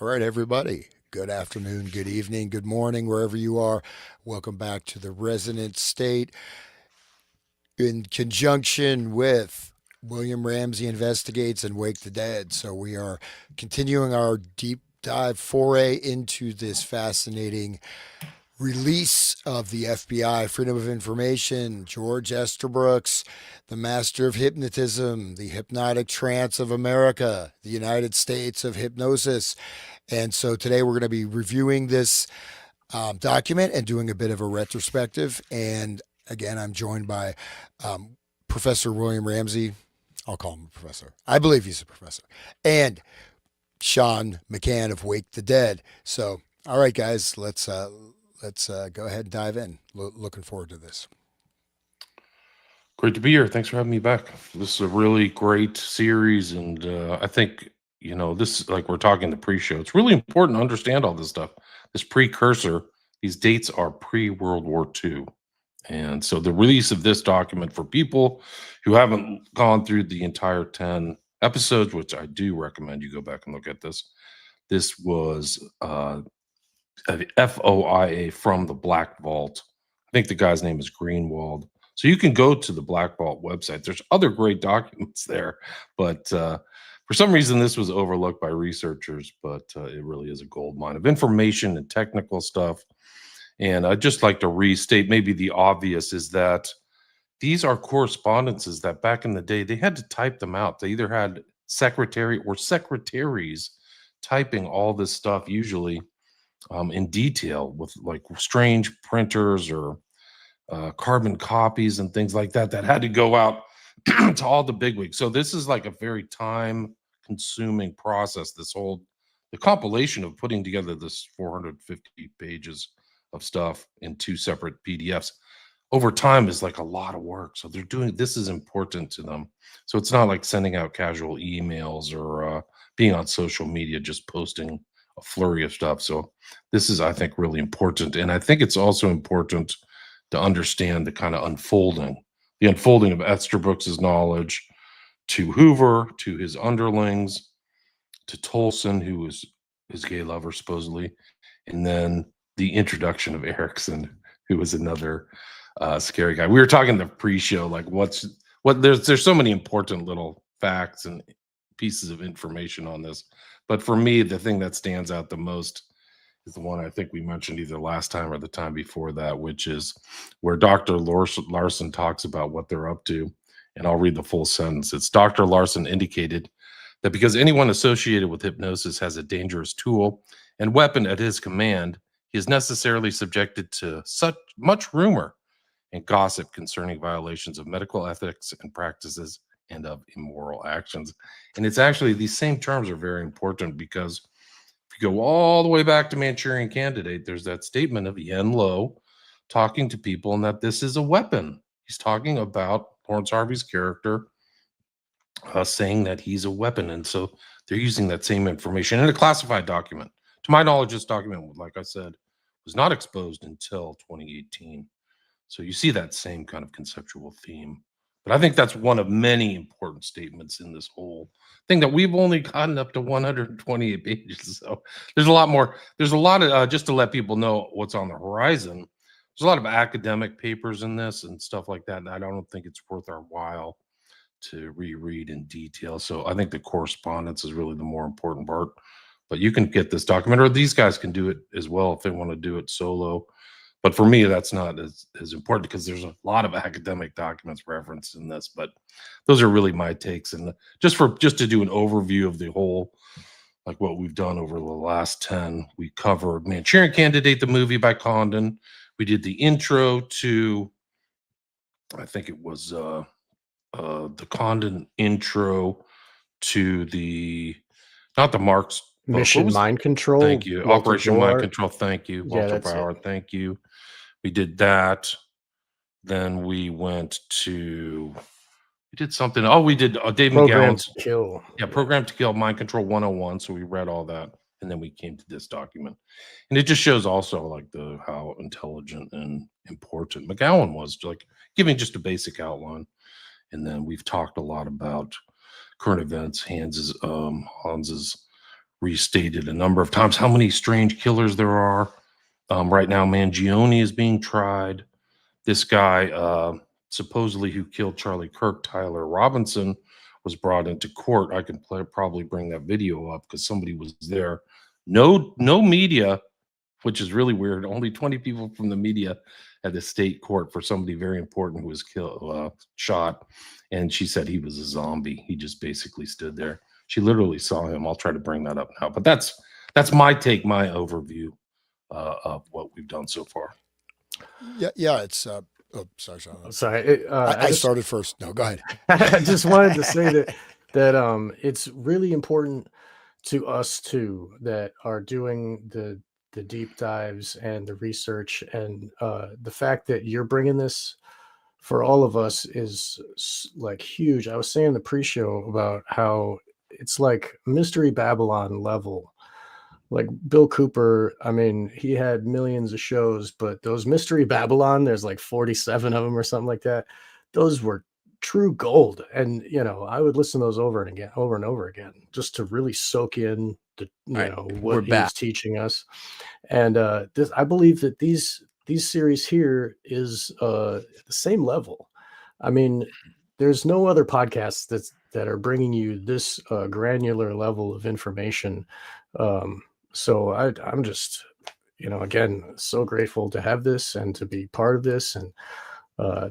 All right, everybody. Good afternoon, good evening, good morning, wherever you are. Welcome back to the Resonant State in conjunction with William Ramsey Investigates and Wake the Dead. So, we are continuing our deep dive foray into this fascinating release of the FBI, Freedom of Information, George Esterbrooks, the master of hypnotism, the hypnotic trance of America, the United States of hypnosis. And so today we're going to be reviewing this document and doing a bit of a retrospective. And again, I'm joined by Professor William Ramsey. I'll call him a professor. I believe he's a professor. And Sean McCann of Wake the Dead. So, all right, guys, let's go ahead and dive in. Looking forward to this. Great to be here. Thanks for having me back. This is a really great series, and I think this, like we're talking the pre-show. It's really important to understand all this stuff. This precursor, these dates are pre-World War II, and so the release of this document for people who haven't gone through the entire 10 episodes, which I do recommend you go back and look at this. This was FOIA from the Black Vault. I think the guy's name is Greenwald. So you can go to the Black Vault website. There's other great documents there, but for some reason this was overlooked by researchers, but it really is a gold mine of information and technical stuff. And I'd just like to restate maybe the obvious is that these are correspondences that back in the day, they had to type them out. They either had secretary or secretaries typing all this stuff, usually in detail with like strange printers or carbon copies and things like that that had to go out to all the bigwigs. So this is like a very time consuming process. The compilation of putting together this 450 pages of stuff in two separate PDFs over time is like a lot of work. So this is important to them. So it's not like sending out casual emails or being on social media, just posting a flurry of stuff. So this is, I think, really important. And I think it's also important to understand the kind of the unfolding of Esterbrooks' knowledge to Hoover, to his underlings, to Tolson, who was his gay lover, supposedly, and then the introduction of Erickson, who was another scary guy. We were talking the pre-show, like there's so many important little facts and pieces of information on this. But for me, the thing that stands out the most is the one I think we mentioned either last time or the time before that, which is where Dr. Larson talks about what they're up to. And I'll read the full sentence. It's Dr. Larson indicated that because anyone associated with hypnosis has a dangerous tool and weapon at his command, he is necessarily subjected to such much rumor and gossip concerning violations of medical ethics and practices and of immoral actions. And it's actually, these same terms are very important because if you go all the way back to Manchurian Candidate, there's that statement of Yen Lo talking to people and that this is a weapon. He's talking about Lawrence Harvey's character saying that he's a weapon. And so they're using that same information in a classified document. To my knowledge, this document, like I said, was not exposed until 2018. So you see that same kind of conceptual theme. But I think that's one of many important statements in this whole thing that we've only gotten up to 128 pages. So there's a lot more. There's a lot of, just to let people know what's on the horizon, there's a lot of academic papers in this and stuff like that. And I don't think it's worth our while to reread in detail. So I think the correspondence is really the more important part. But you can get this document, or these guys can do it as well if they want to do it solo. But for me, that's not as important because there's a lot of academic documents referenced in this. But those are really my takes. And just to do an overview of the whole, like what we've done over the last 10, we covered Manchurian Candidate, the movie by Condon. We did the intro to, I think it was the Condon intro to not the Marx book. Mission Mind Control. Thank you. Operation Mind Control. Thank you. Walter Bauer. Thank you. We did that. Then we did something. Oh, we did Dave McGowan's Kill. Yeah, Program to Kill, Mind Control 101. So we read all that. And then we came to this document. And it just shows also like how intelligent and important McGowan was, like giving just a basic outline. And then we've talked a lot about current events, Hans's restated a number of times how many strange killers there are. Right now, Mangione is being tried. This guy, supposedly who killed Charlie Kirk, Tyler Robinson, was brought into court. I can probably bring that video up because somebody was there. No media, which is really weird. Only 20 people from the media at the state court for somebody very important who was killed, shot. And she said he was a zombie. He just basically stood there. She literally saw him. I'll try to bring that up now. But that's my take, my overview of what we've done so far. Yeah, yeah. It's oh, sorry, Sean. Sorry, I started first. No, go ahead. I just wanted to say that it's really important to us too that are doing the deep dives and the research, and the fact that you're bringing this for all of us is like huge. I was saying in the pre-show about how it's like Mystery Babylon level. Like Bill Cooper, I mean, he had millions of shows, but those Mystery Babylon, there's like 47 of them or something like that. Those were true gold. And, I would listen to those over and over again, just to really soak in All right, we're what he back. was teaching us. And I believe that these series here is at the same level. I mean, there's no other podcasts that are bringing you this granular level of information. So I'm just, again, so grateful to have this and to be part of this, and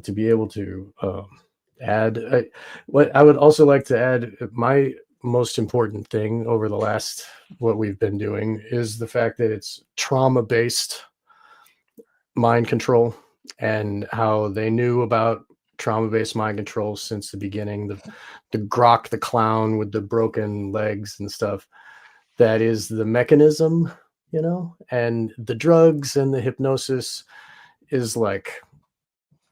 to be able to add. What I would also like to add, my most important thing over the last, what we've been doing, is the fact that it's trauma based mind control, and how they knew about trauma-based mind control since the beginning. The Grok the clown with the broken legs and stuff, that is the mechanism, and the drugs and the hypnosis is like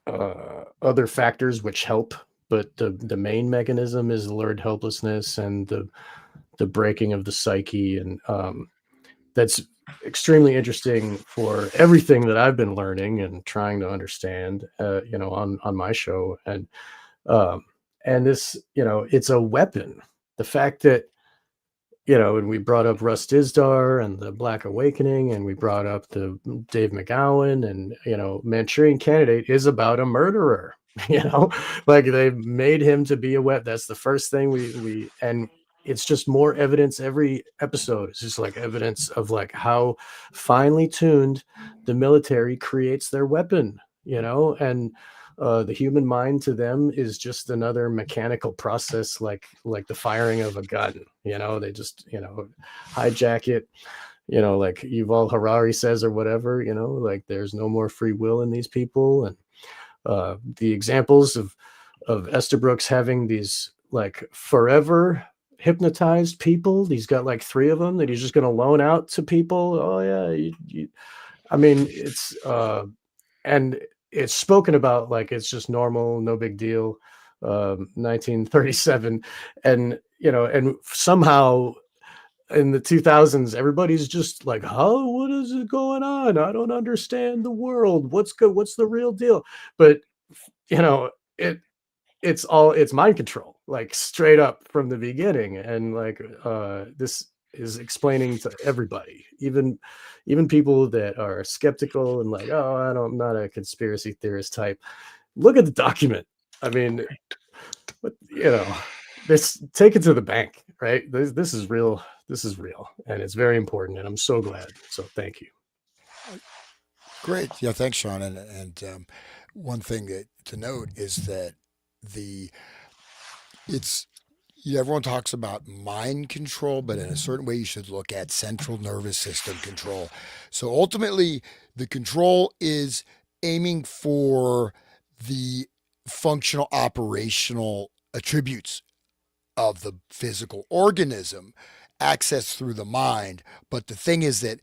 other factors which help, but the main mechanism is learned helplessness and the breaking of the psyche. And that's extremely interesting for everything that I've been learning and trying to understand, on my show. And this, it's a weapon. The fact that, and we brought up Russ Dizdar and the Black Awakening, and we brought up the Dave McGowan, and, Manchurian Candidate is about a murderer, like they made him to be a weapon. That's the first thing and it's just more evidence every episode. It's just like evidence of like how finely tuned the military creates their weapon, and the human mind to them is just another mechanical process, like the firing of a gun. They just hijack it. Like Yuval Harari says, or whatever. Like there's no more free will in these people. And the examples of Estabrooks having these like forever hypnotized people. He's got like 3 of them that he's just going to loan out to people. Oh yeah, I mean, it's and it's spoken about like it's just normal, no big deal. 1937, and and somehow in the 2000s, everybody's just like, "Oh, what is it going on? I don't understand the world. What's good? What's the real deal?" But it it's mind control, like straight up from the beginning. And like this is explaining to everybody, even people that are skeptical and like, oh, I'm not a conspiracy theorist type. Look at the document. I mean, but this, take it to the bank, right? This is real. This is real, and it's very important, and I'm so glad. So thank you. Great. Yeah, thanks, Sean. And one thing to note is that the it's everyone talks about mind control, but in a certain way, you should look at central nervous system control. So ultimately, the control is aiming for the functional operational attributes of the physical organism accessed through the mind. But the thing is that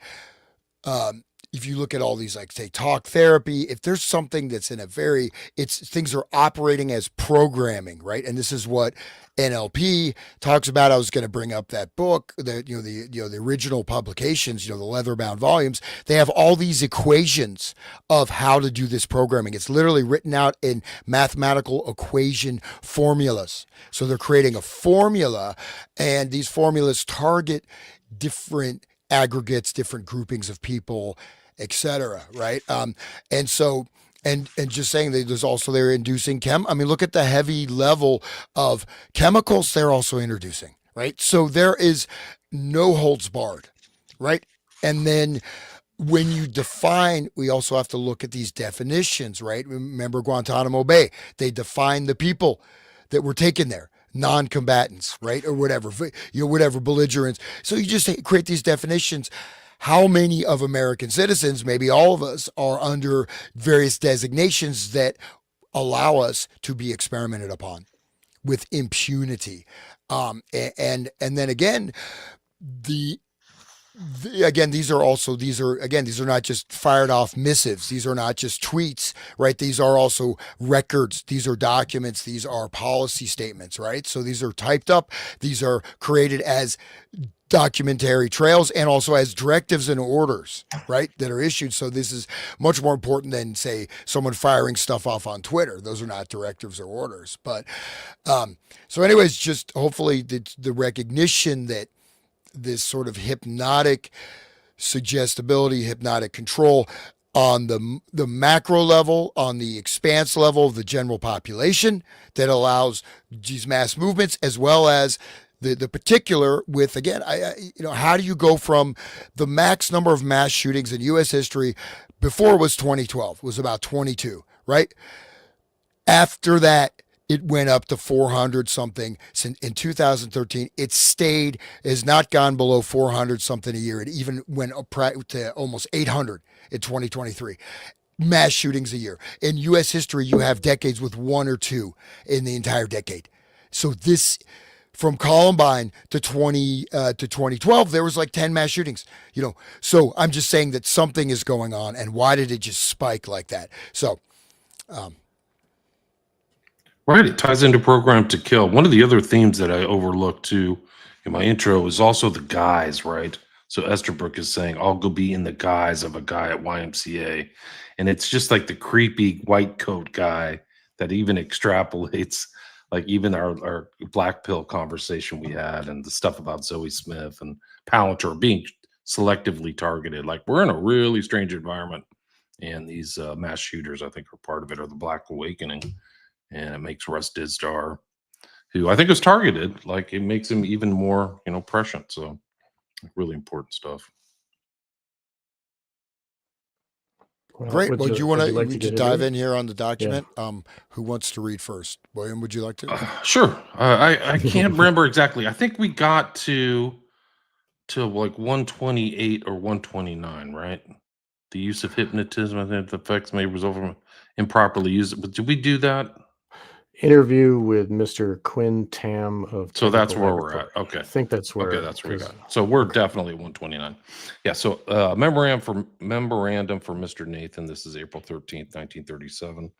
if you look at all these, like say talk therapy, if there's something that's in a very, it's things are operating as programming, right? And this is what NLP talks about. I was going to bring up that book, the original publications, the leather-bound volumes. They have all these equations of how to do this programming. It's literally written out in mathematical equation formulas. So they're creating a formula, and these formulas target different aggregates, different groupings of people, etc. Right? And so and just saying that there's also they're inducing I mean, look at the heavy level of chemicals they're also introducing, right? So there is no holds barred, right? And then when you define, we also have to look at these definitions, right? Remember Guantanamo Bay, they define the people that were taken there, non-combatants, right? Or whatever, whatever belligerents. So you just create these definitions. How many of American citizens, maybe all of us, are under various designations that allow us to be experimented upon with impunity? And then again, the again, these are not just fired off missives. These are not just tweets, right? These are also records. These are documents. These are policy statements, right? So these are typed up. These are created as documentary trails and also as directives and orders, right, that are issued. So this is much more important than, say, someone firing stuff off on Twitter. Those are not directives or orders. But so anyways, just hopefully the recognition that this sort of hypnotic suggestibility, hypnotic control on the macro level, on the expanse level of the general population that allows these mass movements, as well as the particular with, again, how do you go from the max number of mass shootings in U.S. history before it was 2012 was about 22, right? After that, it went up to 400 something in 2013. It stayed, has not gone below 400 something a year. It even went up to almost 800 in 2023. Mass shootings a year. In U.S. history, you have decades with one or two in the entire decade. So this, from Columbine to 2012, there was like 10 mass shootings. So I'm just saying that something is going on, and why did it just spike like that? So. Right, it ties into Program to Kill. One of the other themes that I overlooked too in my intro is also the guise, right? So Esterbrook is saying, I'll go be in the guise of a guy at YMCA. And it's just like the creepy white coat guy that even extrapolates, like even our black pill conversation we had and the stuff about Zoe Smith and Palantir being selectively targeted. Like we're in a really strange environment. And these mass shooters, I think, are part of it, or the Black Awakening. And it makes Russ Dizdar, who I think is targeted, like it makes him even more, prescient. So really important stuff. Great. Would you want to like to dive in here on the document? Yeah. Who wants to read first? William, would you like to? Sure. I can't remember exactly. I think we got to like 128 or 129, right? The use of hypnotism, I think the effects may result from improperly used. But did we do that? Interview with Mr. Quinn Tam of So that's where Laboratory. We're at. Okay. I think that's where. Okay, that's where we got. So we're definitely 129. Yeah. So memorandum for Mr. Nathan. This is April 13th, 1937.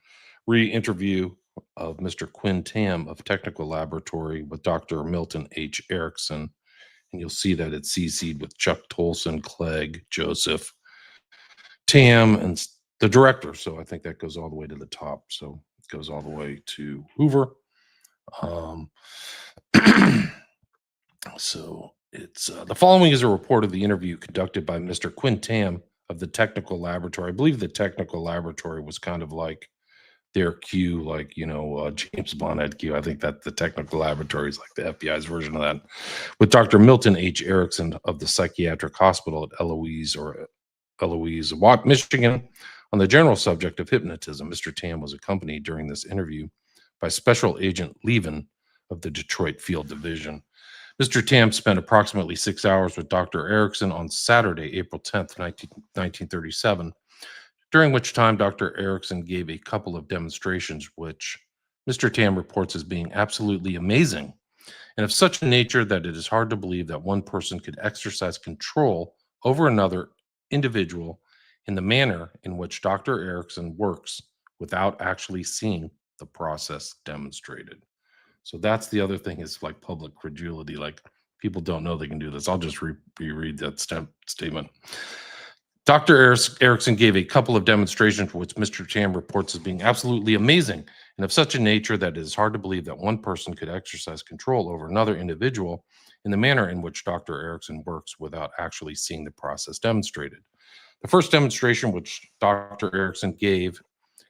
Re-interview of Mr. Quinn Tam of Technical Laboratory with Dr. Milton H. Erickson, and you'll see that it's CC'd with Chuck Tolson, Clegg, Joseph, Tam, and the director. So I think that goes all the way to the top. So goes all the way to Hoover. So it's the following is a report of the interview conducted by Mr. Quinn Tam of the Technical Laboratory. I believe the Technical Laboratory was kind of like their Q, like, James Bond had Q. I think that the Technical Laboratory is like the FBI's version of that. With Dr. Milton H. Erickson of the Psychiatric Hospital at Eloise, Watt, Michigan, on the general subject of hypnotism. Mr. Tam was accompanied during this interview by Special Agent Levin of the Detroit Field Division. Mr. Tam spent approximately 6 hours with Dr. Erickson on Saturday, April 10th, 1937, during which time Dr. Erickson gave a couple of demonstrations, which Mr. Tam reports as being absolutely amazing and of such a nature that it is hard to believe that one person could exercise control over another individual in the manner in which Dr. Erickson works without actually seeing the process demonstrated. So that's the other thing is like public credulity. Like people don't know they can do this. I'll just reread that statement. Dr. Erickson gave a couple of demonstrations for which Mr. Tam reports as being absolutely amazing and of such a nature that it is hard to believe that one person could exercise control over another individual in the manner in which Dr. Erickson works without actually seeing the process demonstrated. The first demonstration which Dr. Erickson gave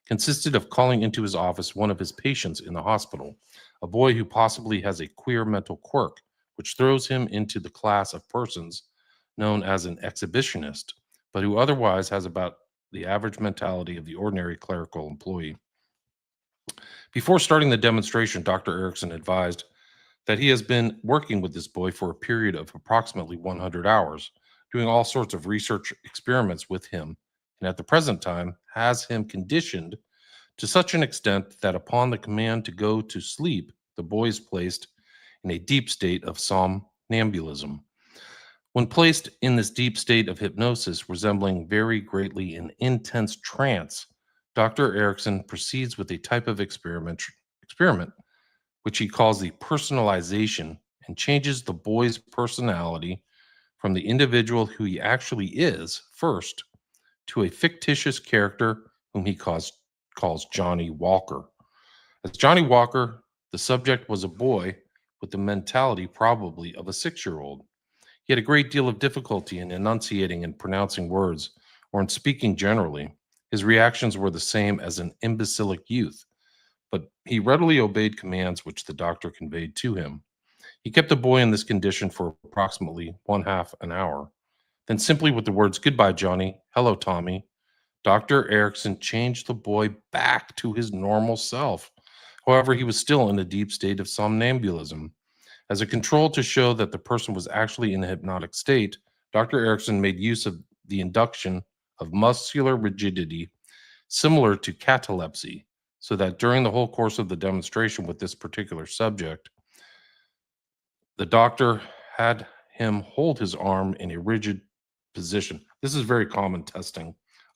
consisted of calling into his office one of his patients in the hospital, a boy who possibly has a queer mental quirk, which throws him into the class of persons known as an exhibitionist, but who otherwise has about the average mentality of the ordinary clerical employee. Before starting the demonstration, Dr. Erickson advised that he has been working with this boy for a period of approximately 100 hours, doing all sorts of research experiments with him, and at the present time has him conditioned to such an extent that upon the command to go to sleep, the boy is placed in a deep state of somnambulism. When placed in this deep state of hypnosis, resembling very greatly an intense trance, Dr. Erickson proceeds with a type of experiment which he calls the personalization, and changes the boy's personality from the individual who he actually is first to a fictitious character whom he calls Johnny Walker. As Johnny Walker, the subject was a boy with the mentality probably of a 6-year-old. He had a great deal of difficulty in enunciating and pronouncing words, or in speaking generally. His reactions were the same as an imbecilic youth, but he readily obeyed commands which the doctor conveyed to him. He kept the boy in this condition for approximately 1/2 an hour. Then, simply with the words, "Goodbye, Johnny. Hello, Tommy," Dr. Erickson changed the boy back to his normal self. However, he was still in a deep state of somnambulism. As a control to show that the person was actually in a hypnotic state, Dr. Erickson made use of the induction of muscular rigidity similar to catalepsy, so that during the whole course of the demonstration with this particular subject, the doctor had him hold his arm in a rigid position. This is very common testing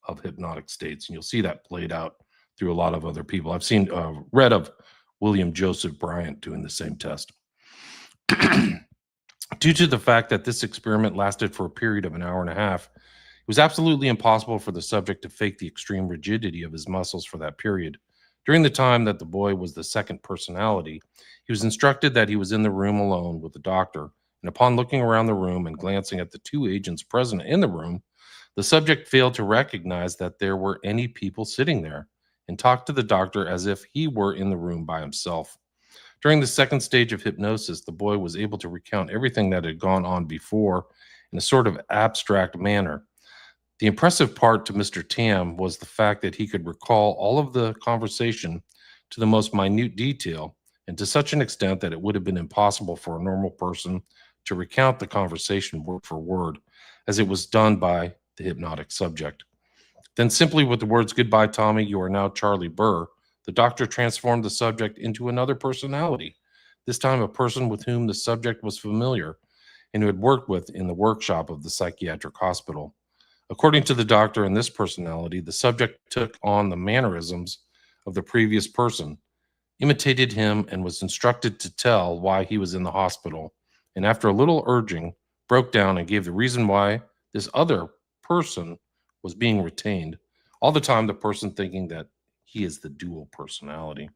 of hypnotic states, and you'll see that played out through a lot of other people. I've read of William Joseph Bryant doing the same test. Due to the fact that this experiment lasted for a period of an hour and a half, it was absolutely impossible for the subject to fake the extreme rigidity of his muscles for that period. During the time that the boy was the second personality, he was instructed that he was in the room alone with the doctor, and upon looking around the room and glancing at the 2 agents present in the room, the subject failed to recognize that there were any people sitting there, and talked to the doctor as if he were in the room by himself. During the second stage of hypnosis, the boy was able to recount everything that had gone on before in a sort of abstract manner. The impressive part to Mr. Tam was the fact that he could recall all of the conversation to the most minute detail, and to such an extent that it would have been impossible for a normal person to recount the conversation word for word, as it was done by the hypnotic subject. Then, simply with the words, "Goodbye, Tommy, you are now Charlie Burr," the doctor transformed the subject into another personality, this time a person with whom the subject was familiar and who had worked with in the workshop of the psychiatric hospital. According to the doctor and this personality, the subject took on the mannerisms of the previous person, imitated him, and was instructed to tell why he was in the hospital. And after a little urging, broke down and gave the reason why this other person was being retained, all the time the person thinking that he is the dual personality.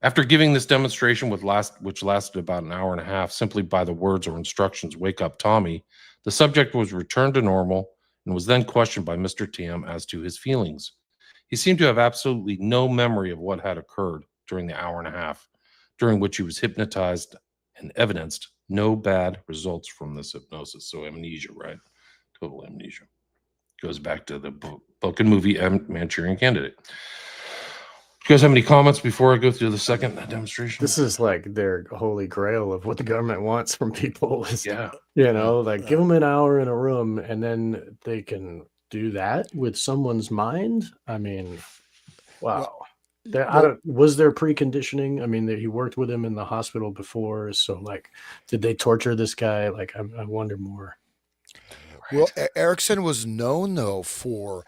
After giving this demonstration, which lasted about an hour and a half, simply by the words or instructions, "Wake up, Tommy," the subject was returned to normal and was then questioned by Mr. Tam as to his feelings. He seemed to have absolutely no memory of what had occurred during the hour and a half, during which he was hypnotized, and evidenced no bad results from this hypnosis. So amnesia, right? Total amnesia. Goes back to the book and movie Manchurian Candidate. Do you guys have any comments before I go through the second demonstration? This is like their holy grail of what the government wants from people is, Yeah. like give them an hour in a room and then they can do that with someone's mind. I mean, wow. Was there preconditioning? I mean, he worked with him in the hospital before. So like, did they torture this guy? Like, I wonder more. Well, Erickson was known though for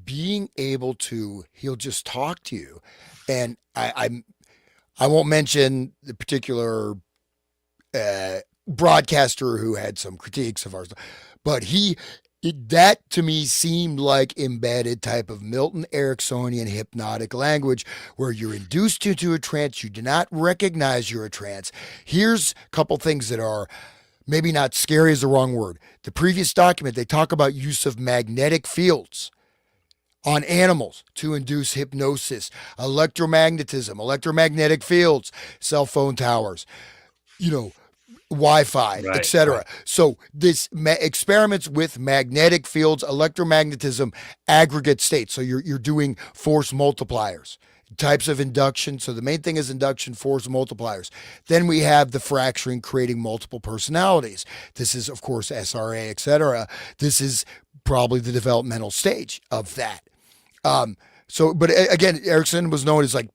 being able to. He'll just talk to you, and I won't mention the particular broadcaster who had some critiques of ours, but that to me seemed like embedded type of Milton Ericksonian hypnotic language where you're induced into a trance, you do not recognize you're a trance. Here's a couple things that are maybe not scary is the wrong word. The previous document, they talk about use of magnetic fields on animals to induce hypnosis, electromagnetism, electromagnetic fields, cell phone towers, you know, Wi-Fi, Right, etc. right. So this experiments with magnetic fields, electromagnetism, aggregate states. So you're doing force multipliers, types of induction. So the main thing is induction, force multipliers. Then we have the fracturing, creating multiple personalities. This is of course SRA, etc. This is probably the developmental stage of that. So, but again, Erickson was known as like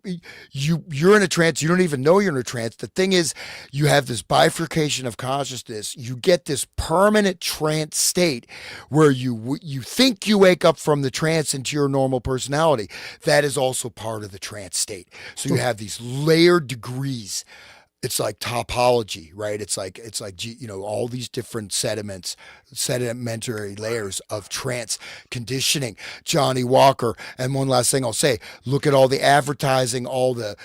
you're in a trance. You don't even know you're in a trance. The thing is, you have this bifurcation of consciousness. You get this permanent trance state where you think you wake up from the trance into your normal personality. That is also part of the trance state. So you have these layered degrees. It's like topology, right? It's like all these different sedimentary layers of trance conditioning. Johnny Walker, and one last thing I'll say: look at all the advertising, all the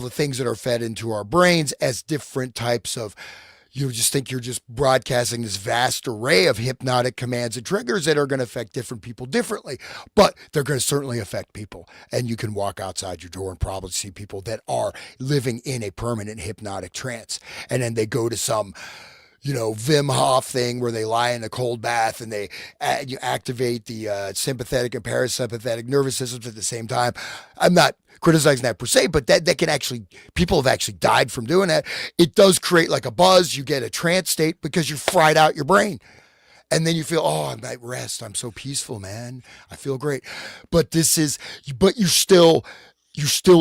things that are fed into our brains as different types of. You just think you're just broadcasting this vast array of hypnotic commands and triggers that are going to affect different people differently, but they're going to certainly affect people. And you can walk outside your door and probably see people that are living in a permanent hypnotic trance. And then they go to some Wim Hof thing where they lie in a cold bath and you activate the sympathetic and parasympathetic nervous systems at the same time. I'm not criticizing that per se, but that can actually, people have actually died from doing that. It does create like a buzz. You get a trance state because you fried out your brain. And then you feel, oh, I'm at rest. I'm so peaceful, man. I feel great. But you're still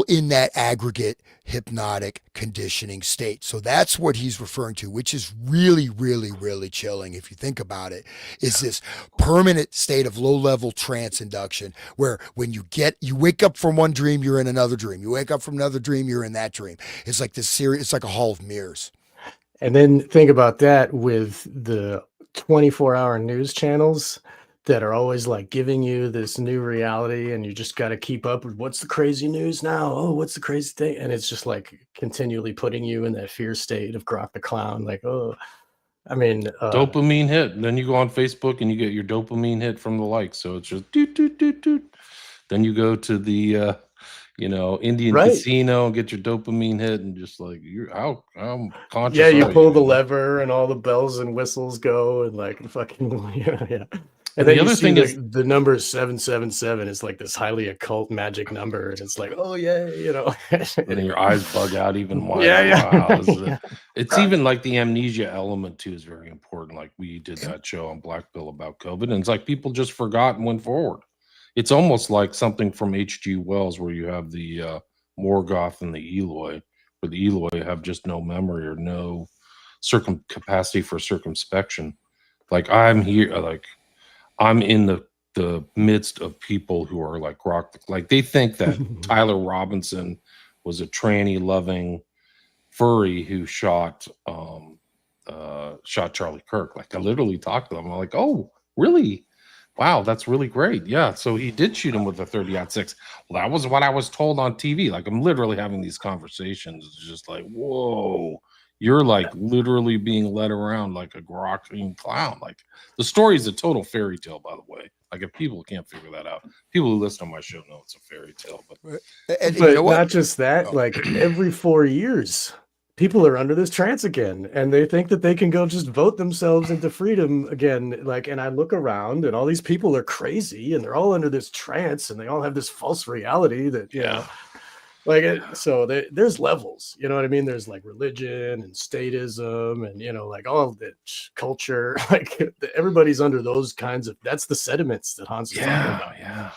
in that aggregate hypnotic conditioning state. So that's what he's referring to, which is really, really, really chilling if you think about it, is this permanent state of low-level trance induction where when you wake up from one dream, you're in another dream. You wake up from another dream, you're in that dream. It's like this series, it's like a hall of mirrors. And then think about that with the 24-hour news channels that are always like giving you this new reality, and you just got to keep up with what's the crazy news now. Oh, what's the crazy thing? And it's just like continually putting you in that fear state of Grok the Clown. Like, oh, I mean, Dopamine hit. And then you go on Facebook and you get your dopamine hit from the likes. So it's just doot, doot, doot, doot. Then you go to the Indian right. casino and get your dopamine hit, and just like you're how conscious. Yeah, you are pull the you know? lever and all the bells and whistles go, and like fucking yeah. And The then you other see thing is, the number 777 is like this highly occult magic number, and it's like, oh yeah, and then your eyes bug out even wider. Yeah, yeah. Wow, Yeah. it's even like the amnesia element too is very important. Like we did that show on Black Pill about COVID, and it's like people just forgot and went forward. It's almost like something from H.G. Wells, where you have the Morgoth and the Eloi, where the Eloi have just no memory or no capacity for circumspection. Like I'm here, like I'm in the midst of people who are like like they think that Tyler Robinson was a tranny loving furry who shot Charlie Kirk. Like I literally talked to them. I'm like, oh, really? Wow, that's really great. Yeah. So he did shoot him with a 30-06. Well, that was what I was told on TV. Like I'm literally having these conversations. It's just like, whoa, you're like literally being led around like a grokking clown. Like the story is a total fairy tale, by the way. Like if people can't figure that out, people who listen to my show know it's a fairy tale. But And you But know what? not just that, Oh. like every 4 years, people are under this trance again, and they think that they can go just vote themselves into freedom again. Like, and I look around, and all these people are crazy, and they're all under this trance, and they all have this false reality that like so there's levels. You know what I mean? There's like religion and statism, and like all of the culture. Like everybody's under those kinds of. That's the sediments that Hans is talking about. Yeah.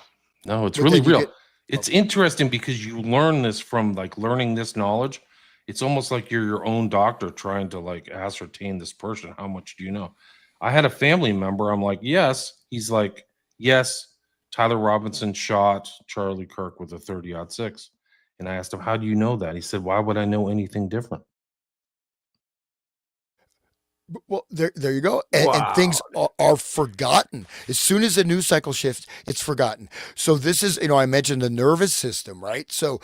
No, it's But really then you real. get It's interesting because you learn this from like learning this knowledge. It's almost like you're your own doctor trying to like ascertain this person. How much do you know? I had a family member. I'm like, yes. He's like, yes. Tyler Robinson shot Charlie Kirk with a 30-06. And I asked him, how do you know that? He said, why would I know anything different? Well, there you go. And things Wow. are forgotten. As soon as the news cycle shifts, it's forgotten. So this is, I mentioned the nervous system, right? So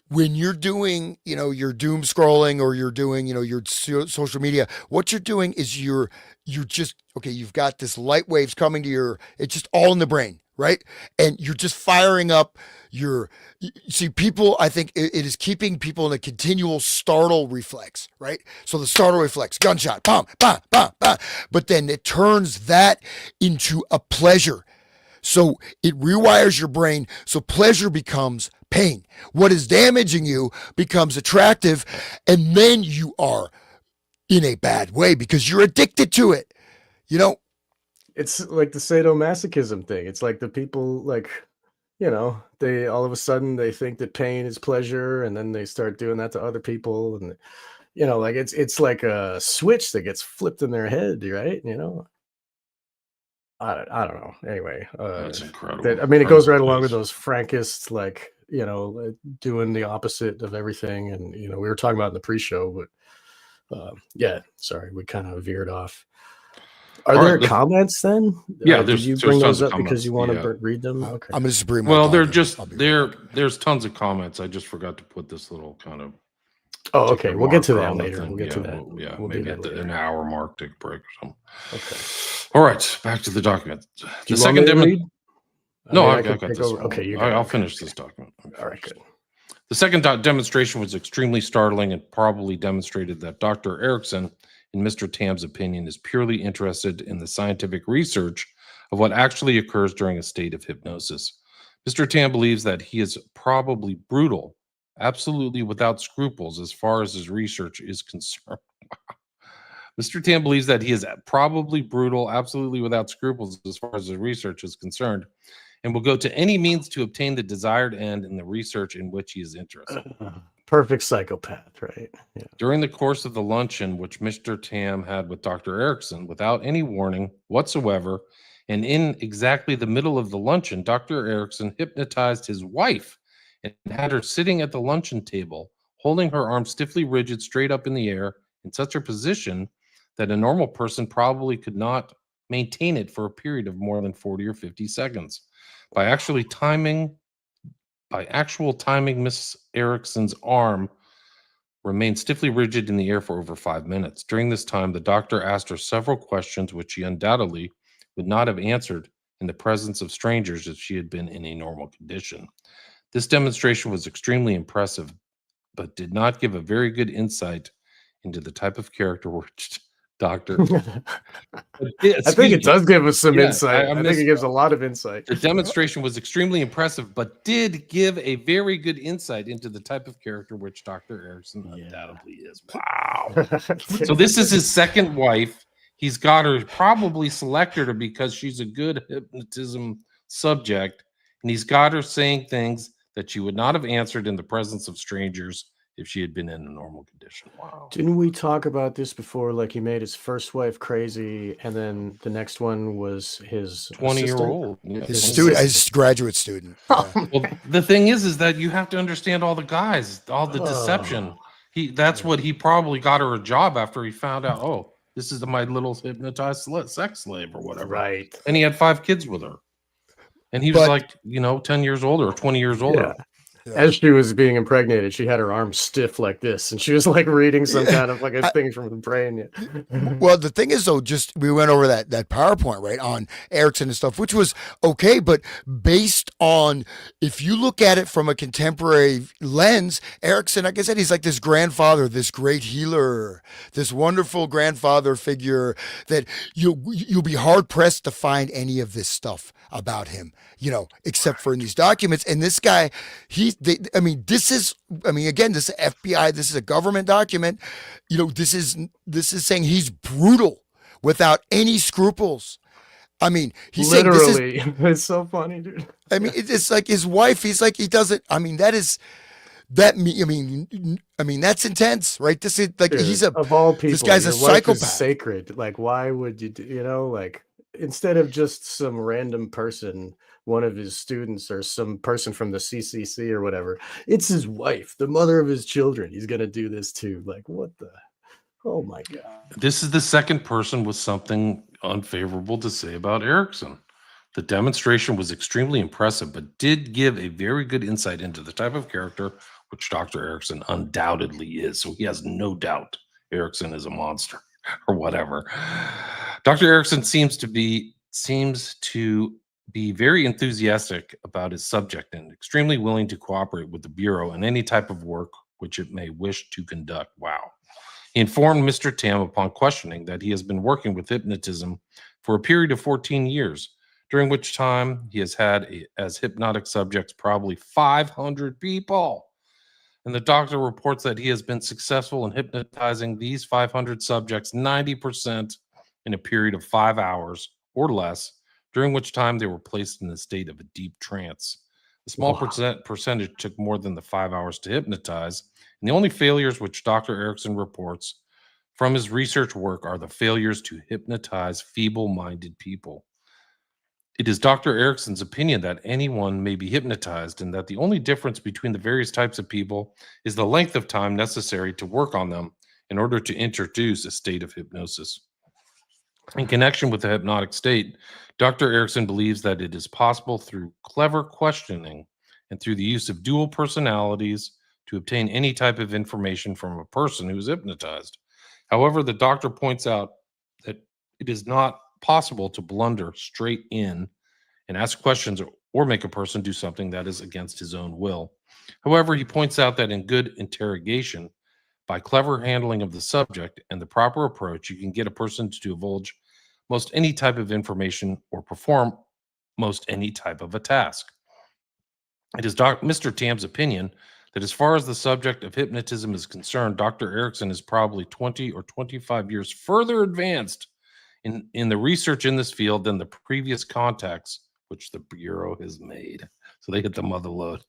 when you're doing, your doom scrolling or you're doing, your social media, what you're doing is you're just, okay, you've got this light waves coming to it's just all in the brain, right? And you're just firing up see, people, I think it is keeping people in a continual startle reflex, right? So the startle reflex, gunshot, bam, bam, bam, bam. But then it turns that into a pleasure. So it rewires your brain. So pleasure becomes pain. What is damaging you becomes attractive. And then you are in a bad way because you're addicted to it. It's like the sadomasochism thing. It's like the people they all of a sudden they think that pain is pleasure, and then they start doing that to other people, and like it's like a switch that gets flipped in their head, right? I don't know. Anyway, That's incredible. it goes right along with those Frankists, doing the opposite of everything, and we were talking about in the pre-show, but yeah, sorry, we kind of veered off. Are there comments then? Yeah, did you bring those up because you want to read them? Okay. I'm going to bring my Well, they're dog in. just there's tons of comments. I just forgot to put this little kind of. Oh, okay. We'll get to that marker on the later. thing. We'll get to that. We'll maybe at an hour mark, take a break or something. Okay. All right, back to the document. The second demonstration. No, I got this. Okay, I'll finish this document. All right, good. The second demonstration was extremely startling and probably demonstrated that Dr. Erickson, in Mr. Tam's opinion, is purely interested in the scientific research of what actually occurs during a state of hypnosis. Mr. Tam believes that he is probably brutal, absolutely without scruples as far as his research is concerned. Mr. Tam believes that he is probably brutal, absolutely without scruples as far as his research is concerned, and will go to any means to obtain the desired end in the research in which he is interested. Perfect psychopath, right? Yeah. During the course of the luncheon, which Mr. Tam had with Dr. Erickson, without any warning whatsoever, and in exactly the middle of the luncheon, Dr. Erickson hypnotized his wife and had her sitting at the luncheon table, holding her arms stiffly rigid straight up in the air in such a position that a normal person probably could not maintain it for a period of more than 40 or 50 seconds. By actual timing, Miss Erickson's arm remained stiffly rigid in the air for over 5 minutes. During this time, the doctor asked her several questions which she undoubtedly would not have answered in the presence of strangers if she had been in a normal condition. This demonstration was extremely impressive, but did not give a very good insight into the type of character which Dr. I think it does give us some insight. I think it gives a lot of insight. The demonstration was extremely impressive, but did give a very good insight into the type of character which Dr. Erickson undoubtedly is. Wow. So this is his second wife. He's got her, probably selected her because she's a good hypnotism subject, and he's got her saying things that she would not have answered in the presence of strangers if she had been in a normal condition. Wow. Didn't we talk about this before? Like he made his first wife crazy, and then the next one was his 20-year-old. Yeah. His graduate student. Yeah. Well, the thing is that you have to understand all the guys, all the deception. That's what he probably got her a job after he found out, oh, this is my little hypnotized sex slave or whatever. Right. And he had 5 kids with her. And he was 10 years older or 20 years older. Yeah. As she was being impregnated, she had her arms stiff like this, and she was like reading some kind of like a thing from the brain. Well, the thing is, though, we went over that PowerPoint, right, on Erickson and stuff, which was okay, but based on, if you look at it from a contemporary lens, Erickson, like I said, he's like this grandfather, this great healer, this wonderful grandfather figure that you'll be hard pressed to find any of this stuff about him, except for in these documents. And this guy, this is FBI, this is a government document. This is saying he's brutal without any scruples. He's literally saying it's so funny, dude. It's like his wife. He's like, he doesn't. That is I mean, that's intense, right? This is like Dude, of all this people, guy's a your life is psychopath. sacred. Like, why would you do, like, instead of just some random person, one of his students or some person from the CCC or whatever, it's his wife, the mother of his children. He's gonna do this too. Like, what the? Oh my god. This is the second person with something unfavorable to say about Erickson. The demonstration was extremely impressive, but did give a very good insight into the type of character which Dr. Erickson undoubtedly is. So he has no doubt Erickson is a monster or whatever. Dr. Erickson seems to be very enthusiastic about his subject and extremely willing to cooperate with the Bureau in any type of work which it may wish to conduct. Wow. He informed Mr. Tam upon questioning that he has been working with hypnotism for a period of 14 years, during which time he has had as hypnotic subjects probably 500 people. And the doctor reports that he has been successful in hypnotizing these 500 subjects 90% in a period of 5 hours or less, during which time they were placed in a state of a deep trance. A small Wow. percentage took more than the 5 hours to hypnotize, and the only failures which Dr. Erickson reports from his research work are the failures to hypnotize feeble minded people. It is Dr. Erickson's opinion that anyone may be hypnotized and that the only difference between the various types of people is the length of time necessary to work on them in order to introduce a state of hypnosis. In connection with the hypnotic state, Dr. Erickson believes that it is possible through clever questioning and through the use of dual personalities to obtain any type of information from a person who is hypnotized. However, the doctor points out that it is not possible to blunder straight in and ask questions or make a person do something that is against his own will. However, he points out that in good interrogation, by clever handling of the subject and the proper approach, you can get a person to divulge most any type of information or perform most any type of a task. It is Mr. Tam's opinion that as far as the subject of hypnotism is concerned, Dr. Erickson is probably 20 or 25 years further advanced in the research in this field than the previous contacts which the Bureau has made. So they hit the mother load.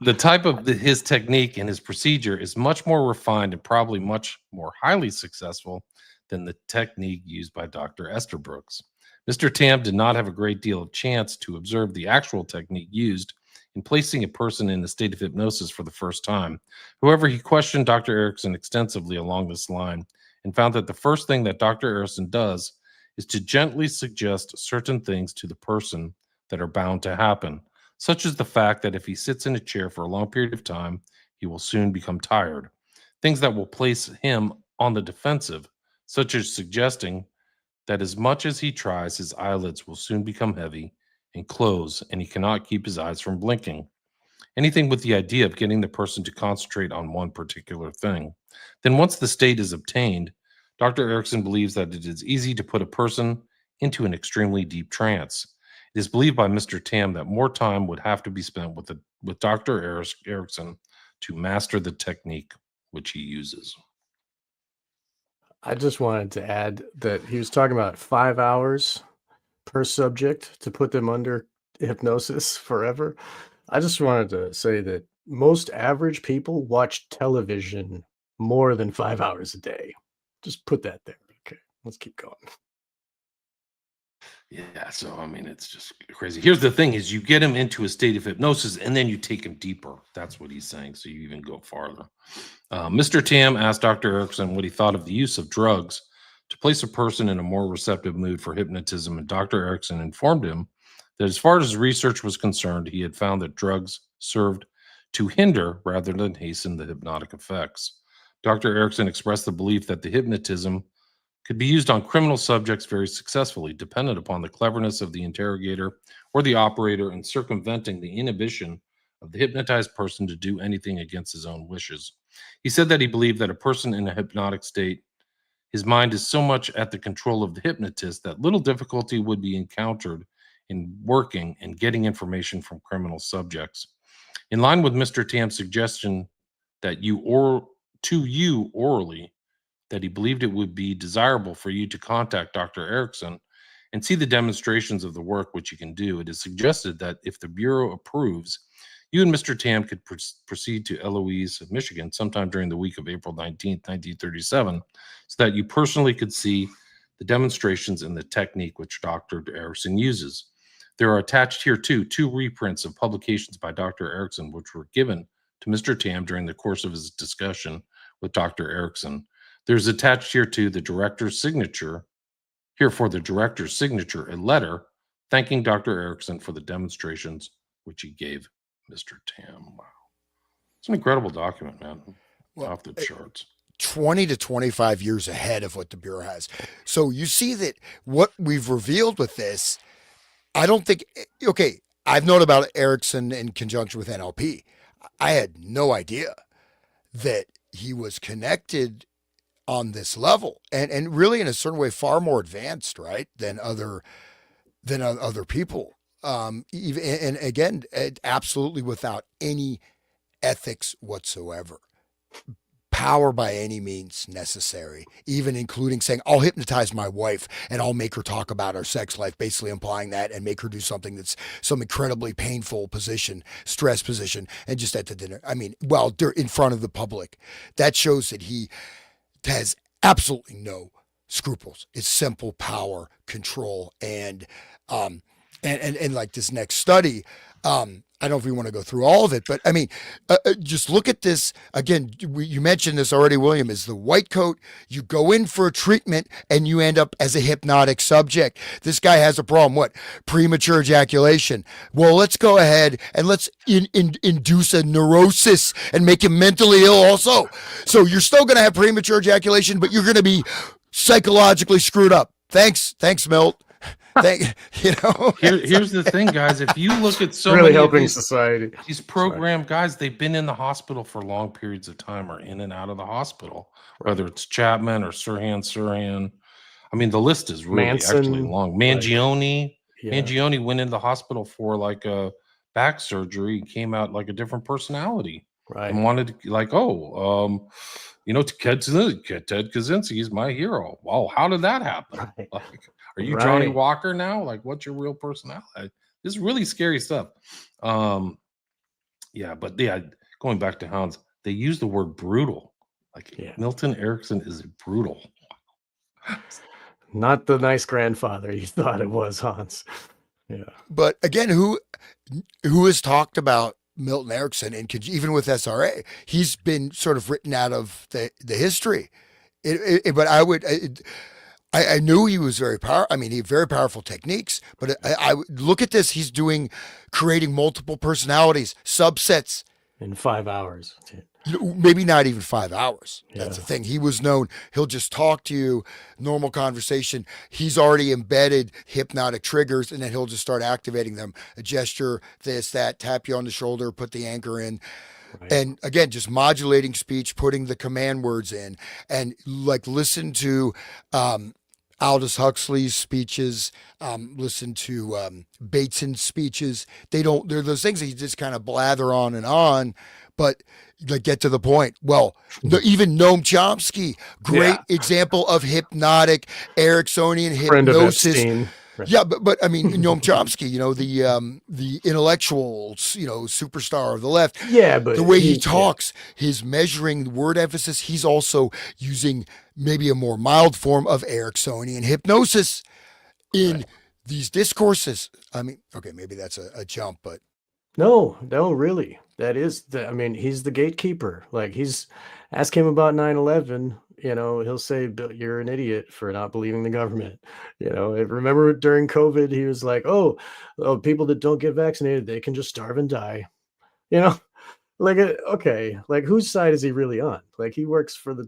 The type of his technique and his procedure is much more refined and probably much more highly successful than the technique used by Dr. Esther Brooks. Mr. Tam did not have a great deal of chance to observe the actual technique used in placing a person in a state of hypnosis for the first time. However, he questioned Dr. Erickson extensively along this line and found that the first thing that Dr. Erickson does is to gently suggest certain things to the person that are bound to happen, such as the fact that if he sits in a chair for a long period of time, he will soon become tired. Things that will place him on the defensive, such as suggesting that as much as he tries, his eyelids will soon become heavy and close, and he cannot keep his eyes from blinking. Anything with the idea of getting the person to concentrate on one particular thing. Then, once the state is obtained, Dr. Erickson believes that it is easy to put a person into an extremely deep trance. It is believed by Mr. Tam that more time would have to be spent with Dr. Erickson to master the technique which he uses. I just wanted to add that he was talking about 5 hours per subject to put them under hypnosis forever. I just wanted to say that most average people watch television more than 5 hours a day. Just put that there. Okay, let's keep going. Yeah, so I mean, it's just crazy. Here's the thing: is you get him into a state of hypnosis, and then you take him deeper. That's what he's saying. So you even go farther. Mr. Tam asked Dr. Erickson what he thought of the use of drugs to place a person in a more receptive mood for hypnotism, and Dr. Erickson informed him that as far as his research was concerned, he had found that drugs served to hinder rather than hasten the hypnotic effects. Dr. Erickson expressed the belief that the hypnotism could be used on criminal subjects very successfully, dependent upon the cleverness of the interrogator or the operator in circumventing the inhibition of the hypnotized person to do anything against his own wishes. He said that he believed that a person in a hypnotic state, his mind is so much at the control of the hypnotist that little difficulty would be encountered in working and getting information from criminal subjects. In line with Mr. Tam's suggestion that you orally, that he believed it would be desirable for you to contact Dr. Erickson and see the demonstrations of the work which he can do. It is suggested that if the Bureau approves, You and Mr. Tam could proceed to Eloise, Michigan, sometime during the week of April 19th, 1937, so that you personally could see the demonstrations and the technique which Dr. Erickson uses. There are attached here, too, 2 reprints of publications by Dr. Erickson, which were given to Mr. Tam during the course of his discussion with Dr. Erickson. There's attached here, too, the director's signature. Here for the director's signature, a letter thanking Dr. Erickson for the demonstrations which he gave Mr. Tam. Wow. It's an incredible document, man. Well, Off the charts. 20 to 25 years ahead of what the Bureau has. So you see that what we've revealed with this, I don't think, okay, I've known about Erickson in conjunction with NLP. I had no idea that he was connected on this level and really in a certain way far more advanced, right, than other people. Even and again, absolutely without any ethics whatsoever. Power by any means necessary, even including saying, I'll hypnotize my wife and I'll make her talk about her sex life, basically implying that, and make her do something that's some incredibly painful position, stress position, and just at the dinner. I mean, well, in front of the public. That shows that he has absolutely no scruples. It's simple power, control, and like this next study, I don't know if we want to go through all of it, but I mean, just look at this again. You mentioned this already, William, is the white coat. You go in for a treatment and you end up as a hypnotic subject. This guy has a problem. What? Premature ejaculation. Well, let's go ahead and let's induce a neurosis and make him mentally ill also. So you're still going to have premature ejaculation, but you're going to be psychologically screwed up. Thanks, Milt. Here's the thing, guys. If you look at so really many helping of society, these program guys, they've been in the hospital for long periods of time or in and out of the hospital, whether it's Chapman or Sirhan. I mean, the list is really actually long. Mangione, Mangione went in the hospital for like a back surgery, came out like a different personality, right? And wanted to, like, Ted Kaczynski is my hero. Well, how did that happen? Right. Like, are you Johnny Walker now? Like, what's your real personality? This is really scary stuff. Going back to Hans, they use the word brutal. Like, Milton Erickson is brutal. Not the nice grandfather you thought it was, Hans. Yeah. But again, who has talked about Milton Erickson, and even with SRA, he's been sort of written out of the history. But I knew he was very powerful. I mean, he had very powerful techniques. But I look at this. He's creating multiple personalities, subsets in 5 hours. Maybe not even 5 hours. That's the thing. He was known. He'll just talk to you, normal conversation. He's already embedded hypnotic triggers, and then he'll just start activating them. A gesture, this, that, tap you on the shoulder, put the anchor in. Right. And again, just modulating speech, putting the command words in, and like listen to Aldous Huxley's speeches, listen to Bateson's speeches. They're those things that you just kind of blather on, but like get to the point. Well, even Noam Chomsky, great example of hypnotic Ericksonian hypnosis. Right. Yeah, but I mean, Noam Chomsky, the intellectual, superstar of the left. Yeah, but the way he talks, his measuring word emphasis, he's also using maybe a more mild form of Ericksonian hypnosis in these discourses. I mean, okay, maybe that's a jump, but no, really, that is. I mean, he's the gatekeeper. Like, ask him about 9/11. He'll say, you're an idiot for not believing the government. Remember during COVID, he was like, oh, people that don't get vaccinated, they can just starve and die. Like, okay, like whose side is he really on? Like, he works for the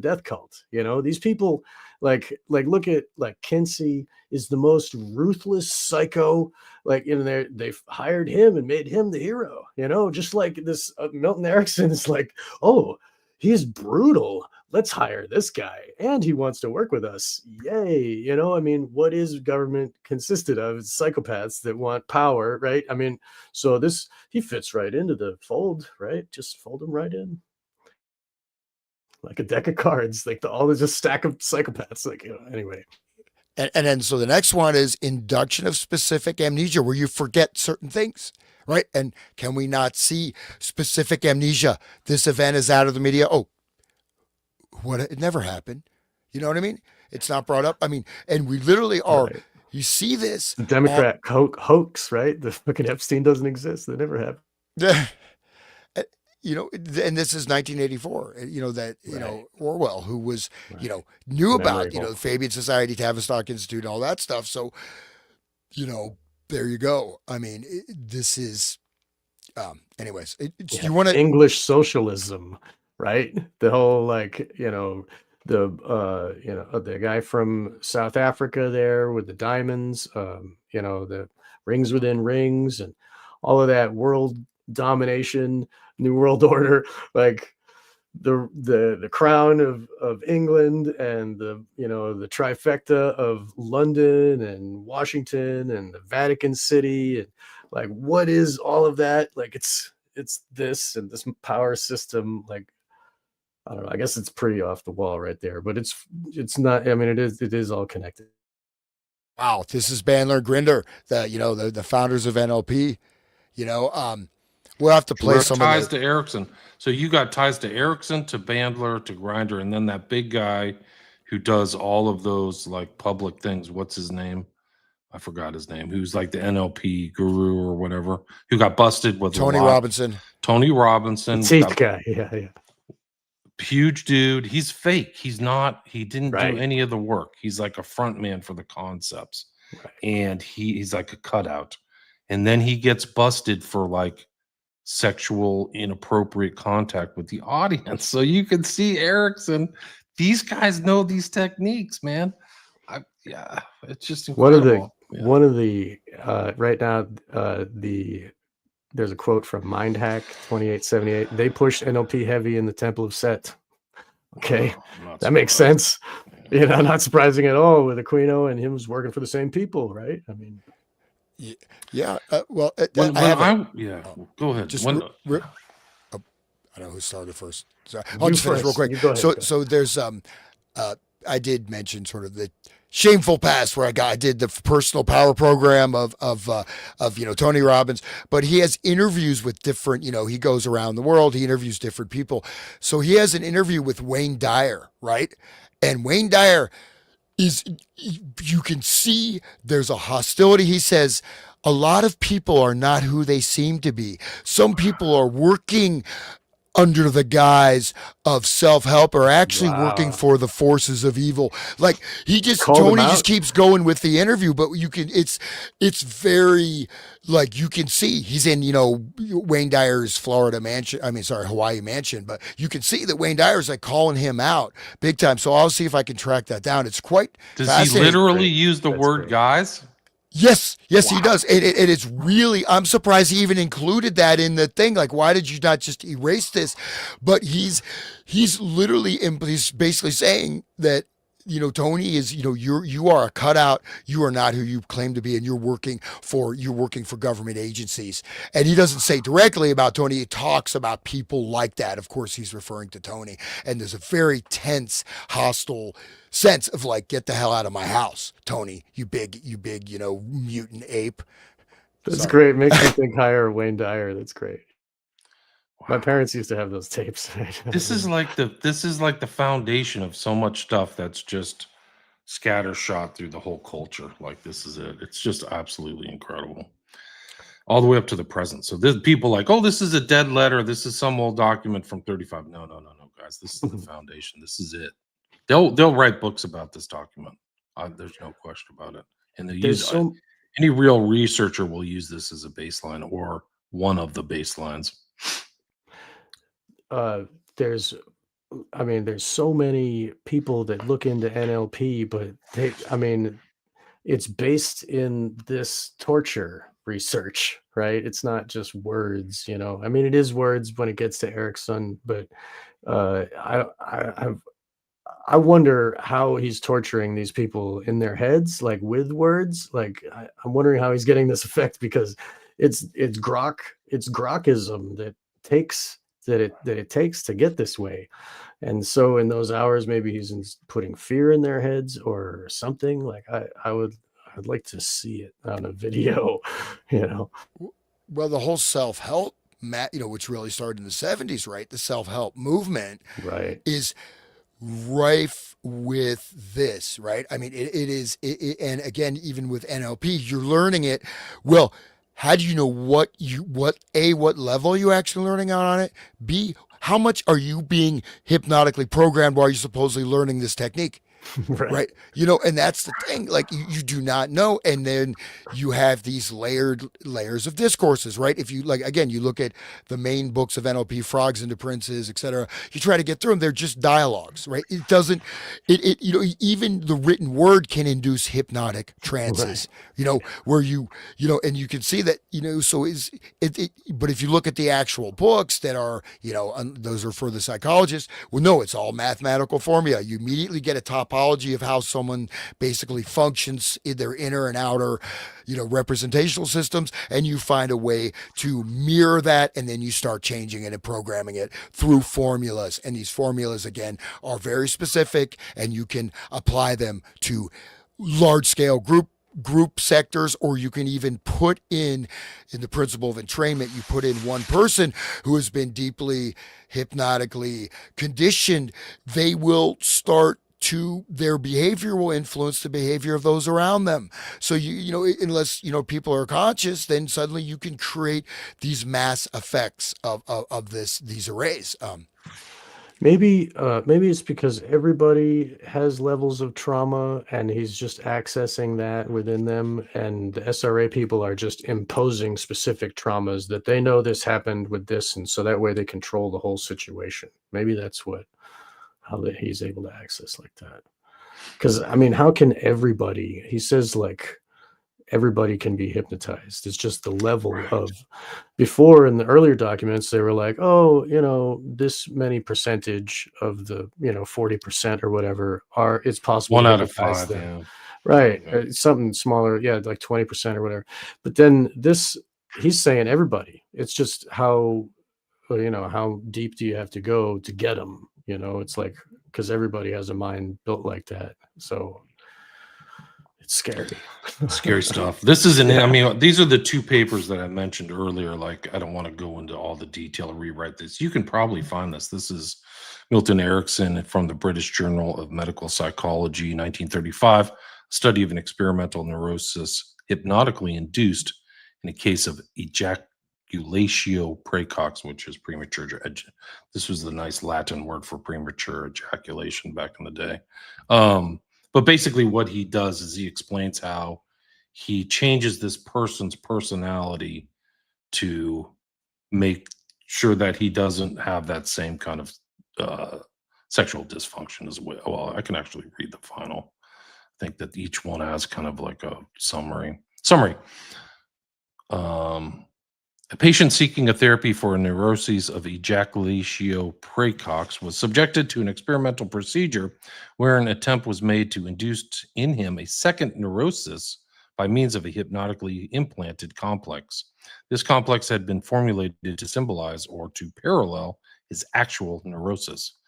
death cult. These people, like look at like Kinsey is the most ruthless psycho. Like, they've hired him and made him the hero. Just like this Milton Erickson is like, oh, he's brutal. Let's hire this guy, and he wants to work with us. Yay. I mean, what is government consisted of? It's psychopaths that want power, right? I mean, so he fits right into the fold, right? Just fold him right in. Like a deck of cards, like all just stack of psychopaths. Like, anyway. And then, so the next one is induction of specific amnesia, where you forget certain things, right? And can we not see specific amnesia? This event is out of the media. Oh, what? It never happened. You know what I mean? It's not brought up. I mean, and we literally are. Right. You see this The all. Democrat hoax, right? The fucking Epstein doesn't exist. That never happened. You know, and this is 1984. You know that Right. Orwell, who was Right. knew Memory about the hole. Fabian Society, Tavistock Institute, and all that stuff. So there you go. I mean, this is. Anyways, Yeah. you want to English socialism, right? The whole like, the guy from South Africa there with the diamonds, the rings within rings and all of that world domination, new world order, like the crown of England and the trifecta of London and Washington and the Vatican City, and like what is all of that? Like it's this and this power system. Like I don't know, I guess it's pretty off the wall right there, but it's not. I mean, it is all connected. wow, this is Bandler and Grinder, the founders of NLP. You know, we'll have to You play have some of ties the to Erickson. So you got ties to Erickson, to Bandler, to Grinder, and then that big guy who does all of those like public things. What's his name? I forgot his name. Who's like the NLP guru or whatever, who got busted with a Tony lot. Robinson. Tony The Robinson teeth guy, yeah, huge dude. He's fake. He's not, he didn't do right, any of the work. He's like a front man for the concepts. right. And he's like a cutout. And then he gets busted for like sexual inappropriate contact with the audience. So you can see Erickson, these guys know these techniques, man. Yeah, it's just One of the incredible. Yeah. one of the right now there's a quote from Mindhack 2878. They pushed NLP heavy in the Temple of Set. Okay, that makes sense. Yeah. Not surprising at all with Aquino and him was working for the same people, right? I mean, Yeah. Well, When I have go ahead. just. When, I don't know who started first. So you I'll just finish real first. quick. You go ahead. So there's I did mention sort of the shameful past where I did the personal power program of Tony Robbins, but he has interviews with different, he goes around the world, he interviews different people. So he has an interview with Wayne Dyer, right? And Wayne Dyer is, you can see there's a hostility. He says a lot of people are not who they seem to be. Some people are working under the guise of self-help are actually working Wow. for the forces of evil. Like Called him Tony out? just keeps going with the interview, but it's very, like, you can see he's in, Wayne Dyer's Florida mansion. I mean, sorry, Hawaii mansion, but you can see that Wayne Dyer's like calling him out big time. So I'll see if I can track that down. It's quite does he fascinating. literally Great. use the That's word great. guys? Yes, he Wow. does. And it's really, I'm surprised he even included that in the thing. Like, why did you not just erase this? But he's literally, he's basically saying that, Tony is, you are a cutout. You are not who you claim to be, and you're working for government agencies. And he doesn't say directly about Tony. He talks about people like that. Of course, he's referring to Tony. And there's a very tense, hostile sense of like, get the hell out of my house, Tony, you big, mutant ape. That's Sorry. great. Makes me think higher of Wayne Dyer. That's great. My Wow. parents used to have those tapes. This is like the foundation of so much stuff that's just scattershot through the whole culture. Like, this is it. It's just absolutely incredible. All the way up to the present. So there's people like, oh, this is a dead letter. This is some old document from 35. No, guys. This is the foundation. This is it. They'll write books about this document. There's no question about it. And they There's use so any real researcher will use this as a baseline or one of the baselines. there's there's so many people that look into NLP, but it's based in this torture research, right? It's not just words, it is words when it gets to Erickson, but I wonder how he's torturing these people in their heads, like with words. Like I'm wondering how he's getting this effect, because it's grokism that it takes to get this way. And so in those hours, maybe he's putting fear in their heads or something. Like I'd like to see it on a video, Well, the whole self-help, which really started in the 70s, right? The self-help movement Right. is rife with this, right? I mean, it is, and again, even with NLP, you're learning it. Well, how do you know what level you actually learning on it? B, how much are you being hypnotically programmed while you're supposedly learning this technique? Right. Right. And that's the thing. Like you do not know. And then you have these layers of discourses, right? If you like, again, you look at the main books of NLP, Frogs into Princes, etc. You try to get through them. They're just dialogues, right? It doesn't, even the written word can induce hypnotic Right. trances, where and you can see that, so but if you look at the actual books that are, those are for the psychologists, well, no, it's all mathematical formula. You immediately get a topology of how someone basically functions in their inner and outer, representational systems, and you find a way to mirror that, and then you start changing it and programming it through formulas. And these formulas, again, are very specific, and you can apply them to large scale group sectors, or you can even put in the principle of entrainment, you put in one person who has been deeply hypnotically conditioned. They will start to their behavior will influence the behavior of those around them. So unless people are conscious, then suddenly you can create these mass effects of these arrays. Maybe it's because everybody has levels of trauma and he's just accessing that within them, and the SRA people are just imposing specific traumas that they know this happened with this, and so that way they control the whole situation. Maybe that's he's able to access like that. Because I mean, how can everybody? He says like everybody can be hypnotized. It's just the level Right. of, before in the earlier documents, they were like, oh, this many percentage of the, 40% or whatever it's possible One to out of hypnotize five. them. Yeah. Right. Yeah. Something smaller. Yeah. Like 20% or whatever. But then he's saying everybody. It's just how deep do you have to go to get them? It's like, because everybody has a mind built like that. So it's scary. Scary stuff. This is I Yeah. mean, these are the two papers that I mentioned earlier. Like, I don't want to go into all the detail or rewrite this. You can probably find this. This is Milton Erickson from the British Journal of Medical Psychology, 1935, study of an experimental neurosis hypnotically induced in a case of ejaculatio precox, which is premature. This was the nice Latin word for premature ejaculation back in the day. But basically, what he does is he explains how he changes this person's personality to make sure that he doesn't have that same kind of uh, sexual dysfunction as well. Well, I can actually read the final. I think that each one has kind of like a summary. Um, a patient seeking a therapy for a neuroses of ejaculatio precox was subjected to an experimental procedure where an attempt was made to induce in him a second neurosis by means of a hypnotically implanted complex. This complex had been formulated to symbolize or to parallel his actual neurosis.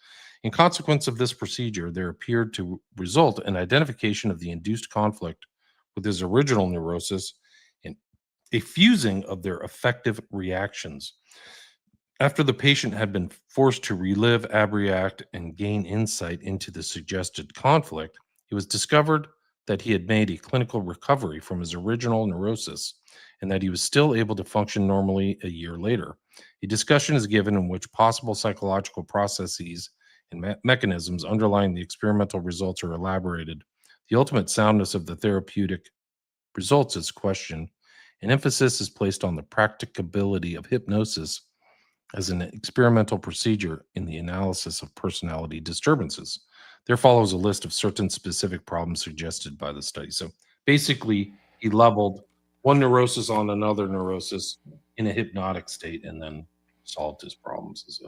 In consequence of this procedure, there appeared to result an identification of the induced conflict with his original neurosis and a fusing of their effective reactions. After the patient had been forced to relive, abreact, and gain insight into the suggested conflict, it was discovered that he had made a clinical recovery from his original neurosis and that he was still able to function normally a year later. A discussion is given in which possible psychological processes and mechanisms underlying the experimental results are elaborated. The ultimate soundness of the therapeutic results is questioned. An emphasis is placed on the practicability of hypnosis as an experimental procedure in the analysis of personality disturbances. There follows a list of certain specific problems suggested by the study. So basically, he leveled one neurosis on another neurosis in a hypnotic state and then solved his problems.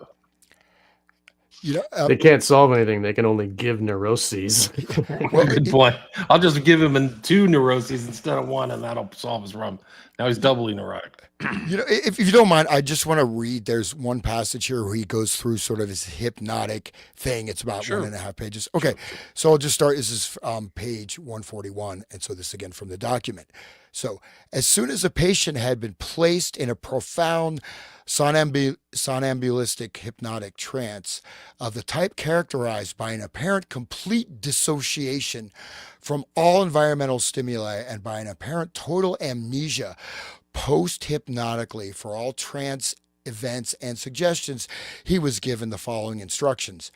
You know, They can't solve anything. They can only give neuroses. well, Good point. I'll just give him two neuroses instead of one, and that'll solve his problem. Now he's doubly neurotic. if you don't mind, I just want to read. There's one passage here where he goes through sort of his hypnotic thing. It's about Sure. 1.5 pages. Okay, Sure. so I'll just start. This is page 141, and so this again from the document. So, as soon as a patient had been placed in a profound somnambulistic hypnotic trance of the type characterized by an apparent complete dissociation from all environmental stimuli and by an apparent total amnesia post hypnotically for all trance events and suggestions, he was given the following instructions.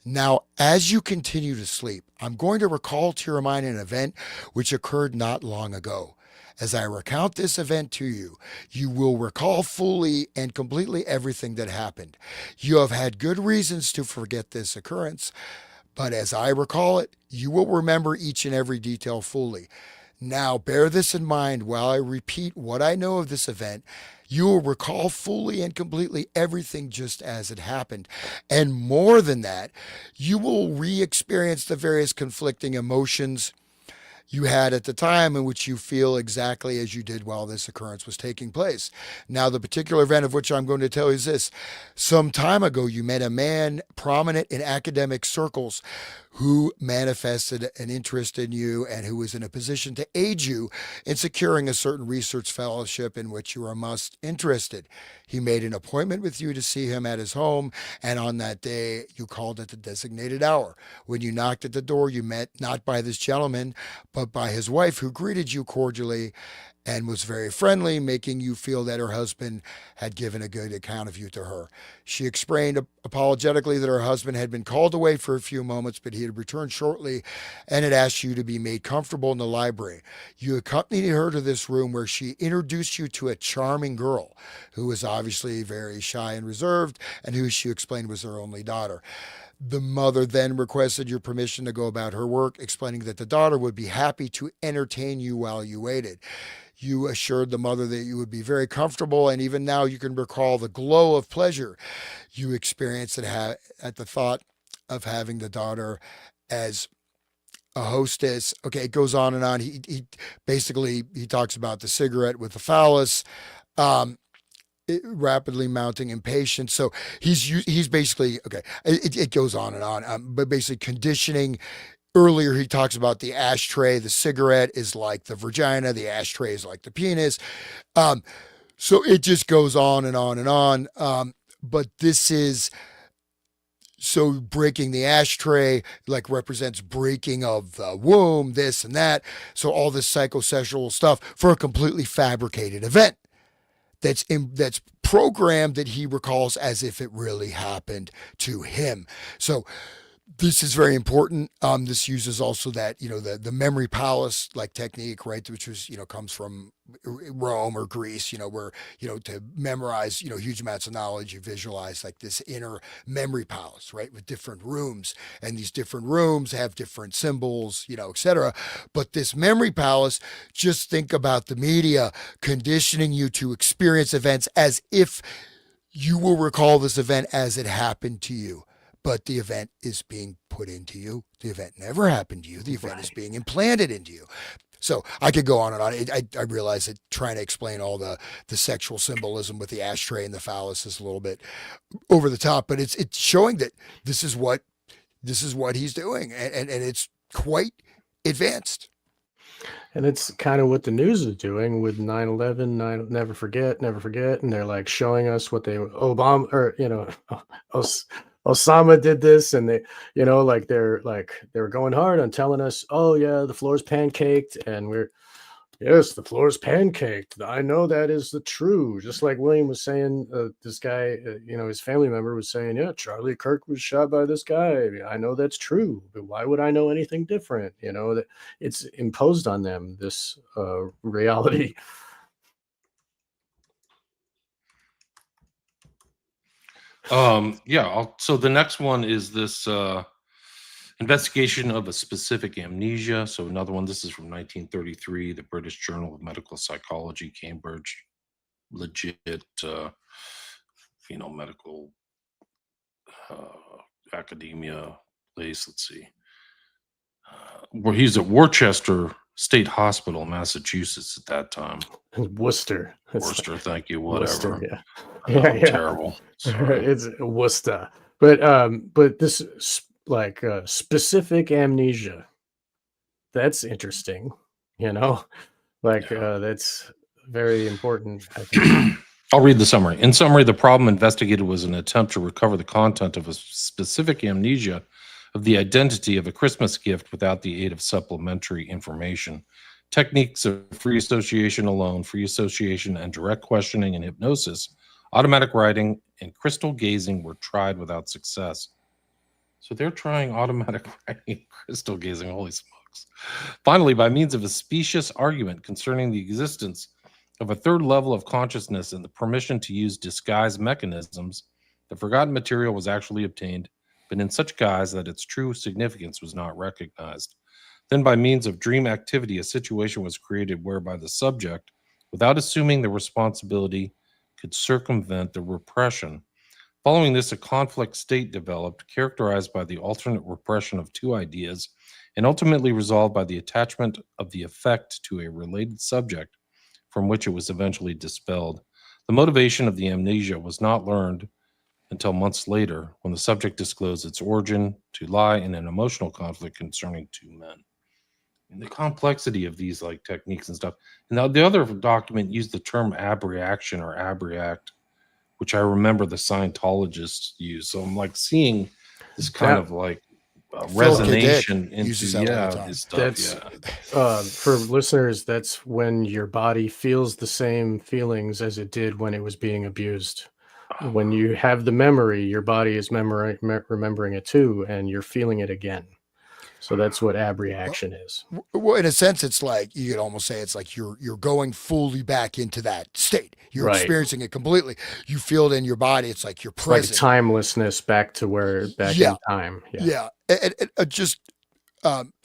Now, as you continue to sleep, I'm going to recall to your mind an event which occurred not long ago. As I recount this event to you, you will recall fully and completely everything that happened. You have had good reasons to forget this occurrence, but as I recall it, you will remember each and every detail fully. Now, bear this in mind while I repeat what I know of this event. You will recall fully and completely everything just as it happened. And more than that, you will re experience the various conflicting emotions you had at the time in which you feel exactly as you did while this occurrence was taking place. Now, the particular event of which I'm going to tell you is this. Some time ago, you met a man prominent in academic circles who manifested an interest in you and who was in a position to aid you in securing a certain research fellowship in which you are most interested. He made an appointment with you to see him at his home, and on that day, you called at the designated hour. When you knocked at the door, you met not by this gentleman, but by his wife, who greeted you cordially and was very friendly, making you feel that her husband had given a good account of you to her. She explained apologetically that her husband had been called away for a few moments, but he had returned shortly and had asked you to be made comfortable in the library. You accompanied her to this room where she introduced you to a charming girl who was obviously very shy and reserved and who she explained was her only daughter. The mother then requested your permission to go about her work, explaining that the daughter would be happy to entertain you while you waited. You assured the mother that you would be very comfortable, and even now you can recall the glow of pleasure you experienced at the thought of having the daughter as a hostess. Okay, it goes on and on. He basically he talks about the cigarette with the phallus. Um, Rapidly mounting impatience. So he's basically okay. It goes on and on, but basically conditioning. Earlier, he talks about the ashtray. The cigarette is like the vagina. The ashtray is like the penis. Um, so it just goes on and on and on. But this is so breaking the ashtray like represents breaking of the womb, this and that. So all this psychosexual stuff for a completely fabricated event that's programmed that he recalls as if it really happened to him. So this is very important. This uses also that, the memory palace like technique, right? Which was, comes from Rome or Greece, where, to memorize, huge amounts of knowledge, you visualize like this inner memory palace, right? With different rooms, and these different rooms have different symbols, etc. But this memory palace, just think about the media conditioning you to experience events as if you will recall this event as it happened to you. But the event is being put into you. The event never happened to you. The event is being implanted into you. So I could go on and on. I realize that trying to explain all the sexual symbolism with the ashtray and the phallus is a little bit over the top, but it's showing that this is what he's doing, and it's quite advanced. And it's kind of what the news is doing with 9/11, never forget, and they're like showing us what Obama or Osama did this, and they were going hard on telling us, oh yeah, the floor's pancaked, and yes, the floor's pancaked. I know that is the true. Just like William was saying, this guy, his family member was saying, yeah, Charlie Kirk was shot by this guy. I know that's true, but why would I know anything different? That it's imposed on them, this reality. So the next one is this investigation of a specific amnesia. So another one, this is from 1933, the British Journal of Medical Psychology, Cambridge, legit, medical academia place. Let's see. Where he's at Worcester State Hospital, Massachusetts at that time. Worcester. Worcester, thank you. Whatever. Worcester, yeah. I'm terrible. Sorry. It's Worcester. But this specific amnesia. That's interesting, Like Yeah. that's very important, I think. I'll read the summary. In summary, the problem investigated was an attempt to recover the content of a specific amnesia of the identity of a Christmas gift without the aid of supplementary information. Techniques of free association alone, free association and direct questioning and hypnosis, automatic writing, and crystal gazing were tried without success. So they're trying automatic writing and crystal gazing. Holy smokes. Finally, by means of a specious argument concerning the existence of a third level of consciousness and the permission to use disguise mechanisms, the forgotten material was actually obtained, but in such guise that its true significance was not recognized. Then, by means of dream activity, a situation was created whereby the subject, without assuming the responsibility, could circumvent the repression. Following this, a conflict state developed, characterized by the alternate repression of two ideas, and ultimately resolved by the attachment of the effect to a related subject, from which it was eventually dispelled. The motivation of the amnesia was not learned until months later, when the subject disclosed its origin to lie in an emotional conflict concerning two men. And the complexity of these like techniques and stuff. And the other document used the term abreaction or abreact, which I remember the Scientologists use. So I'm like seeing this kind That of like Philip K. Dick resonation into uses that all the time. this stuff. that's Yeah, for listeners, that's when your body feels the same feelings as it did when it was being abused. When you have the memory, your body is remembering it too, and you're feeling it again. So that's what Well, abreaction is. well, in a sense, it's like you could almost say it's like you're going fully back into that state. You're Right. experiencing it completely. You feel it in your body. It's like you're It's like a present. timelessness back to where back Yeah, in time. Yeah. yeah. Just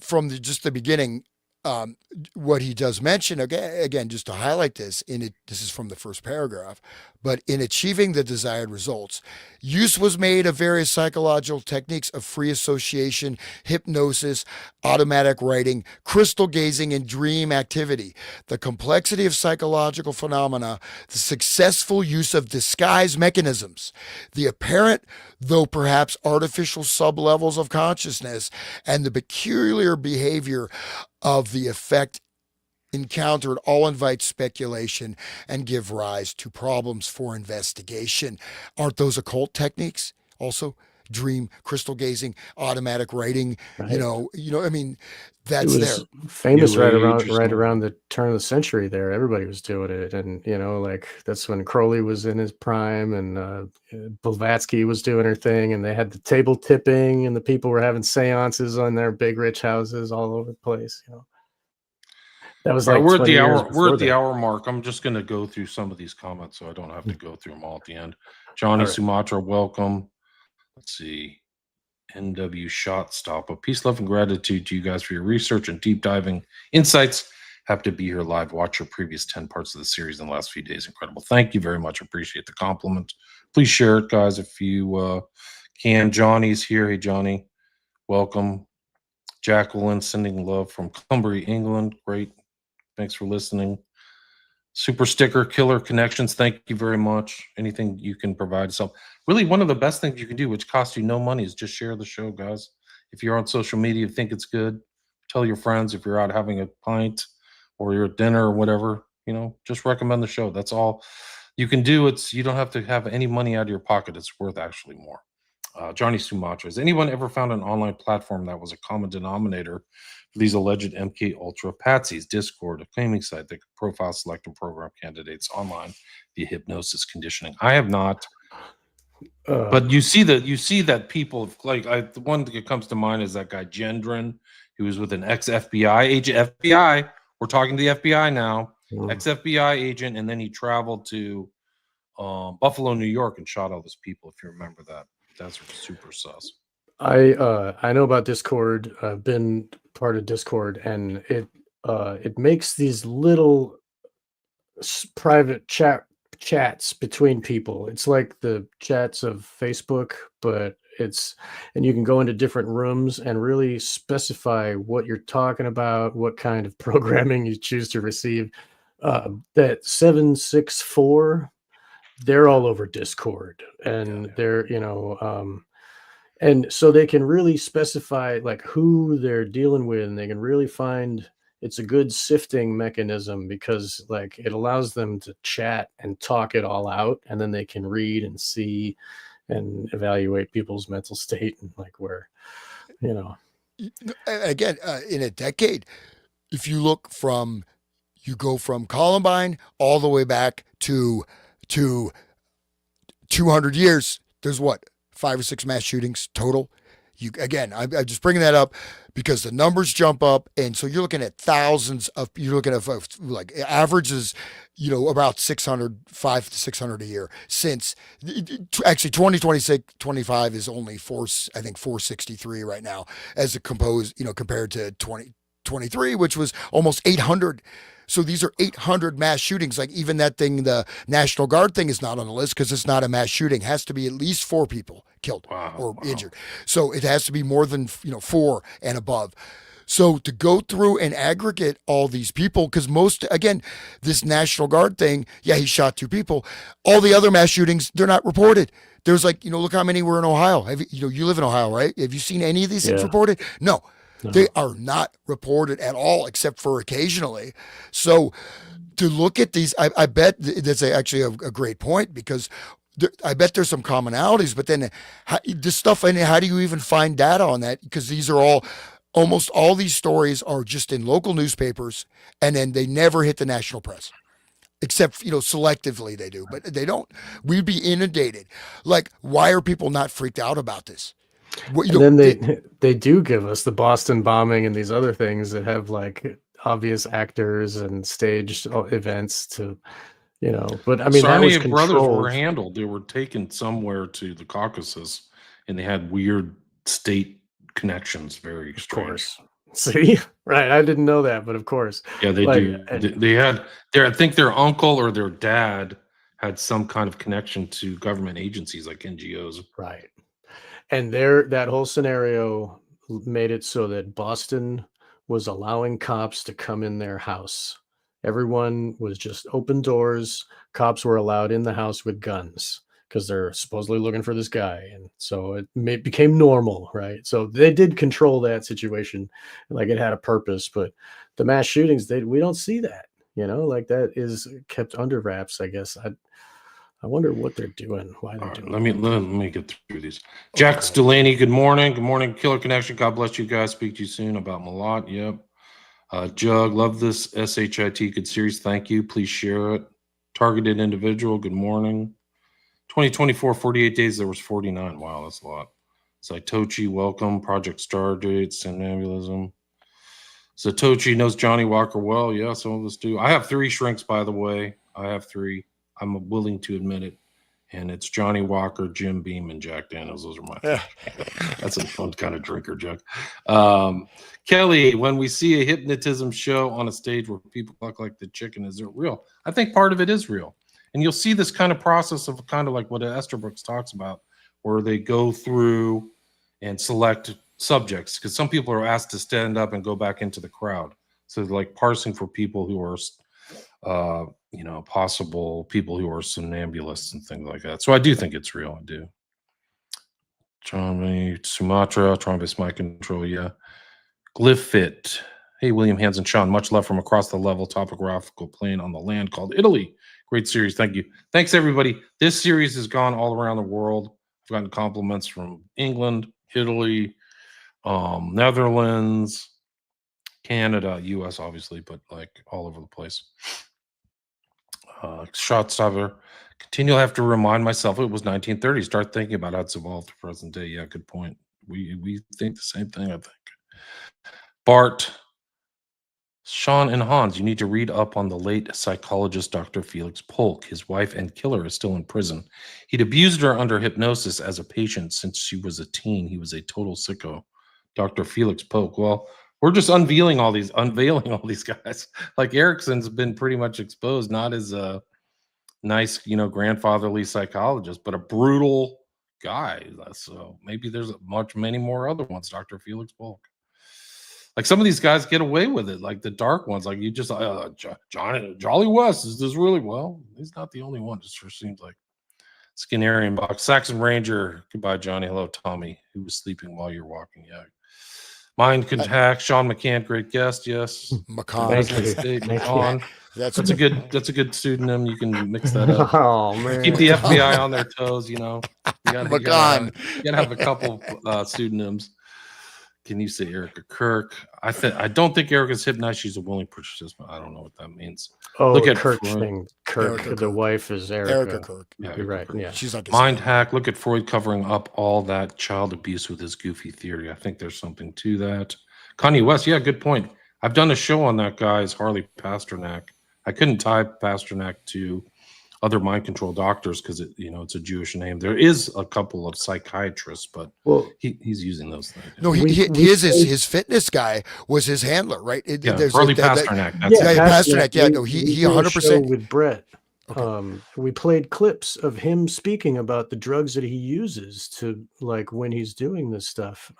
from just the beginning, um, what he does mention again, just to highlight this in it, this is from the first paragraph, but in achieving the desired results, use was made of various psychological techniques of free association, hypnosis, automatic writing, crystal gazing, and dream activity. The complexity of psychological phenomena, the successful use of disguise mechanisms, the apparent, though perhaps artificial sublevels of consciousness, and the peculiar behavior of the effect encountered all invite speculation and give rise to problems for investigation. Aren't those occult techniques also? Dream, crystal gazing, automatic writing, Right. I mean, It that's was there. famous New Age or right something. around the turn of the century there. Everybody was doing it. And, like that's when Crowley was in his prime and Blavatsky was doing her thing. And they had the table tipping and the people were having seances on their big rich houses all over the place. That was All right, like we're at 20 the years hour. We're before at the that. hour mark. I'm just going to go through some of these comments so I don't have to Mm. go through them all at the end. All Johnny right. Sumatra, welcome. Let's see. NW Shot Stop. A peace, love, and gratitude to you guys for your research and deep diving insights. Happy to be here live. Watch your previous 10 parts of the series in the last few days. Incredible. Thank you very much. Appreciate the compliment. Please share it, guys, if you can. Johnny's here. Hey, Johnny. Welcome. Jacqueline sending love from Cumbria, England. Great. Thanks for listening. Super sticker killer connections. Thank you very much. Anything you can provide. So, really, one of the best things you can do, which costs you no money, is just share the show, guys. If you're on social media, think it's good, tell your friends. If you're out having a pint or you're at dinner or whatever, just recommend the show. That's all you can do. You don't have to have any money out of your pocket. It's worth actually more. Johnny Sumatra. Has anyone ever found an online platform that was a common denominator for these alleged MK Ultra patsies? Discord, a claiming site that could profile, select, and program candidates online via hypnosis conditioning. I have not, but Um, you see that people like the one that comes to mind is that guy Gendron, who was with an ex FBI agent. FBI, we're talking to the FBI now. mm. Ex FBI agent, and then he traveled to Buffalo, New York, and shot all those people. If you remember that, that's super sus. I know about Discord. I've been part of Discord, and it makes these little private chats between people. It's like the chats of Facebook, but and you can go into different rooms and really specify what you're talking about, what kind of programming you choose to receive. That 764, they're all over Discord, and they're and so they can really specify like who they're dealing with, and they can really find it's a good sifting mechanism because like it allows them to chat and talk it all out, and then they can read and see and evaluate people's mental state and like where, you know. Again, in a decade, if you look from, you go from Columbine all the way back to 200 years, there's what, 5 or 6 mass shootings total. You again, I'm just bringing that up because the numbers jump up, and so you're looking at thousands of. You're looking at like averages, about 600, 500 to 600 a year since actually 2026, 25 is only four. I think 463 right now as a composed, compared to 2023, which was almost 800. So these are 800 mass shootings. Like even that thing, the National Guard thing is not on the list because it's not a mass shooting. It has to be at least 4 people killed or injured. So it has to be more than 4 and above. So to go through and aggregate all these people, because most, again, this National Guard thing, yeah, he shot 2 people. All the other mass shootings, they're not reported. There's like, look how many were in Ohio. Have you live in Ohio, right? Have you seen any of these things reported? No. They are not reported at all, except for occasionally. So to look at these, I bet that's actually a great point because I bet there's some commonalities, but then this stuff, and how do you even find data on that? Because these are almost all these stories are just in local newspapers, and then they never hit the national press. Except, selectively they do, but they don't. We'd be inundated. Like, why are people not freaked out about this? And then they do give us the Boston bombing and these other things that have like obvious actors and staged events to, but I mean, that was Sarnia brothers were controlled. handled. They were taken somewhere to the Caucasus, and they had weird state connections. Very strange. Of course. See, right? I didn't know that, but of course, yeah, they do. They had I think their uncle or their dad had some kind of connection to government agencies like NGOs. Right. And that whole scenario made it so that Boston was allowing cops to come in their house. Everyone was just open doors. Cops were allowed in the house with guns because they're supposedly looking for this guy. And so it became normal, right? So they did control that situation. Like it had a purpose, but the mass shootings, we don't see that, like that is kept under wraps, I guess. I wonder what they're doing, why they're doing it. Let me get through these. Jack Delaney, good morning. Good morning, Killer Connection. God bless you guys. Speak to you soon about Malott. Yep. Jug, love this SHIT good series. Thank you. Please share it. Targeted individual, good morning. 2024, 48 days, there was 49. Wow, that's a lot. Saitochi, welcome. Project Stardate, Somnambulism. Satoshi knows Johnny Walker well. Yeah, some of us do. I have 3 shrinks, by the way. I have 3. I'm willing to admit it. And it's Johnny Walker, Jim Beam, and Jack Daniels. Those are my That's a fun kind of drinker joke. Kelly, when we see a hypnotism show on a stage where people look like the chicken, is it real? I think part of it is real. And you'll see this kind of process of kind of like what Esther Brooks talks about, where they go through and select subjects, because some people are asked to stand up and go back into the crowd. So like parsing for people who are possible people who are somnambulists and things like that. So I do think it's real. I do. Sumatra, trying-based mind control, yeah. Glyphit. Hey, William, Hans, and Sean. Much love from across the level topographical plane on the land called Italy. Great series. Thank you. Thanks, everybody. This series has gone all around the world. I've gotten compliments from England, Italy, Netherlands, Canada, US, obviously, but like all over the place. Shot stopper. Continually have to remind myself it was 1930. Start thinking about how it's evolved to present day. Yeah, good point. We think the same thing, I think. Bart, Sean, and Hans, you need to read up on the late psychologist Dr. Felix Polk. His wife and killer is still in prison. He'd abused her under hypnosis as a patient since she was a teen. He was a total sicko. Dr. Felix Polk. Well, we're just unveiling all these guys. Like Erickson's been pretty much exposed, not as a nice, grandfatherly psychologist, but a brutal guy. So maybe there's many more other ones. Dr. Felix Polk. Like some of these guys get away with it, like the dark ones. Like you just, Jolly West is this really well? He's not the only one. It sure seems like. Skinnerian box. Saxon Ranger. Goodbye, Johnny. Hello, Tommy. Who was sleeping while you're walking? Yeah. Mind can hack. Sean McCann, great guest. Yes. McCon. Thank President you. State, Thank you. McCon. That's That's a good pseudonym. You can mix that up. Oh man. Keep the FBI on their toes. You know, you McCon. gotta have a couple pseudonyms. Can you say Erica Kirk? I don't think Erica's hypnotized. She's a willing participant. I don't know what that means. Oh, Look at Kirk Freud. thing. Kirk. Erica The Kirk. wife is Erica. Erica Kirk. Yeah, You're right. Yeah. She's like a Mind Spaniard. hack. Look at Freud covering up all that child abuse with his goofy theory. I think there's something to that. Kanye West. Yeah, good point. I've done a show on that guy's Harley Pasternak. I couldn't tie Pasternak to other mind control doctors because it's a Jewish name. There is a couple of psychiatrists, but Well, he's using those things. No, his fitness guy was his handler, right? Harley Pasternak. That's yeah, it. Pasternak. Yeah, no, we he did a 100%. show with Brett. Okay. We played clips of him speaking about the drugs that he uses to, like, when he's doing this stuff.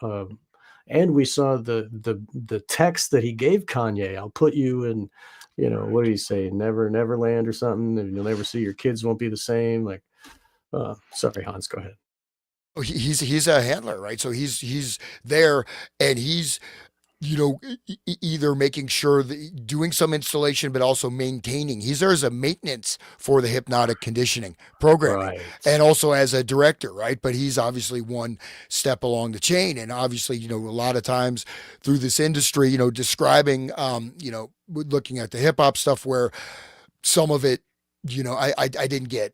And we saw the text that he gave Kanye. I'll put you in, what did he say? Neverland or something. And you'll never see your kids won't be the same. Like, sorry, Hans, go ahead. Oh, he's a handler, right? So he's there, and he's either making sure that doing some installation, but also maintaining. He's there as a maintenance for the hypnotic conditioning programming, Right. and also as a director, right? But he's obviously one step along the chain, and obviously, a lot of times through this industry, describing, looking at the hip hop stuff, where some of it, I didn't get.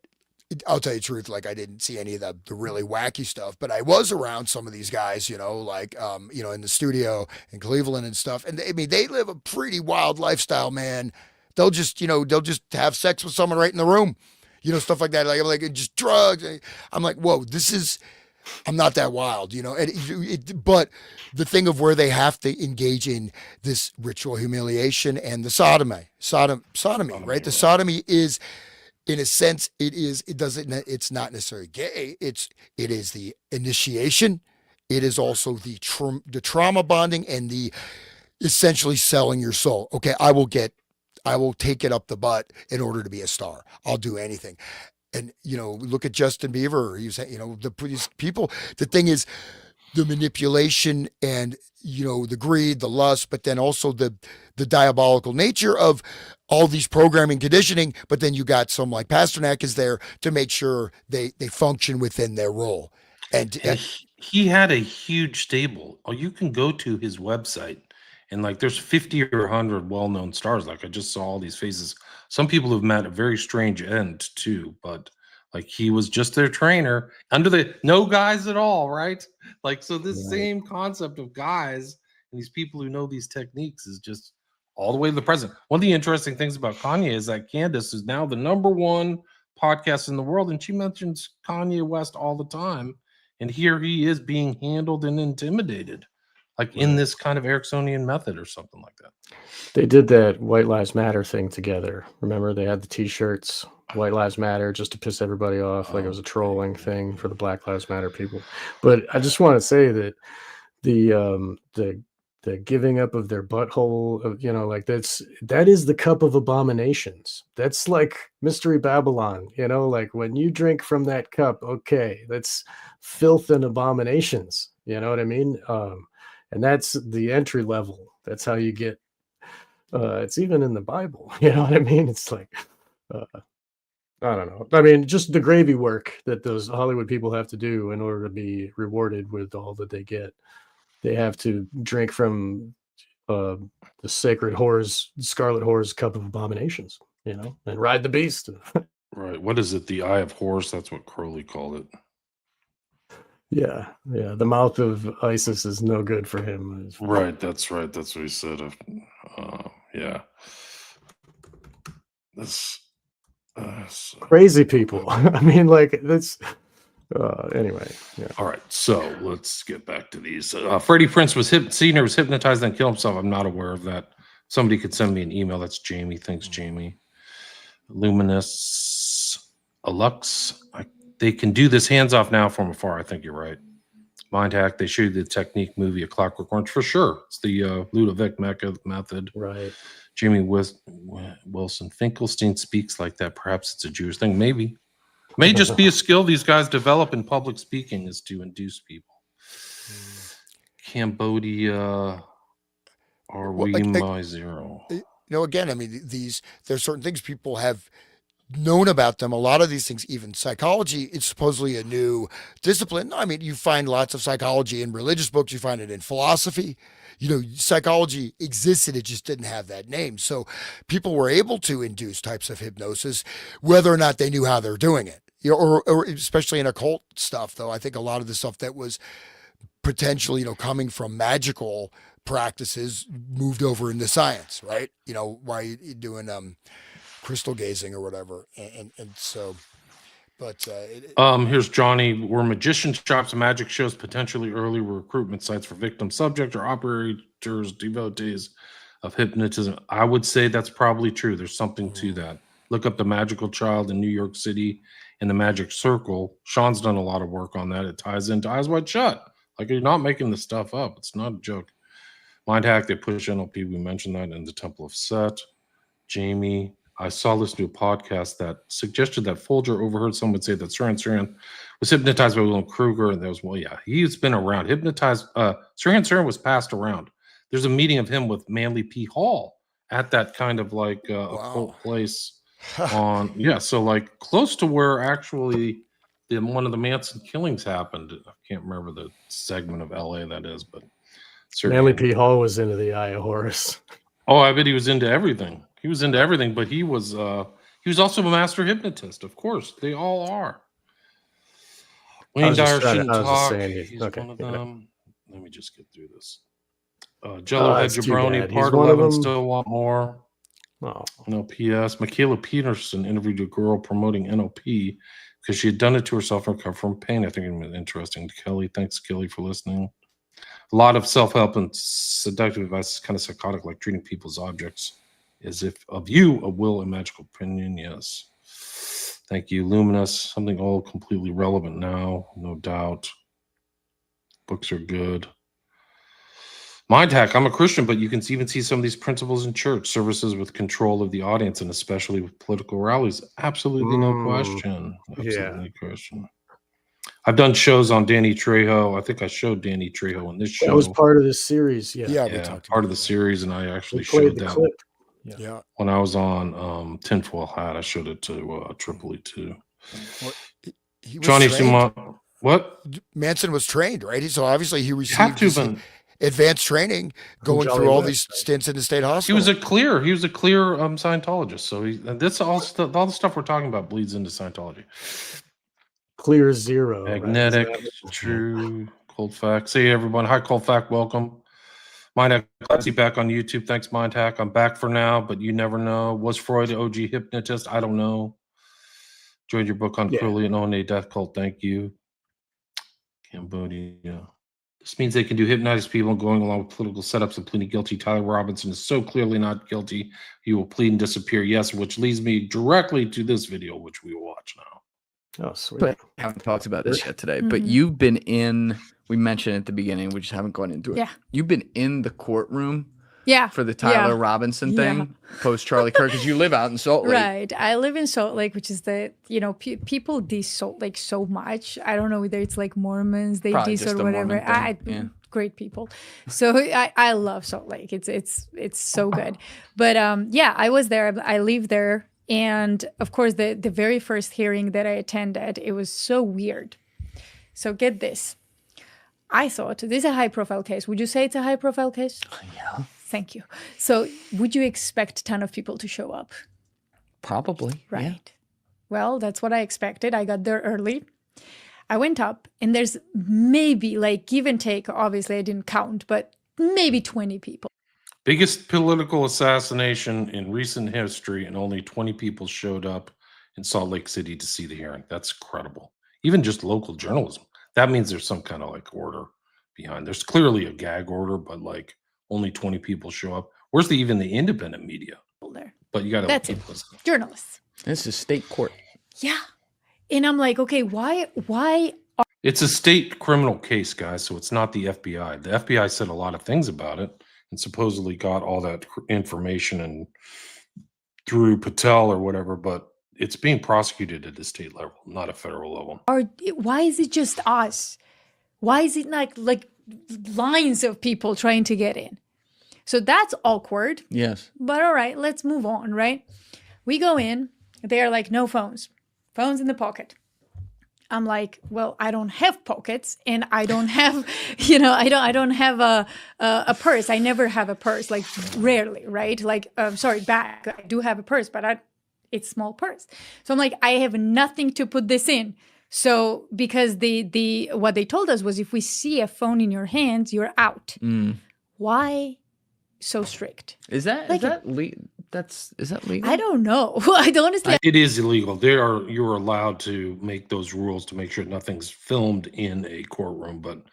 I'll tell you the truth, like I didn't see any of the really wacky stuff, but I was around some of these guys, like, in the studio in Cleveland and stuff. And they live a pretty wild lifestyle, man. They'll just have sex with someone right in the room, stuff like that. Like just drugs. I'm like, whoa, I'm not that wild, but the thing of where they have to engage in this ritual humiliation and the sodomy, right? The sodomy is, in a sense, it's not necessarily gay. It is the initiation. It is also the trauma bonding and the essentially selling your soul. Okay, I will take it up the butt in order to be a star. I'll do anything. And, look at Justin Bieber. He's, these people, the thing is the manipulation and, the greed, the lust, but then also the diabolical nature of all these programming conditioning. But then you got some like Pasternak is there to make sure they function within their role. And he had a huge stable. Oh, you can go to his website and like there's 50 or 100 well-known stars. Like I just saw all these faces. Some people have met a very strange end too, but like he was just their trainer under no guys at all, right? Like, so this same concept of guys and these people who know these techniques is just all the way to the present. One of the interesting things about Kanye is that Candace is now the #1 podcast in the world, and she mentions Kanye West all the time. And here he is being handled and intimidated, like in this kind of Ericksonian method or something like that. They did that White Lives Matter thing together. Remember, they had the T-shirts, White Lives Matter, just to piss everybody off. Like it was a trolling thing for the Black Lives Matter people. But I just want to say that the giving up of their butthole, like that is the cup of abominations. That's like Mystery Babylon, like when you drink from that cup, okay, that's filth and abominations. You know what I mean? And that's the entry level. That's how you get. It's even in the Bible. You know what I mean? It's like, I don't know. I mean, just the gravy work that those Hollywood people have to do in order to be rewarded with all that they get. They have to drink from the sacred scarlet whore's cup of abominations, and ride the beast. Right. What is it? The Eye of Horus? That's what Crowley called it. Yeah. The mouth of Isis is no good for him. Right. That's right. That's what he said. Yeah. That's crazy people. I mean, like that's. Anyway, yeah. All right, so let's get back to these. Freddie Prinze was senior was hypnotized and killed himself. I'm not aware of that. Somebody could send me an email. That's Jamie. Thanks, Jamie. Luminous Alux. They can do this hands off now from afar. I think you're right. Mind hack. They show you the technique movie, A Clockwork Orange, for sure. It's the Ludovic method. Right. Jamie Wilson Finkelstein speaks like that. Perhaps it's a Jewish thing. Maybe. May just be a skill these guys develop in public speaking is to induce people. Cambodia. Are Well, we my zero? again, I mean, there's certain things people have known about them. A lot of these things, even psychology, it's supposedly a new discipline. I mean, you find lots of psychology in religious books, you find it in philosophy. Psychology existed, it just didn't have that name. So people were able to induce types of hypnosis, whether or not they knew how they're doing it. Or especially in occult stuff, though, I think a lot of the stuff that was potentially, coming from magical practices moved over into science, right? Why you doing crystal gazing or whatever, and so, but Here's Johnny. Were magician shops and magic shows potentially early recruitment sites for victim subject or operators, devotees of hypnotism? I would say that's probably true. There's something to that. Look up the Magical Child in New York City and the Magic Circle. Sean's done a lot of work on that. It ties into Eyes Wide Shut. Like, you're not making this stuff up. It's not a joke. Mind Hack, they push NLP. We mentioned that in the Temple of Set. Jamie, I saw this new podcast that suggested that Folger overheard someone say that Saran was hypnotized by William Kruger, and there was, well, yeah, he's been around. Hypnotized. Saran was passed around. There's a meeting of him with Manly P. Hall at that kind of like occult place on, so like close to where actually one of the Manson killings happened. I can't remember the segment of LA that is, but Manly P. Hall was into the Eye of Horus. Oh, I bet he was into everything. He was into everything, but he was also a master hypnotist. Of course, they all are. Wayne Dyer shouldn't talk. He's one of them. Let me just get through this. Jello Head Jabroni, part 11, still want more. Oh. No, P.S. Michaela Peterson interviewed a girl promoting NLP because she had done it to herself and recovered from pain. I think it was interesting. Kelly, thanks, Kelly, for listening. A lot of self-help and seductive advice is kind of psychotic, like treating people's objects as if of you, a will and magical opinion. Yes. Thank you. Luminous, something old, completely relevant now, no doubt. Books are good. Mind Hack, I'm a Christian, but you can even see some of these principles in church services with control of the audience and especially with political rallies. Absolutely no question. Absolutely no question. I've done shows on Danny Trejo. I think I showed Danny Trejo in this show. That was part of this series. Yeah, part of the series, and I actually showed that clip. Yeah. When I was on Tinfoil Hat. I showed it to Tripoli too. Well, he was Johnny trained. What? Manson was trained, right? So obviously he received advanced training going through all these stints in the state hospital. He was a clear Scientologist. So all the stuff we're talking about bleeds into Scientology. Clear zero. Magnetic, right? True. Cold Fact. See everyone. Hi, Cold Fact. Welcome. Mind Hack. Let's see back on YouTube. Thanks, Mind Hack. I'm back for now, but you never know. Was Freud an OG hypnotist? I don't know. Enjoyed your book on Crowley and One Death Cult. Thank you. Cambodia. This means they can do hypnotize people going along with political setups and pleading guilty. Tyler Robinson is so clearly not guilty. He will plead and disappear. Yes, which leads me directly to this video, which we will watch now. Oh, sweet. But I haven't talked about this yet today, but you've been in, we mentioned at the beginning, we just haven't gone into it. Yeah. You've been in the courtroom Yeah. for the Tyler Robinson thing, post Charlie Kirk, because you live out in Salt Lake. Right. I live in Salt Lake, which is people diss Salt Lake so much. I don't know whether it's like Mormons, they Probably diss just or the whatever. Mormon thing. Great people. So I love Salt Lake. It's so good. But I was there. I live there. And of course, the very first hearing that I attended, it was so weird. So get this. I thought, this is a high profile case. Would you say it's a high profile case? Yeah. Thank you. So would you expect a ton of people to show up? Probably. Right. Yeah. Well, that's what I expected. I got there early. I went up and there's maybe, like, give and take, obviously I didn't count, but maybe 20 people. Biggest political assassination in recent history, and only 20 people showed up in Salt Lake City to see the hearing. That's incredible. Even just local journalism. That means there's some kind of like order behind. There's clearly a gag order, but like only 20 people show up. Where's even the independent media? There. But you got to. That's it. Journalists. This is state court. Yeah. And I'm like, okay, why? It's a state criminal case, guys. So it's not the FBI. The FBI said a lot of things about it and supposedly got all that information and through Patel or whatever, but it's being prosecuted at the state level, not a federal level. Why is it just us? Why is it not like lines of people trying to get in. So that's awkward. Yes. But all right, let's move on, right? We go in. They're like, no phones. Phones in the pocket. I'm like, well, I don't have pockets, and I don't have, I don't have a purse. I never have a purse, like rarely, right? Like, sorry, bag. I do have a purse, but it's small purse. So I'm like, I have nothing to put this in. So because what they told us was, if we see a phone in your hands, you're out. Why so strict? Is that Like, is that legal? I don't know. I don't honestly. It is illegal. You're allowed to make those rules to make sure nothing's filmed in a courtroom, but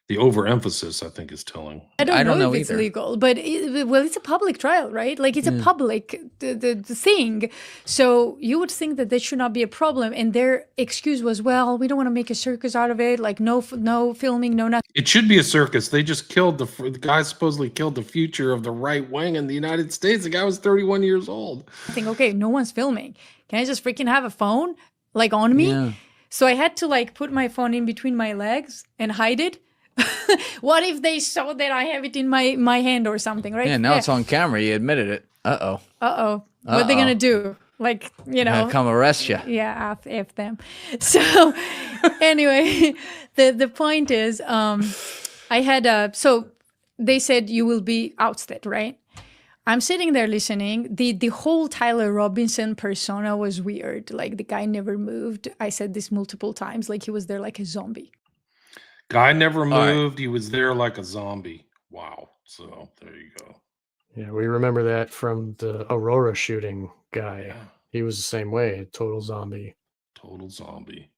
the overemphasis, I think, is telling. I don't know if it's either. legal, but it's a public trial, right? Like, it's a public the thing. So you would think that should not be a problem. And their excuse was, well, we don't want to make a circus out of it. Like, no filming, no nothing. It should be a circus. They just killed the guy supposedly killed the future of the right wing in the United States. The guy was 31 years old. I think, okay, no one's filming. Can I just freaking have a phone like on me? Yeah. So I had to like put my phone in between my legs and hide it. What if they saw that I have it in my hand or something, right? Yeah, now it's on camera. You admitted it. Uh-oh. What are they gonna do? Like, Come arrest you. Yeah, F them. So anyway, the point is, I had so they said you will be ousted, right? I'm sitting there listening. The whole Tyler Robinson persona was weird. Like, the guy never moved. I said this multiple times. Like, he was there like a zombie. Guy never right. moved. He was there like a zombie. Wow. So there you go. Yeah, we remember that from the Aurora shooting guy. Yeah. He was the same way, total zombie. Total zombie.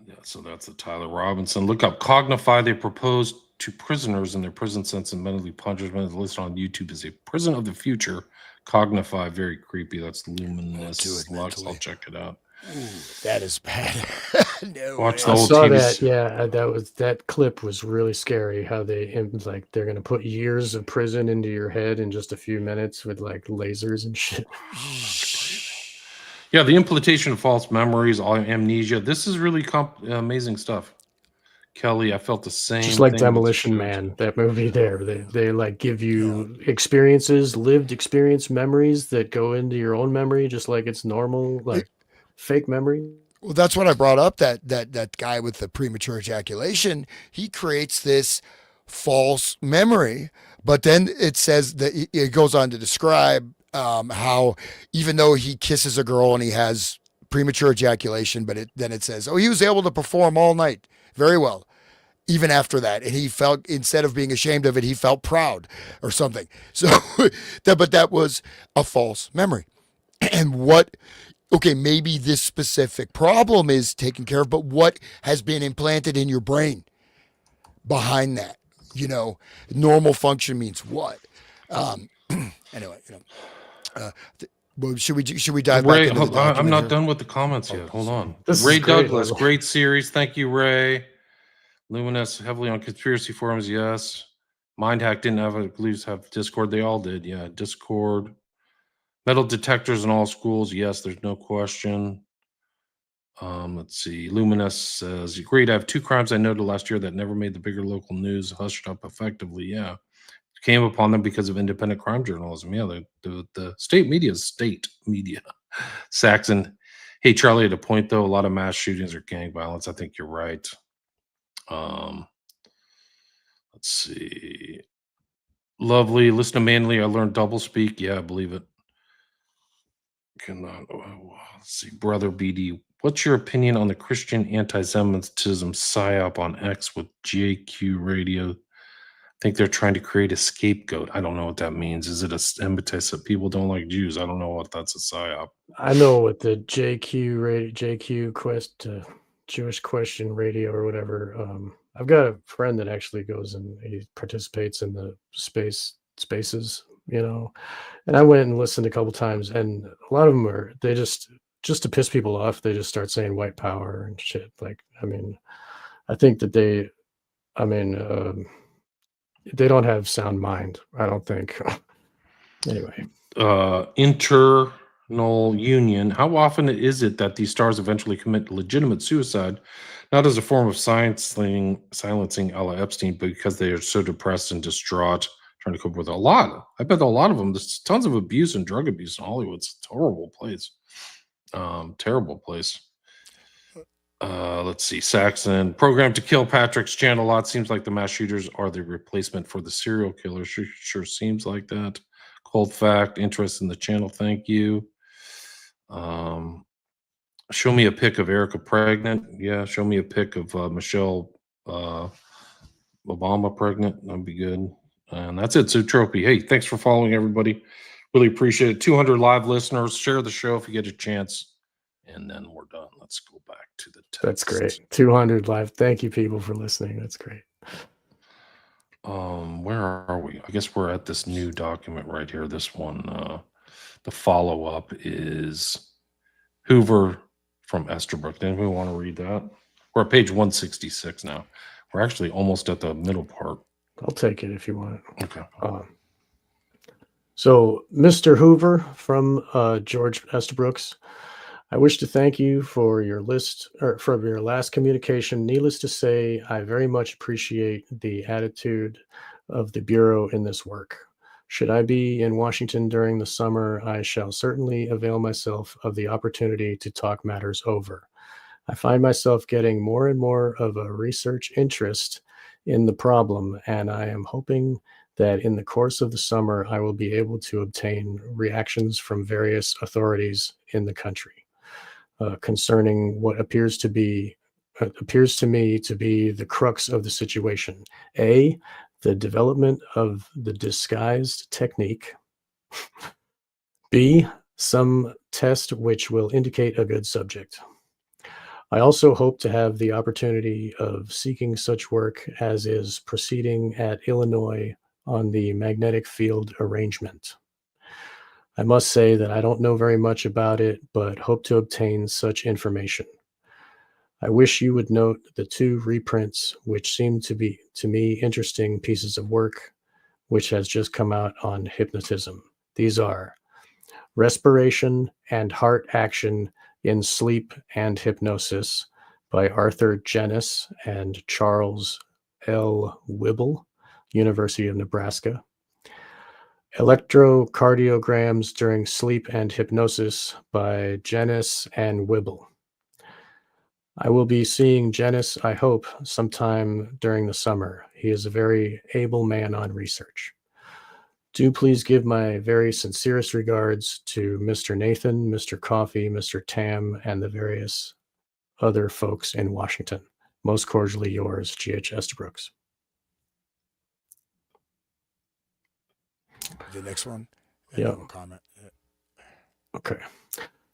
Yeah, so that's the Tyler Robinson. Look up Cognify. They proposed to prisoners in their prison sentence and mentally punishment is listed on YouTube as a prison of the future. Cognify, very creepy. That's luminous. Do it Lux. mentally. I'll check it out. Ooh, that is bad. No Watch way. the I whole saw TV that. Yeah, that clip was really scary. How they're going to put years of prison into your head in just a few minutes with like lasers and shit. Yeah, the implantation of false memories, amnesia. This is really amazing stuff. Kelly, I felt the same. Just like thing with Demolition shoes. Man, that movie there. They like give you experiences, lived experience memories that go into your own memory, just like it's normal, like fake memory. Well, that's what I brought up. That guy with the premature ejaculation, he creates this false memory, but then it says that it goes on to describe how even though he kisses a girl and he has premature ejaculation, but then it says, oh, he was able to perform all night very well, even after that, and he felt, instead of being ashamed of it, he felt proud or something. So, but that was a false memory, and what. Okay, maybe this specific problem is taken care of, but what has been implanted in your brain behind that? Normal function means what? Anyway, well, should we dive Ray, back into the I'm not here? done with the comments yet. Hold on. This Ray is great, Douglas, Level. great series. Thank you, Ray. Luminous, heavily on conspiracy forums, yes. Mindhack didn't have Discord. They all did, yeah. Discord. Metal detectors in all schools, yes, there's no question. Let's see. Luminous says, agreed. I have 2 crimes I noted last year that never made the bigger local news, hushed up effectively. Yeah. Came upon them because of independent crime journalism. Yeah, the state media is state media. Saxon. Hey, Charlie, at a point, though, a lot of mass shootings are gang violence. I think you're right. Let's see. Lovely. Listen to Manly. I learned double speak. Yeah, I believe it. Let's see, Brother BD. What's your opinion on the Christian anti-Semitism psyop on X with JQ Radio? I think they're trying to create a scapegoat. I don't know what that means. Is it a impetus that people don't like Jews? I don't know what that's a psyop. I know what the Jewish Question Radio or whatever. I've got a friend that actually goes and he participates in the spaces, and I went and listened a couple times, and a lot of them are, they just to piss people off, they just start saying white power and shit. Like, I think that they don't have sound mind, I don't think. Anyway. Union. How often is it that these stars eventually commit legitimate suicide, not as a form of silencing a la Epstein, but because they are so depressed and distraught, trying to cope with a lot? I bet a lot of them. There's tons of abuse and drug abuse in Hollywood. It's a horrible place. Terrible place. Let's see. Saxon, programmed to kill Patrick's channel a lot. Seems like the mass shooters are the replacement for the serial killers. Sure seems like that. Cold fact, interest in the channel. Thank you. Show me a pic of Erica pregnant. Yeah, show me a pic of Michelle Obama pregnant. That'd be good. And that's it. Zootropy. Hey, thanks for following, everybody. Really appreciate it. 200 live listeners. Share the show if you get a chance. And then we're done. Let's go back to the text. That's great. 200 live. Thank you, people, for listening. That's great. Where are we? I guess we're at this new document right here. This one, the follow-up is Hoover from Esterbrook. Anybody want to read that? We're at page 166 now. We're actually almost at the middle part. I'll take it if you want it. Okay. So, Mr. Hoover from George Estabrooks, I wish to thank you for your last communication. Needless to say, I very much appreciate the attitude of the Bureau in this work. Should I be in Washington during the summer, I shall certainly avail myself of the opportunity to talk matters over. I find myself getting more and more of a research interest in the problem, and I am hoping that in the course of the summer, I will be able to obtain reactions from various authorities in the country concerning what appears to me to be the crux of the situation. A, the development of the disguised technique. B, some test which will indicate a good subject. I also hope to have the opportunity of seeking such work as is proceeding at Illinois on the magnetic field arrangement. I must say that I don't know very much about it, but hope to obtain such information. I wish you would note the 2 reprints, which seem to be, to me, interesting pieces of work, which has just come out on hypnotism. These are Respiration and Heart Action in Sleep and Hypnosis by Arthur Jennis and Charles L. Wibble, University of Nebraska. Electrocardiograms during Sleep and Hypnosis by Jennis and Wibble. I will be seeing Jennis, I hope, sometime during the summer. He is a very able man on research. Do please give my very sincerest regards to Mr. Nathan, Mr. Coffee, Mr. Tam, and the various other folks in Washington. Most cordially yours, G.H. Estabrooks. The next one. Yeah. We'll comment. Yeah. Okay.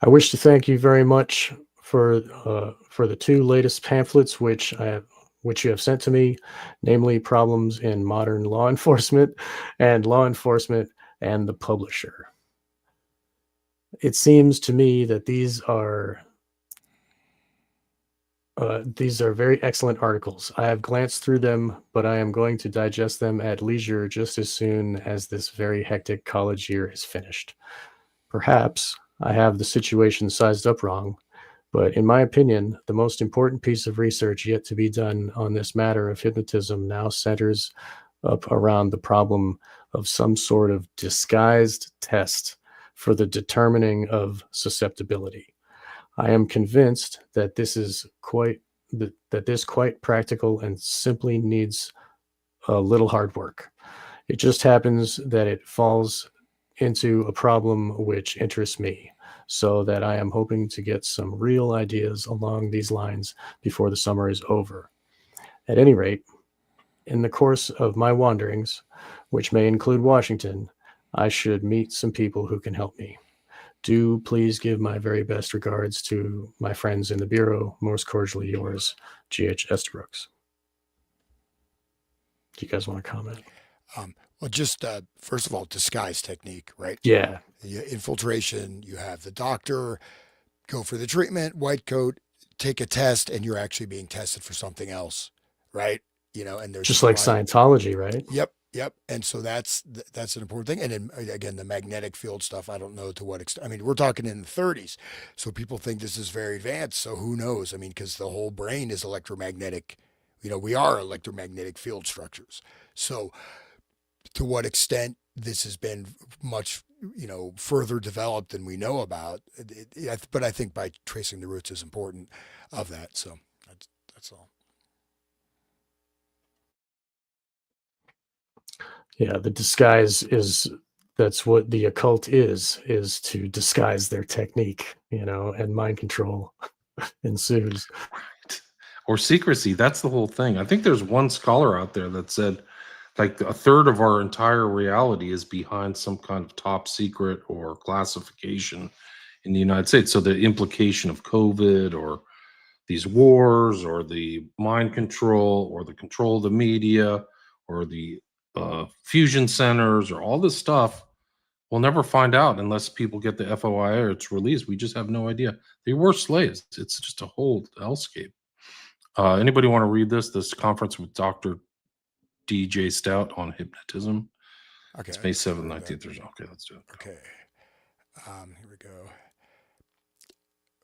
I wish to thank you very much for the 2 latest pamphlets which you have sent to me, namely Problems in Modern Law Enforcement and the Publisher. It seems to me that these are very excellent articles. I have glanced through them, but I am going to digest them at leisure just as soon as this very hectic college year is finished. Perhaps I have the situation sized up wrong, but in my opinion, the most important piece of research yet to be done on this matter of hypnotism now centers up around the problem of some sort of disguised test for the determining of susceptibility. I am convinced that this quite practical and simply needs a little hard work. It just happens that it falls into a problem which interests me, so that I am hoping to get some real ideas along these lines before the summer is over. At any rate, in the course of my wanderings, which may include Washington, I should meet some people who can help me. Do please give my very best regards to my friends in the Bureau. Most cordially yours, G.H. Estabrooks. Do you guys want to comment? Well, just first of all, disguise technique, right? Yeah. The infiltration, you have the doctor go for the treatment, white coat, take a test, and you're actually being tested for something else, right? And there's just like Scientology, right? Yep. Yep. And so that's an important thing. And then again, the magnetic field stuff, I don't know to what extent. I mean, we're talking in the 30s. So people think this is very advanced. So who knows? I mean, because the whole brain is electromagnetic. We are electromagnetic field structures. So to what extent this has been much, further developed than we know about. But I think by tracing the roots is important of that. So that's all. Yeah, the disguise that's what the occult is to disguise their technique, and mind control ensues. Right. Or secrecy. That's the whole thing. I think there's one scholar out there that said like a third of our entire reality is behind some kind of top secret or classification in the United States. So the implication of COVID or these wars or the mind control or the control of the media or the fusion centers or all this stuff, we'll never find out unless people get the FOIA or it's released. We just have no idea. They were slaves. It's just a whole hellscape. Anybody want to read this conference with Dr. DJ Stout on hypnotism? Okay. It's May 7th, 19th. Okay, let's do it. Okay. Here we go.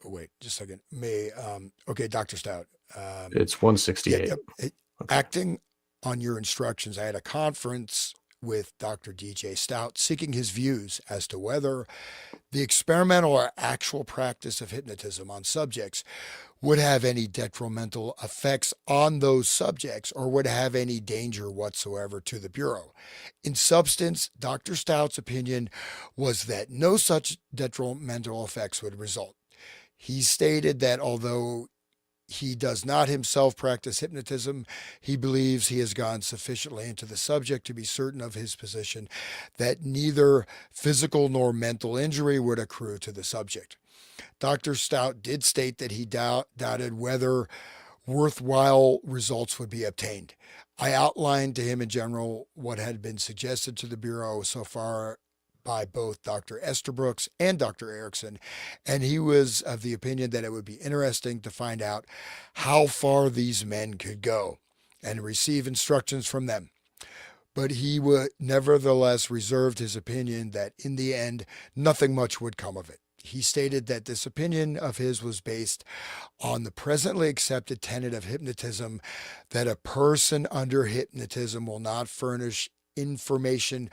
Oh, wait, just a second. Okay, Dr. Stout. It's 168. Okay. Acting on your instructions, I had a conference with Dr. DJ Stout seeking his views as to whether the experimental or actual practice of hypnotism on subjects would have any detrimental effects on those subjects or would have any danger whatsoever to the Bureau. In substance, Dr. Stout's opinion was that no such detrimental effects would result. He stated that although he does not himself practice hypnotism, he believes he has gone sufficiently into the subject to be certain of his position that neither physical nor mental injury would accrue to the subject. Dr. Stout did state that he doubted whether worthwhile results would be obtained. I outlined to him in general what had been suggested to the Bureau so far by both Dr. Esterbrooks and Dr. Erickson, and he was of the opinion that it would be interesting to find out how far these men could go and receive instructions from them. But he would nevertheless reserved his opinion that in the end, nothing much would come of it. He stated that this opinion of his was based on the presently accepted tenet of hypnotism that a person under hypnotism will not furnish information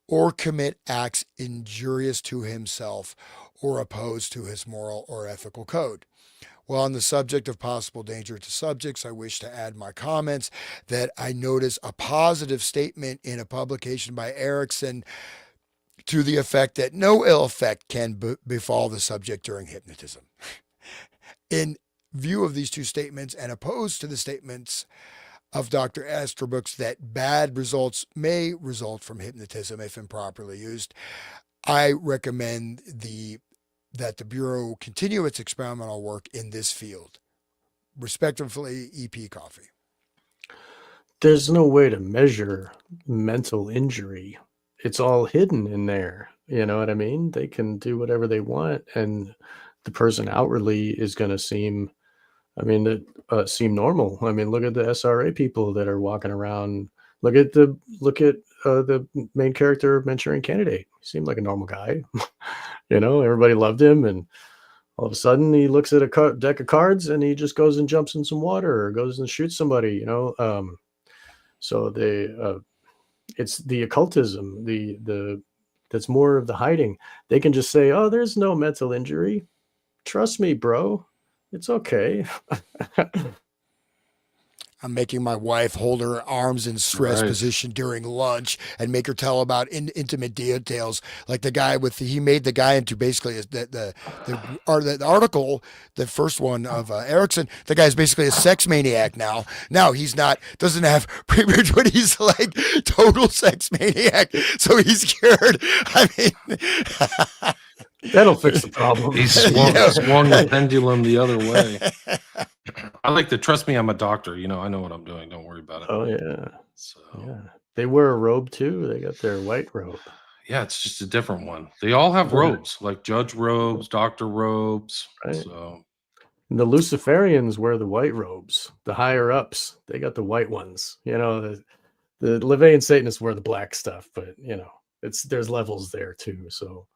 or commit acts injurious to himself or opposed to his moral or ethical code. Well, on the subject of possible danger to subjects, I wish to add my comments that I notice a positive statement in a publication by Erickson to the effect that no ill effect can befall the subject during hypnotism. In view of these two statements and opposed to the statements of Dr. Esterbrooks that bad results may result from hypnotism if improperly used, I recommend that the Bureau continue its experimental work in this field. Respectively, EP Coffee. There's no way to measure mental injury. It's all hidden in there. You know what I mean? They can do whatever they want, and the person outwardly is going to seem normal. I mean, look at the SRA people that are walking around. Look at the main character of Manchurian Candidate. He seemed like a normal guy. Everybody loved him, and all of a sudden he looks at a deck of cards and he just goes and jumps in some water or goes and shoots somebody. So it's the occultism, that's more of the hiding. They can just say, "Oh, there's no mental injury. Trust me, bro. It's okay." I'm making my wife hold her arms in stress position during lunch and make her tell about intimate details. Like the guy he made the guy into basically the article, the first one of Erickson. The guy's basically a sex maniac now. Now doesn't have pre-marriage, but he's like total sex maniac. So he's cured. I mean. That'll fix the problem. He swung the pendulum the other way. I like to trust me. I'm a doctor. I know what I'm doing. Don't worry about it. Oh yeah. So yeah, they wear a robe too. They got their white robe. Yeah, it's just a different one. They all have robes, like judge robes, doctor robes. Right. So and the Luciferians wear the white robes. The higher ups, they got the white ones. the LaVeyan Satanists wear the black stuff, but there's levels there too. So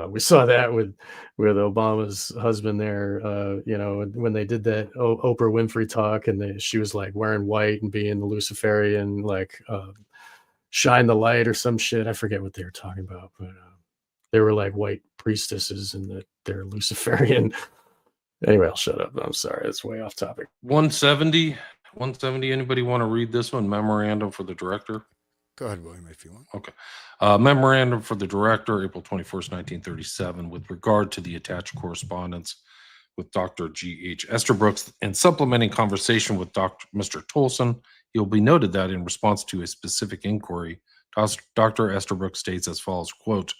we saw that with Obama's husband there, when they did that Oprah Winfrey talk, and she was like wearing white and being the Luciferian, like shine the light or some shit. I forget what they were talking about, but they were like white priestesses and they're Luciferian. Anyway, I'll shut up. I'm sorry. It's way off topic. 170. Anybody want to read this one? Memorandum for the director. Go ahead, William, if you want. Okay. Memorandum for the director, April 21st, 1937, with regard to the attached correspondence with Dr. G.H. Esterbrooks and supplementing conversation with Mr. Tolson, it will be noted that in response to a specific inquiry, Dr. Esterbrooks states as follows, quote,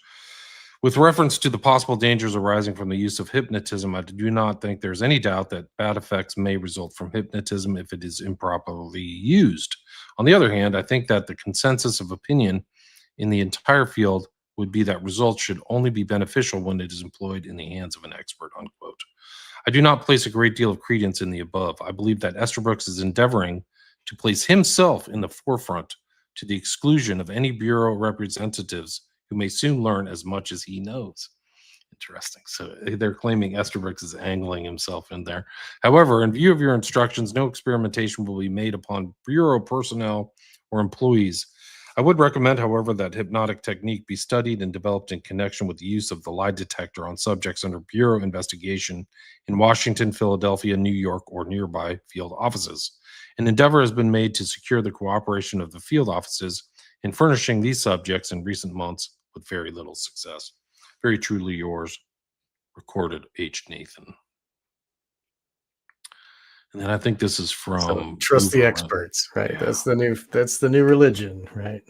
with reference to the possible dangers arising from the use of hypnotism, I do not think there's any doubt that bad effects may result from hypnotism if it is improperly used. On the other hand, I think that the consensus of opinion in the entire field would be that results should only be beneficial when it is employed in the hands of an expert, unquote. I do not place a great deal of credence in the above. I believe that Esterbrooks is endeavoring to place himself in the forefront to the exclusion of any Bureau representatives who may soon learn as much as he knows. Interesting. So they're claiming Esterbrooks is angling himself in there. However, in view of your instructions, no experimentation will be made upon Bureau personnel or employees. I would recommend, however, that hypnotic technique be studied and developed in connection with the use of the lie detector on subjects under Bureau investigation in Washington, Philadelphia, New York, or nearby field offices. An endeavor has been made to secure the cooperation of the field offices in furnishing these subjects in recent months with very little success. Very truly yours, recorded H. Nathan. And then I think this is from So trust the Hoover, experts, right? Yeah. That's the new religion, right?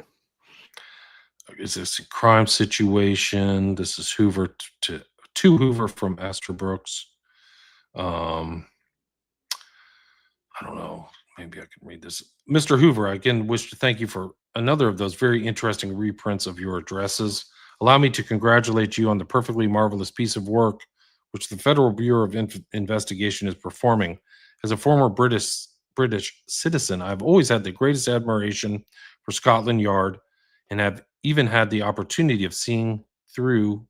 Is this a crime situation? This is Hoover to Hoover from Esterbrooks. I don't know. Maybe I can read this. Mr. Hoover, I again wish to thank you for another of those very interesting reprints of your addresses. Allow me to congratulate you on the perfectly marvelous piece of work which the Federal Bureau of Investigation is performing. As a former British citizen, I've always had the greatest admiration for Scotland Yard and have even had the opportunity of seeing through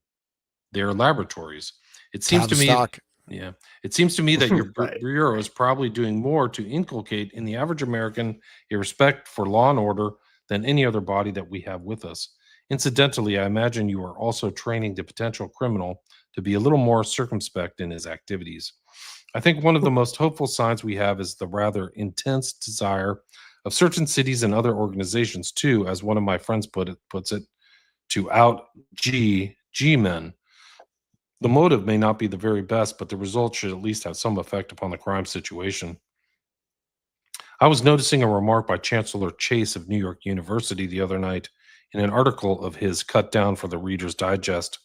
their laboratories. It seems to me Yeah. It seems to me that your Right. bureau is probably doing more to inculcate in the average American a respect for law and order than any other body that we have with us. Incidentally, I imagine you are also training the potential criminal to be a little more circumspect in his activities. I think one of the most hopeful signs we have is the rather intense desire of certain cities and other organizations too, as one of my friends puts it, to out G-men. The motive may not be the very best, but the result should at least have some effect upon the crime situation. I was noticing a remark by Chancellor Chase of New York University the other night in an article of his cut down for the Reader's Digest.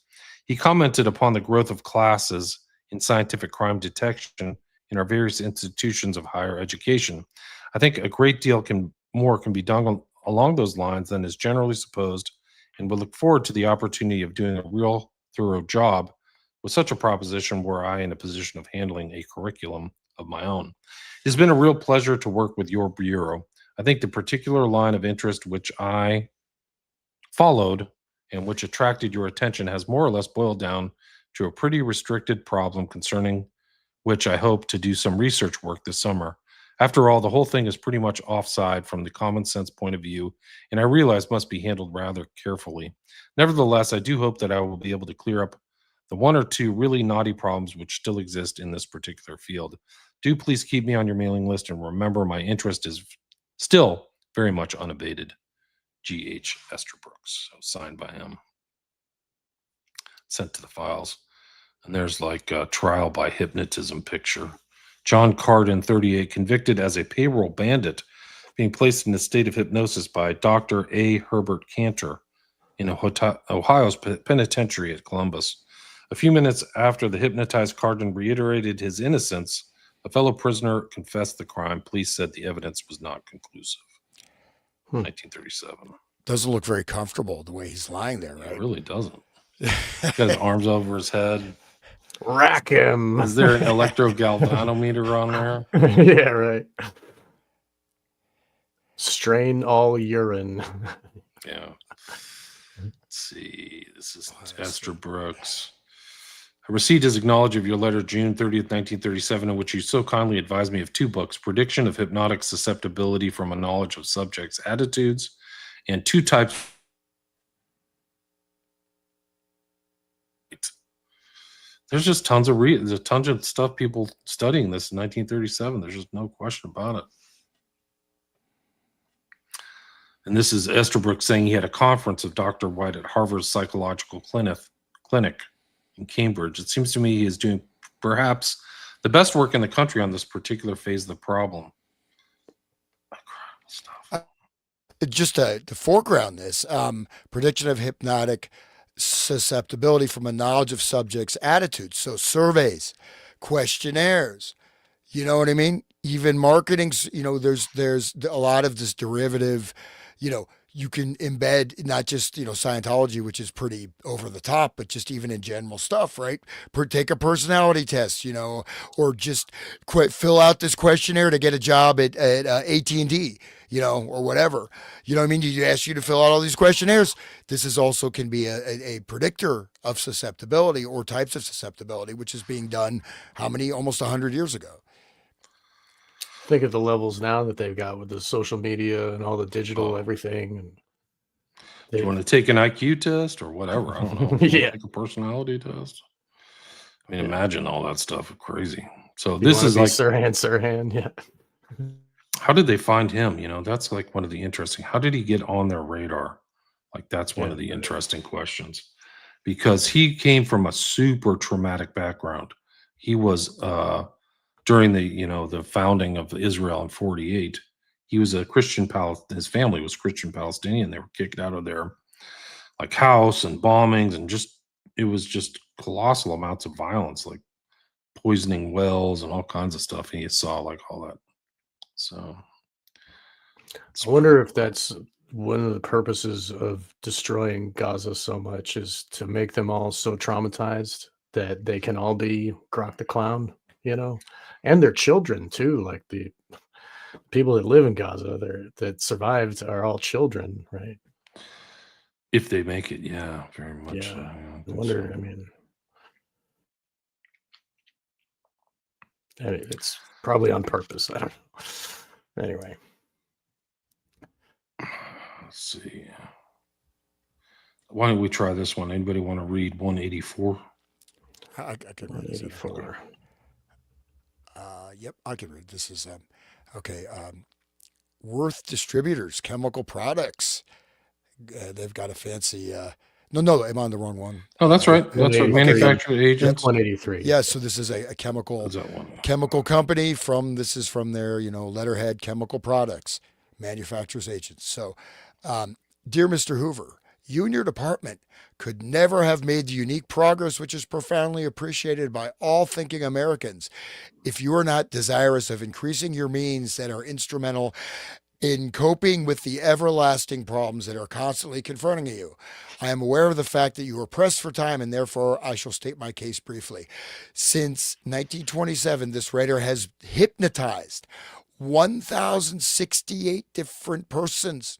He commented upon the growth of classes in scientific crime detection in our various institutions of higher education. I think a great deal more can be done along those lines than is generally supposed, and would look forward to the opportunity of doing a real thorough job with such a proposition were I in a position of handling a curriculum of my own. It's been a real pleasure to work with your bureau. I think the particular line of interest which I followed and which attracted your attention has more or less boiled down to a pretty restricted problem concerning which I hope to do some research work this summer. After all, the whole thing is pretty much offside from the common sense point of view, and I realize must be handled rather carefully. Nevertheless, I do hope that I will be able to clear up the one or two really naughty problems which still exist in this particular field. Do please keep me on your mailing list, and remember my interest is still very much unabated. G.H. Esterbrooks, so signed by him. Sent to the files. And there's like a trial by hypnotism picture. John Carden, 38, convicted as a payroll bandit, being placed in a state of hypnosis by Dr. A. Herbert Cantor in Ohio's penitentiary at Columbus. A few minutes after the hypnotized Carden reiterated his innocence, a fellow prisoner confessed the crime. Police said the evidence was not conclusive. 1937. Doesn't look very comfortable the way he's lying there, right? It really doesn't. Got his arms over his head. Rack him. Is there an electrogalvanometer on there? Yeah, right. Strain all urine. Yeah. Let's see. This is Esther Brooks. I received his acknowledgement of your letter June 30th, 1937, in which you so kindly advised me of 2 books, Prediction of Hypnotic Susceptibility from a Knowledge of Subjects' Attitudes, and 2 types. There's just tons of there's a ton of stuff people studying this in 1937. There's just no question about it. And this is Estabrook saying he had a conference of Dr. White at Harvard's Psychological Clinic in Cambridge. It seems to me he is doing perhaps the best work in the country on this particular phase of the problem. Stuff. Just to foreground this, prediction of hypnotic susceptibility from a knowledge of subjects' attitudes. So surveys, questionnaires, you know what I mean? Even marketing, there's a lot of this derivative, you can embed not just, Scientology, which is pretty over the top, but just even in general stuff, right? Take a personality test, or just fill out this questionnaire to get a job at AT&T, or whatever. You know what I mean? You ask you to fill out all these questionnaires. This is also can be a predictor of susceptibility or types of susceptibility, which is being done almost 100 years ago. Think of the levels now that they've got with the social media and all the digital everything. And do you want to take an IQ test or whatever? I don't know. Yeah. Take a personality test. I mean, imagine all that stuff. Crazy. So You this wanna is be like Sirhan, yeah. How did they find him? That's like one of the interesting. How did he get on their radar? Like that's one of the interesting questions, because he came from a super traumatic background. He was during the founding of Israel in 48. He was a Christian his family was Christian Palestinian. They were kicked out of their like house and bombings, and it was just colossal amounts of violence, like poisoning wells and all kinds of stuff. And he saw like all that. So I wonder if that's one of the purposes of destroying Gaza so much, is to make them all so traumatized that they can all be Grok the Clown, and their children too. Like the people that live in Gaza that survived are all children, right? if they make it, yeah, very much. Yeah. I I think wonder, so. It's probably on purpose. I don't know. Anyway. Let's see. Why don't we try this one? Anybody want to read 184? I can read this. 184. Yep, I can read. This is okay. Worth Distributors, Chemical Products. They've got a fancy. No, I'm on the wrong one. Oh, that's right. That's right. Manufacturer agents. 183. Yeah, so this is a chemical company this is from their letterhead, Chemical Products, manufacturers agents. So, dear Mr. Hoover, you and your department could never have made the unique progress which is profoundly appreciated by all thinking Americans if you are not desirous of increasing your means that are instrumental in coping with the everlasting problems that are constantly confronting you. I am aware of the fact that you are pressed for time, and therefore I shall state my case briefly. Since 1927, this writer has hypnotized 1,068 different persons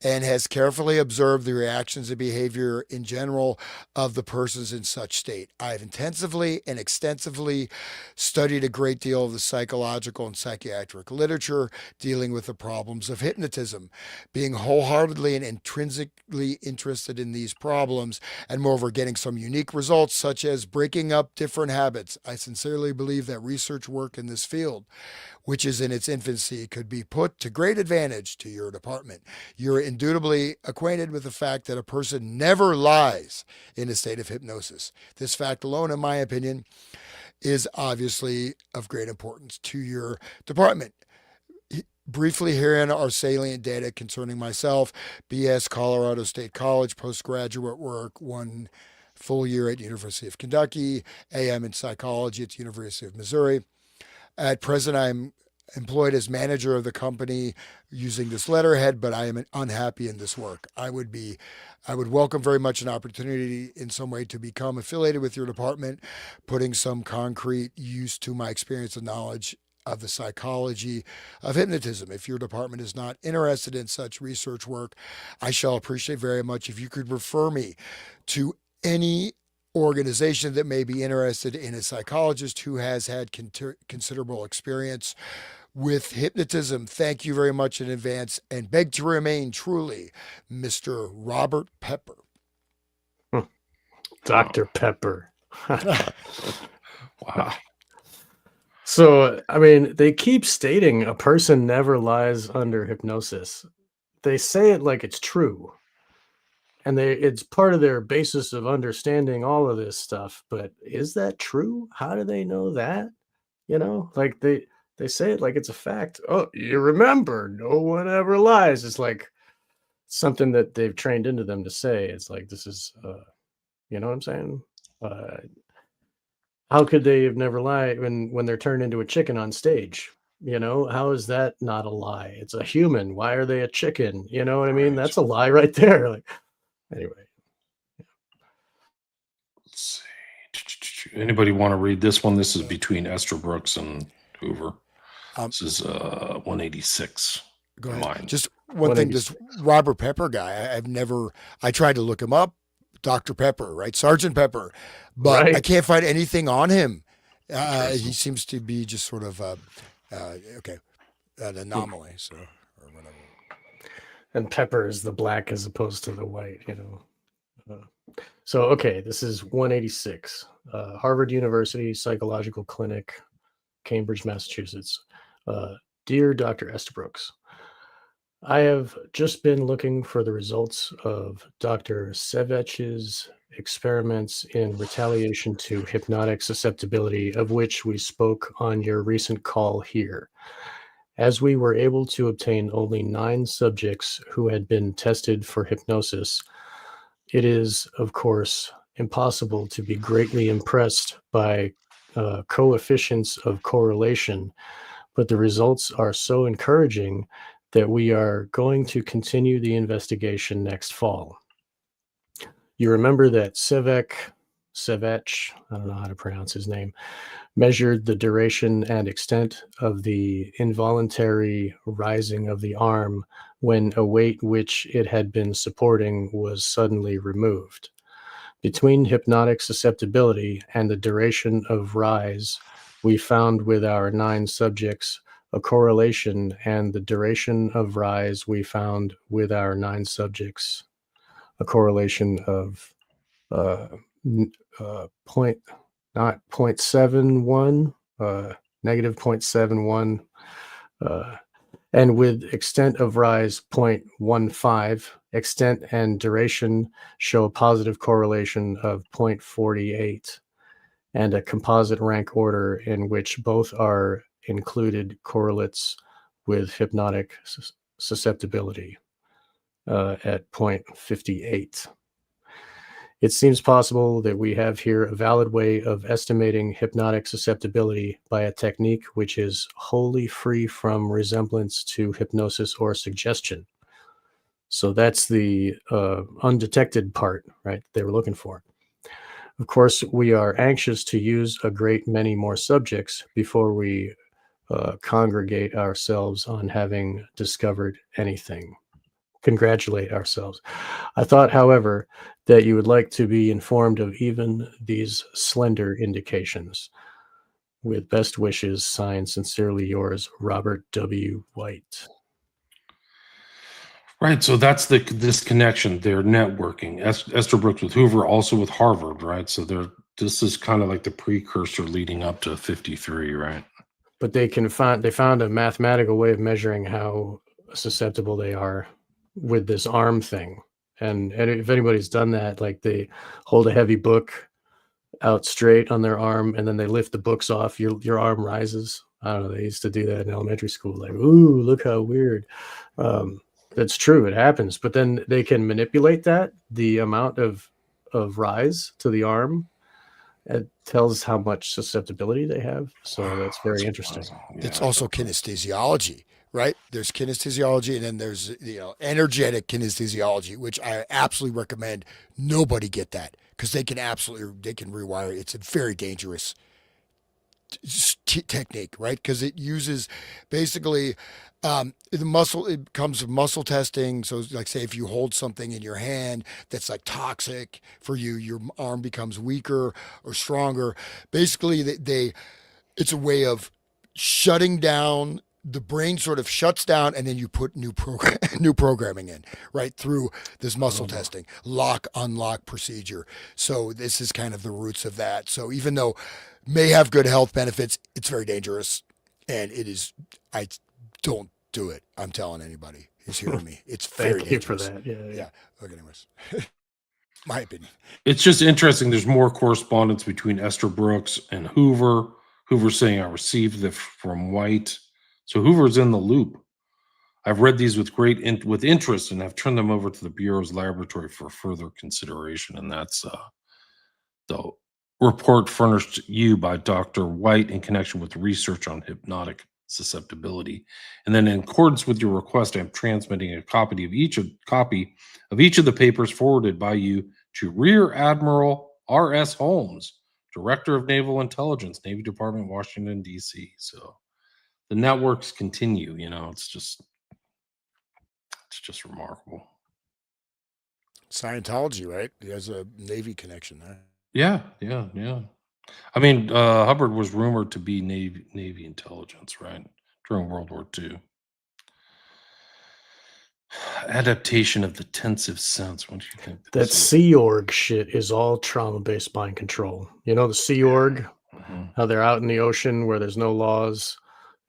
and has carefully observed the reactions and behavior in general of the persons in such state. I have intensively and extensively studied a great deal of the psychological and psychiatric literature dealing with the problems of hypnotism. Being wholeheartedly and intrinsically interested in these problems, and moreover getting some unique results such as breaking up different habits, I sincerely believe that research work in this field, which is in its infancy, could be put to great advantage to your department. You're indubitably acquainted with the fact that a person never lies in a state of hypnosis. This fact alone, in my opinion, is obviously of great importance to your department. Briefly, herein are salient data concerning myself: BS, Colorado State College, postgraduate work, 1 full year at University of Kentucky, AM in psychology at the University of Missouri. At present, I'm employed as manager of the company using this letterhead, but I am unhappy in this work. I would welcome very much an opportunity in some way to become affiliated with your department, putting some concrete use to my experience and knowledge of the psychology of hypnotism. If your department is not interested in such research work, I shall appreciate very much if you could refer me to any organization that may be interested in a psychologist who has had considerable experience with hypnotism. Thank you very much in advance and beg to remain truly Mr. Robert Pepper. Dr. Pepper. Wow. So, I mean, they keep stating a person never lies under hypnosis. They say it like it's true. And it's part of their basis of understanding all of this stuff. But is that true? How do they know that? Like they say it like it's a fact. Oh, you remember, no one ever lies. It's like something that they've trained into them to say. It's like, this is, you know what I'm saying? How could they have never lied when they're turned into a chicken on stage? How is that not a lie? It's a human. Why are they a chicken? You know what I mean? Right. That's a lie right there. Like, anyway. Let's see. Anybody want to read this one? This is between Esther Brooks and Hoover. This is 186. Go ahead. Mine. Just one thing, this Robert Pepper guy, I tried to look him up, Dr. Pepper, right? Sergeant Pepper, but Right. I can't find anything on him. He seems to be just sort of, an anomaly, so, or whatever. And pepper is the black as opposed to the white, So, okay, this is 186. Harvard University Psychological Clinic, Cambridge, Massachusetts. Dear Dr. Estabrooks, I have just been looking for the results of Dr. Sevech's experiments in retaliation to hypnotic susceptibility, of which we spoke on your recent call here. As we were able to obtain only 9 subjects who had been tested for hypnosis, it is, of course, impossible to be greatly impressed by coefficients of correlation, but the results are so encouraging that we are going to continue the investigation next fall. You remember that Sevech, I don't know how to pronounce his name, measured the duration and extent of the involuntary rising of the arm when a weight which it had been supporting was suddenly removed. Between hypnotic susceptibility and the duration of rise, we found with our 9 subjects a correlation, and the duration of rise we found with our 9 subjects a correlation of not 0.71, negative 0.71, and with extent of rise 0.15, extent and duration show a positive correlation of 0.48, and a composite rank order in which both are included correlates with hypnotic susceptibility at 0.58. It seems possible that we have here a valid way of estimating hypnotic susceptibility by a technique which is wholly free from resemblance to hypnosis or suggestion. So that's the undetected part, right, they were looking for. Of course, we are anxious to use a great many more subjects before we congregate ourselves on having discovered anything. Congratulate ourselves. I thought, however, that you would like to be informed of even these slender indications. With best wishes, signed, sincerely yours, Robert W. White. Right. So that's this connection. They're networking. Esther Brooks with Hoover, also with Harvard, right? So this is kind of like the precursor leading up to 53, right? But they found a mathematical way of measuring how susceptible they are with this arm thing. And if anybody's done that, like they hold a heavy book out straight on their arm and then they lift the books off, your arm rises. I don't know, they used to do that in elementary school, like, ooh, look how weird. That's true, it happens. But then they can manipulate that, the amount of rise to the arm. It tells how much susceptibility they have. So that's very interesting. Yeah, It's also kinesiology, right? There's kinesiology, and then there's energetic kinesiology, which I absolutely recommend nobody get that, because they can rewire it. It's very dangerous. technique, right? Because it uses basically the muscle. It comes from muscle testing. So, like, say if you hold something in your hand that's like toxic for you, your arm becomes weaker or stronger. Basically, it's a way of shutting down. The brain sort of shuts down, and then you put new programming in, right, through this muscle testing, lock unlock procedure. So this is kind of the roots of that. So even though may have good health benefits, it's very dangerous, and it is. I don't do it. I'm telling anybody who's hearing me. It's very Thank you for dangerous. that. Yeah. Yeah. Okay. Anyways, my opinion. It's just interesting. There's more correspondence between Esther Brooks and Hoover. Hoover saying, I received this from White. So Hoover's in the loop. I've read these with with interest and have turned them over to the Bureau's laboratory for further consideration. And that's the report furnished you by Dr. White in connection with research on hypnotic susceptibility. And then in accordance with your request, I'm transmitting a copy of each of the papers forwarded by you to Rear Admiral R.S. Holmes, Director of Naval Intelligence, Navy Department, Washington, D.C. So the networks continue, it's just remarkable. Scientology, right? He has a Navy connection there. Yeah. I mean, Hubbard was rumored to be Navy intelligence, right, during World War II. Adaptation of the tensive sense. What do you think? That Sea Org shit is all trauma-based mind control. You know, the Sea Org, how they're out in the ocean where there's no laws,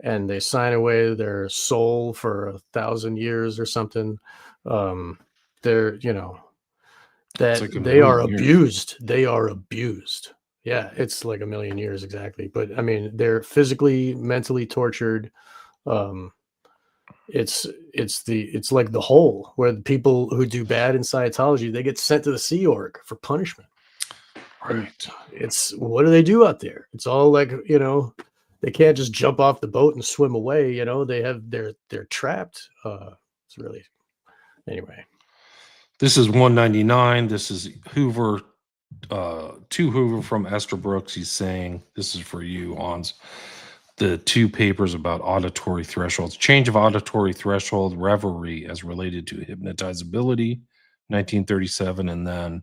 and they sign away their soul for 1,000 years or something. They're, that like they are 1,000,000 years. abused. They are abused. Yeah, it's like 1,000,000 years exactly. But I mean, they're physically, mentally tortured. It's like the whole where the people who do bad in Scientology, they get sent to the Sea Org for punishment. Right. It's what do they do out there? It's all like, they can't just jump off the boat and swim away. They're trapped. It's really, anyway. This is 199. This is Hoover, to Hoover from Esther Brooks. He's saying, this is for you, Hans. The two papers about auditory thresholds, change of auditory threshold, reverie as related to hypnotizability, 1937, and then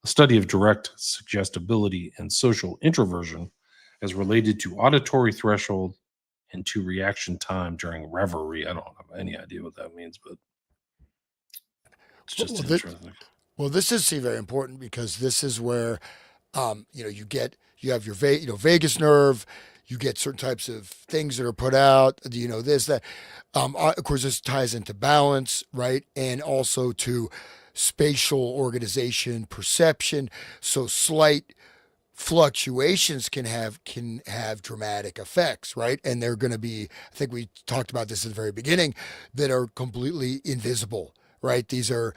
a study of direct suggestibility and social introversion as related to auditory threshold and to reaction time during reverie. I don't have any idea what that means, but it's just interesting. This is very important because this is where, you have your vagus nerve. You get certain types of things that are put out. This, that. Of course, this ties into balance, right, and also to spatial organization, perception. So slight fluctuations can have dramatic effects, right? And they're going to be. I think we talked about this at the very beginning, that are completely invisible, right? These are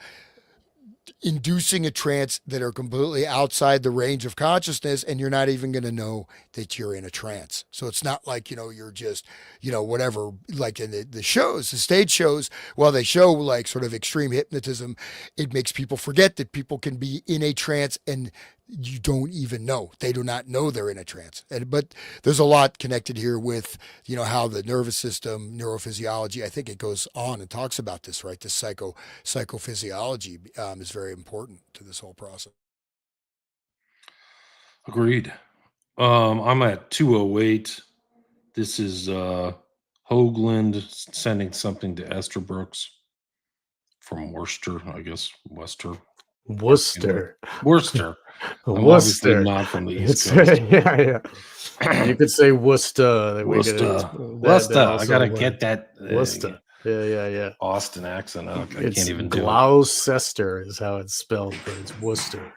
inducing a trance that are completely outside the range of consciousness, and you're not even going to know that you're in a trance. So it's not like, you're just, whatever, like in the shows, the stage shows, while they show like sort of extreme hypnotism, it makes people forget that people can be in a trance and you don't even know. They do not know they're in a trance. But there's a lot connected here with, how the nervous system, neurophysiology, I think it goes on and talks about this, right? This psychophysiology is very important to this whole process. Agreed. I'm at 208. This is Hoagland sending something to Esther Brooks from Worcester, I guess. Worcester. I'm obviously not from the East Coast. Yeah. You could say Worcester. Worcester. I gotta get that Worcester. Yeah. Austin accent. I It's can't even do it. Gloucester is how it's spelled, but it's Worcester.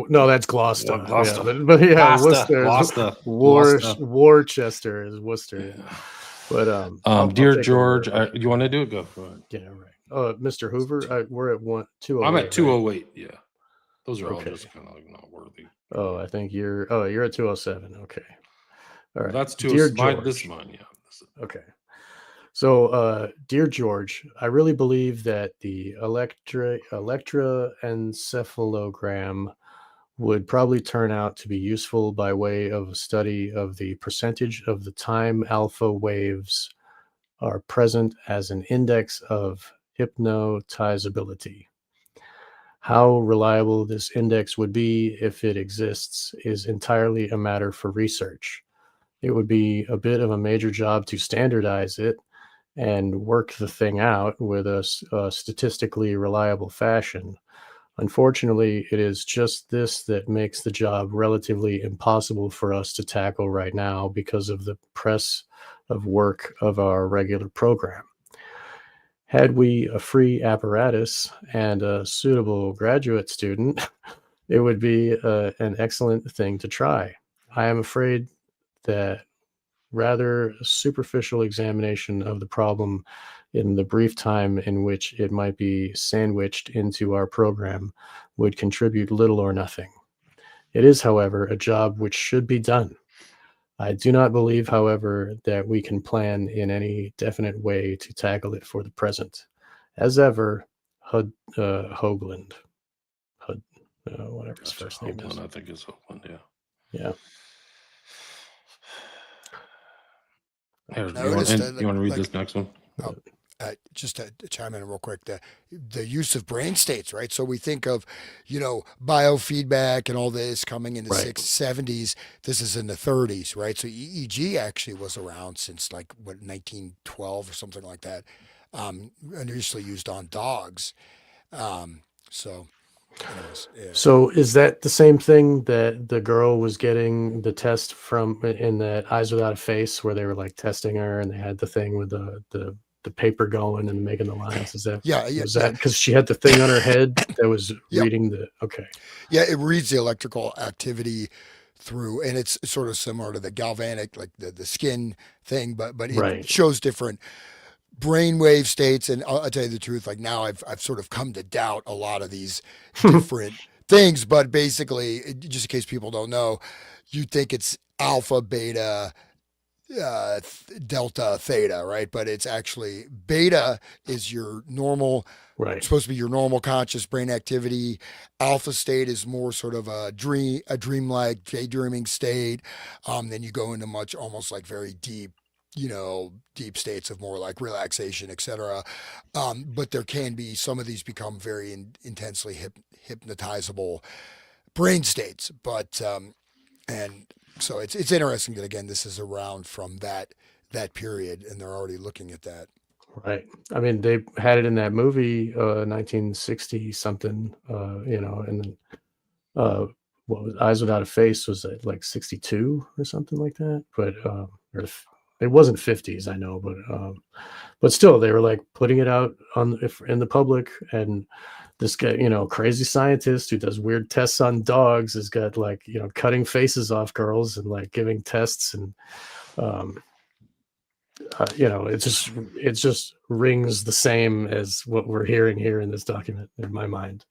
No, that's Gloucester. Well, Gloucester. Yeah, but yeah, Gloucester. Worcester is Worcester. Yeah. But I'll dear take George, over. you want to do it? Go for it. Yeah, right. Mr. Hoover, we're at 208. I'm at 208. Right? Yeah, those are all Okay. just kind of like not worthy. Oh, I think you're at 207. Okay. All right. That's Dear George. This is mine. Yeah. Okay. So, dear George, I really believe that the electroencephalogram would probably turn out to be useful by way of a study of the percentage of the time alpha waves are present as an index of hypnotizability. How reliable this index would be if it exists is entirely a matter for research. It would be a bit of a major job to standardize it and work the thing out with a statistically reliable fashion. Unfortunately, it is just this that makes the job relatively impossible for us to tackle right now because of the press of work of our regular program. Had we a free apparatus and a suitable graduate student, it would be an excellent thing to try. I am afraid that rather superficial examination of the problem in the brief time in which it might be sandwiched into our program would contribute little or nothing. It is, however, a job which should be done. I do not believe, however, that we can plan in any definite way to tackle it for the present. As ever, Hoagland. Whatever his Gotcha. first name is. Hoagland, I think is Hoagland, yeah. Yeah. Here, you Noticed want that, to read like, this next one? just to chime in real quick, the use of brain states, right? So we think of, biofeedback and all this coming in the Right. 70s. This is in the 30s, right? So EEG actually was around since like 1912 or something like that. Initially used on dogs. So, anyways, yeah. So is that the same thing that the girl was getting the test from in that Eyes Without a Face, where they were like testing her and they had the thing with the paper going and making the lines? Is that Yeah, was that because she had the thing on her head that was Yep. reading the okay. Yeah, it reads the electrical activity through, and it's sort of similar to the galvanic, like the skin thing, but it Right. shows different brainwave states. And I'll tell you the truth, like now I've sort of come to doubt a lot of these different things. But basically, just in case people don't know, you think it's alpha, beta, delta, theta, right? But it's actually beta is your normal, Right. supposed to be your normal conscious brain activity. Alpha state is more sort of a dreamlike, daydreaming state. Then you go into much almost like very deep, deep states of more like relaxation, etc. But there can be some of these become very intensely hypnotizable brain states. But and so it's interesting that again this is around from that period, and they're already looking at that. Right. I mean, they had it in that movie, 1960 something, and then what was Eyes Without a Face was like 62 or something like that. But it wasn't 50s, I know, but still, they were like putting it out in the public, and this guy, crazy scientist who does weird tests on dogs, has got like cutting faces off girls and like giving tests, and it just rings the same as what we're hearing here in this document in my mind.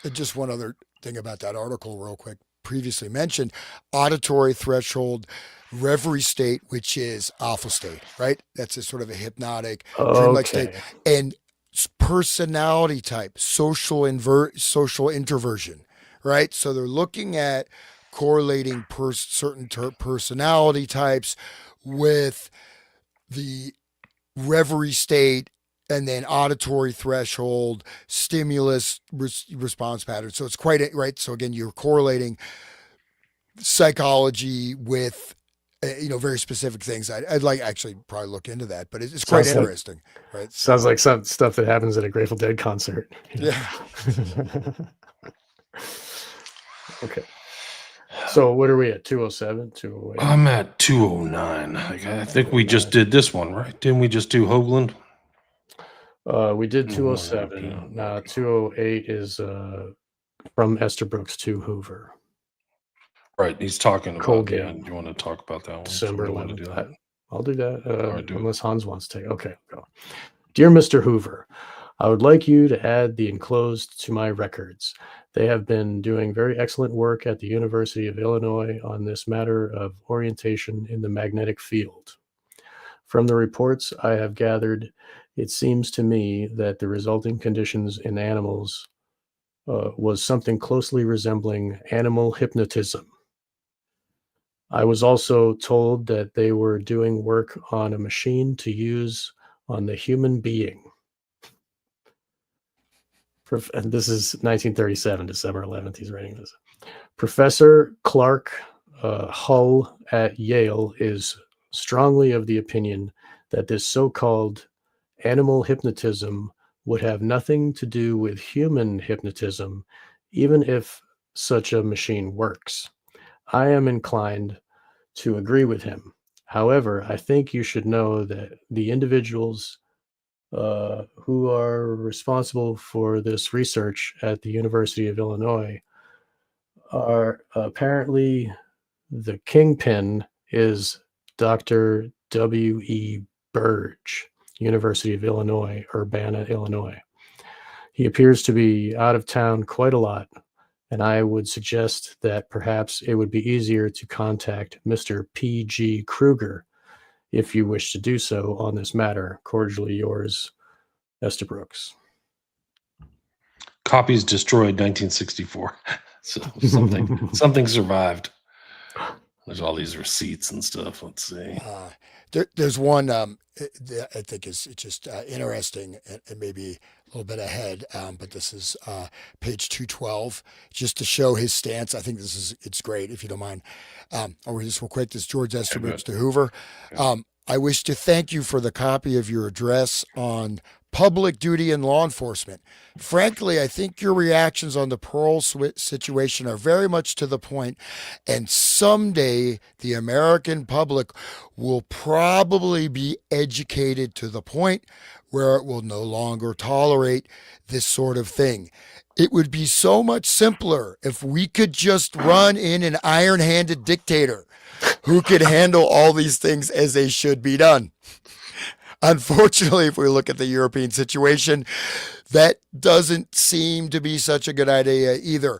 And just one other thing about that article, real quick. Previously mentioned, auditory threshold reverie state, which is alpha state, right? That's a sort of a hypnotic, dreamlike state. Okay. And personality type, social introversion, right? So they're looking at correlating certain personality types with the reverie state, and then auditory threshold, stimulus response pattern. So it's quite right. So again, you're correlating psychology with very specific things. I'd like actually probably look into that, but it's quite Sounds like- interesting, right? Sounds like some stuff that happens at a Grateful Dead concert. Yeah. Okay. So what are we at? 207, 208? I'm at 209. I think we just did this one, right? Didn't we just do Hoagland? We did No, 207. no. 208 is from Estabrooks to Hoover. Right. He's talking about Colgate. You want to talk about that one? December So we wanna 11th. do that? I'll do that right, do it. unless Hans wants to take. Okay, go. Dear Mr. Hoover, I would like you to add the enclosed to my records. They have been doing very excellent work at the University of Illinois on this matter of orientation in the magnetic field. From the reports I have gathered, it seems to me that the resulting conditions in animals was something closely resembling animal hypnotism. I was also told that they were doing work on a machine to use on the human being. And this is 1937, December 11th. He's writing this. Professor Clark Hull at Yale is strongly of the opinion that this so-called animal hypnotism would have nothing to do with human hypnotism, even if such a machine works. I am inclined to agree with him. However, I think you should know that the individuals who are responsible for this research at the University of Illinois are apparently the kingpin is Dr. W.E. Burge, University of Illinois, Urbana, Illinois. He appears to be out of town quite a lot, and I would suggest that perhaps it would be easier to contact Mr. P.G. Kruger if you wish to do so on this matter. Cordially yours, Esther Brooks. Copies destroyed 1964. So something survived. There's all these receipts and stuff. Let's see. There's one that I think is just interesting and maybe a little bit ahead, but this is page 212, just to show his stance. I think it's great, if you don't mind. I'll read this real quick. This is George Estabridge to Hoover. I wish to thank you for the copy of your address on public duty and law enforcement. Frankly, I think your reactions on the parole situation are very much to the point, and someday the American public will probably be educated to the point where it will no longer tolerate this sort of thing. It would be so much simpler if we could just run in an iron-handed dictator who could handle all these things as they should be done. Unfortunately, if we look at the European situation, that doesn't seem to be such a good idea either.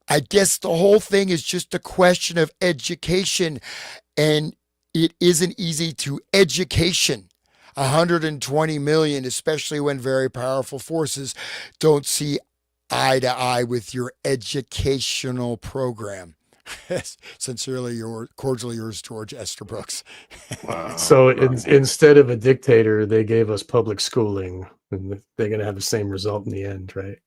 I guess the whole thing is just a question of education, and it isn't easy to education 120 million, especially when very powerful forces don't see eye to eye with your educational program. Sincerely, cordially yours, George Estabrook. Wow. So instead of a dictator, they gave us public schooling, and they're going to have the same result in the end, right?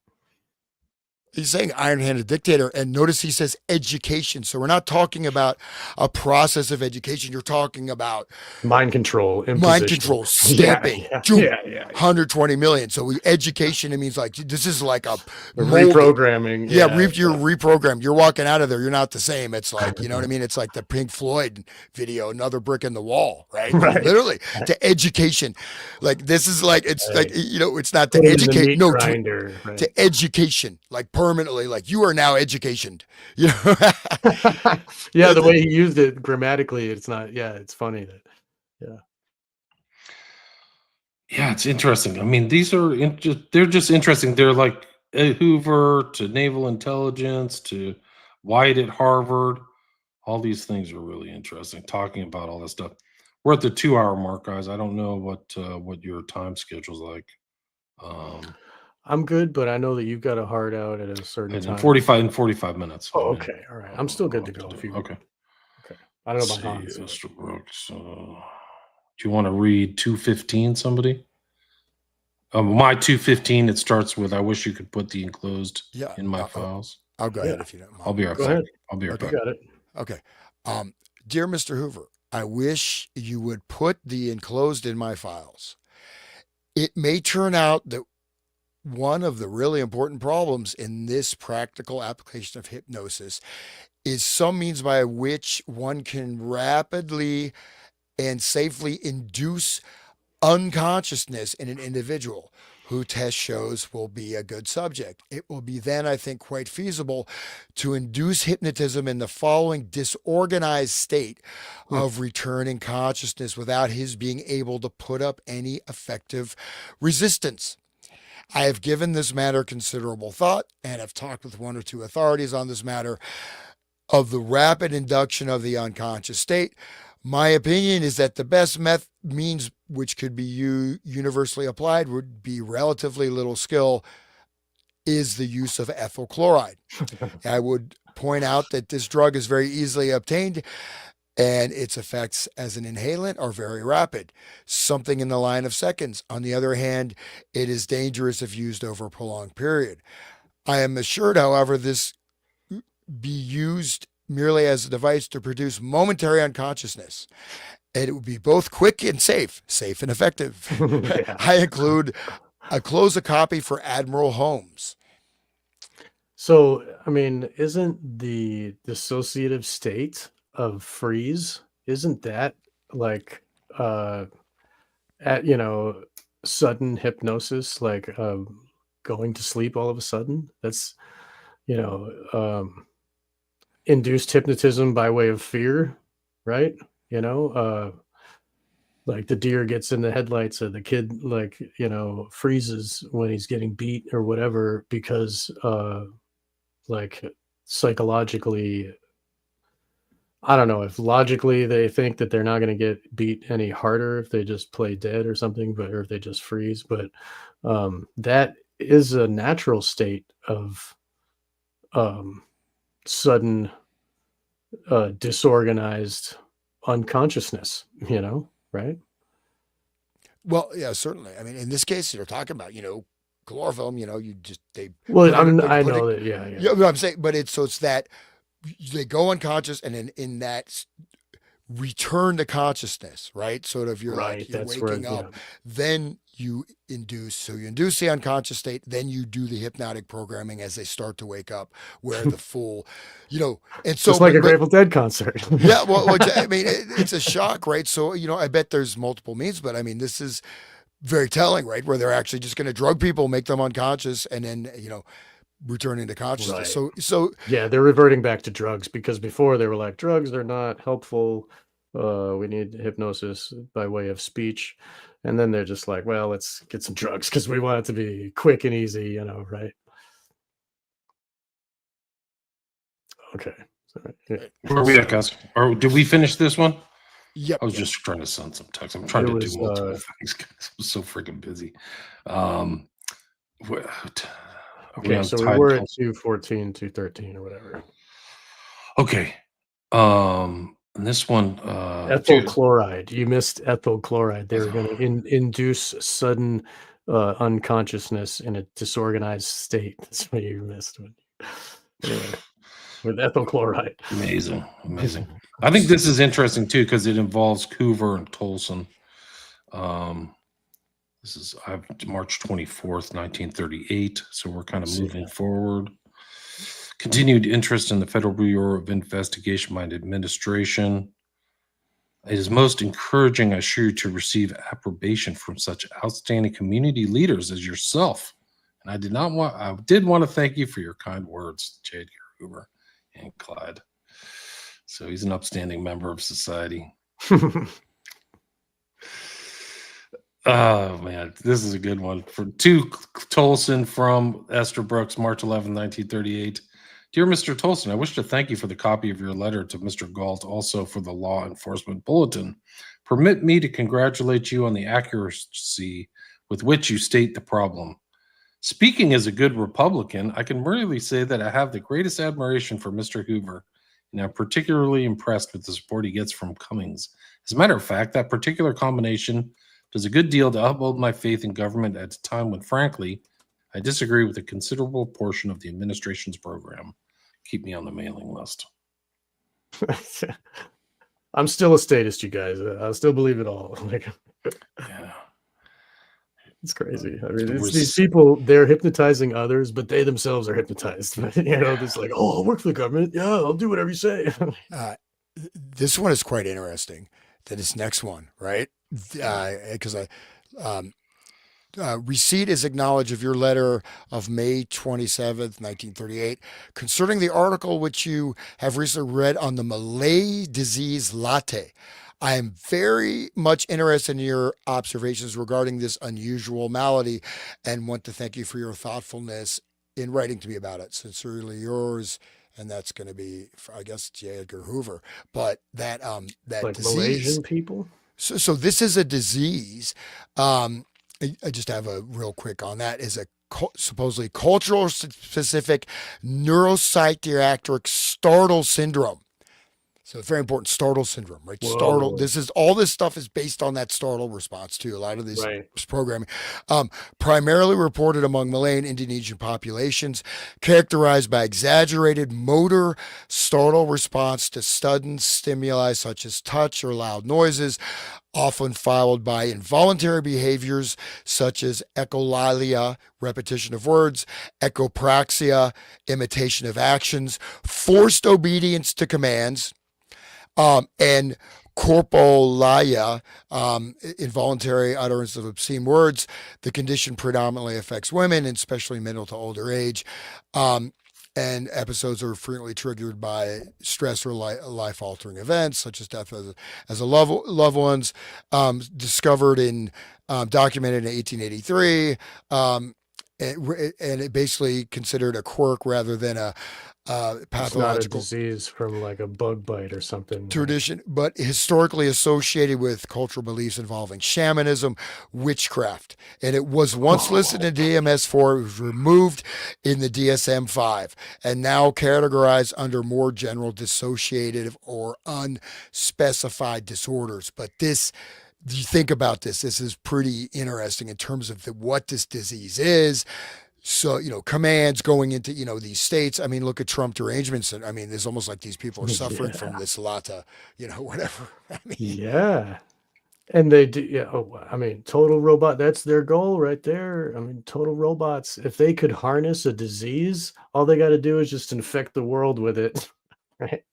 He's saying iron-handed dictator, and notice he says education. So we're not talking about a process of education. You're talking about mind control, stamping, yeah. 120 million. So education, it means like this is like a reprogramming. You're reprogrammed. You're walking out of there. You're not the same. It's like, you know what I mean? It's like the Pink Floyd video, another brick in the wall, right? Literally to education. Like this is like, it's like, you know, it's not to educate. No, to education, like permanently, like you are now educationed. You know? Yeah, the way he used it grammatically, it's not. Yeah, it's funny that. Yeah, it's interesting. I mean, these are they're just interesting. They're like Hoover to Naval Intelligence to White at Harvard. All these things are really interesting. Talking about all this stuff. We're at the 2-hour mark, guys. I don't know what your time schedule's like. I'm good, but I know that you've got a hard out at a certain time. 45 minutes. Oh, okay. All right. I'm still good to go. If you okay. I don't know about Hans. Mr. Brooks. Do you want to read 215, somebody? My 215, it starts with, I wish you could put the enclosed in my files. I'll go ahead if you don't mind. I'll be right back. I'll be right back. Got it. Okay. Dear Mr. Hoover, I wish you would put the enclosed in my files. It may turn out that one of the really important problems in this practical application of hypnosis is some means by which one can rapidly and safely induce unconsciousness in an individual who test shows will be a good subject. It will be then, I think, quite feasible to induce hypnotism in the following disorganized state of returning consciousness without his being able to put up any effective resistance. I have given this matter considerable thought and have talked with one or two authorities on this matter of the rapid induction of the unconscious state. My opinion is that the best means which could be universally applied would be relatively little skill is the use of ethyl chloride. I would point out that this drug is very easily obtained and its effects as an inhalant are very rapid, something in the line of seconds. On the other hand, it is dangerous if used over a prolonged period. I am assured, however, this be used merely as a device to produce momentary unconsciousness. And it would be both quick and safe and effective. Yeah. I close a copy for Admiral Holmes. So, I mean, isn't the dissociative state of freeze, isn't that like at sudden hypnosis, like going to sleep all of a sudden? That's you know induced hypnotism by way of fear, right? Like the deer gets in the headlights, or the kid freezes when he's getting beat or whatever, because like psychologically, I don't know if logically they think that they're not going to get beat any harder if they just play dead or something, or if they just freeze. But that is a natural state of sudden disorganized unconsciousness, right? Well, yeah, certainly. I mean, in this case, you're talking about, chloroform, Well, they I put know it, that, yeah. yeah, but I'm saying, but it's that they go unconscious and then in that return to consciousness, right? Sort of you're Right, you're that's where, waking up, then you induce the unconscious state, then you do the hypnotic programming as they start to wake up, where the full, and so, just like a but Grateful Dead concert. yeah, well, I mean, it's a shock, right? So, I bet there's multiple means, but I mean, this is very telling, right? Where they're actually just going to drug people, make them unconscious, and then, return into consciousness. Right. So Yeah, they're reverting back to drugs, because before they were like, drugs are not helpful. We need hypnosis by way of speech. And then they're just like, well, let's get some drugs because we want it to be quick and easy, right? Okay. Where are we at, guys? Or did we finish this one? Yep. I was just trying to send some text. I'm trying to do multiple things, guys. I'm so freaking busy. Okay, so we were at 214, 213 or whatever. Okay. And this one, ethyl chloride. You missed ethyl chloride. They were going to induce sudden unconsciousness in a disorganized state. That's what you missed. Anyway, with ethyl chloride. Amazing. I think this is interesting too because it involves Hoover and Tolson. This is March 24th, 1938. So we're kind of moving forward. Continued interest in the Federal Bureau of Investigation by administration. It is most encouraging, I assure you, to receive approbation from such outstanding community leaders as yourself. And I did want to thank you for your kind words, J. Edgar Hoover and Clyde. So he's an upstanding member of society. Oh, man, this is a good one. To Tolson from Esther Brooks, March 11, 1938. Dear Mr. Tolson, I wish to thank you for the copy of your letter to Mr. Galt, also for the Law Enforcement Bulletin. Permit me to congratulate you on the accuracy with which you state the problem. Speaking as a good Republican, I can really say that I have the greatest admiration for Mr. Hoover, and I'm particularly impressed with the support he gets from Cummings. As a matter of fact, that particular combination does a good deal to uphold my faith in government at a time when, frankly, I disagree with a considerable portion of the administration's program. Keep me on the mailing list. I'm still a statist, you guys. I still believe it all. Yeah. It's crazy. I mean, it's these people, they're hypnotizing others, but they themselves are hypnotized. It's like, oh, I'll work for the government. Yeah, I'll do whatever you say. This one is quite interesting. This next one, right? Because receipt is acknowledged of your letter of May 27th, 1938, concerning the article which you have recently read on the Malay disease latte. I am very much interested in your observations regarding this unusual malady and want to thank you for your thoughtfulness in writing to me about it. Sincerely yours. And that's going to be, I guess, J. Edgar Hoover. But that like disease, Malaysian people. So this is a disease. I just have a real quick on that. Is a supposedly cultural specific neuropsychiatric startle syndrome. So it's very important, startle syndrome, right? Startle. Whoa. This is all this stuff is based on that startle response too. A lot of this Right. programming, primarily reported among Malay and Indonesian populations, characterized by exaggerated motor startle response to sudden stimuli such as touch or loud noises, often followed by involuntary behaviors such as echolalia, repetition of words, echopraxia, imitation of actions, forced obedience to commands, and corpolaya, involuntary utterance of obscene words. The condition predominantly affects women, and especially middle to older age. And episodes are frequently triggered by stress or life-altering events, such as death as a loved ones. Discovered in, documented in 1883. And it basically considered a quirk rather than a It's not a pathological disease from like a bug bite or something. tradition, but historically associated with cultural beliefs involving shamanism, witchcraft. And it was once listed in DMS4, it was removed in the DSM-5, and now categorized under more general dissociative or unspecified disorders. But this, you think about this is pretty interesting in terms of what this disease is. So, commands going into, these states. I mean, look at Trump derangements. I mean, there's almost like these people are suffering from this lata, whatever. I mean, Yeah. And they do, yeah. Oh, I mean, total robot, that's their goal right there. I mean, total robots, if they could harness a disease, all they got to do is just infect the world with it. Right.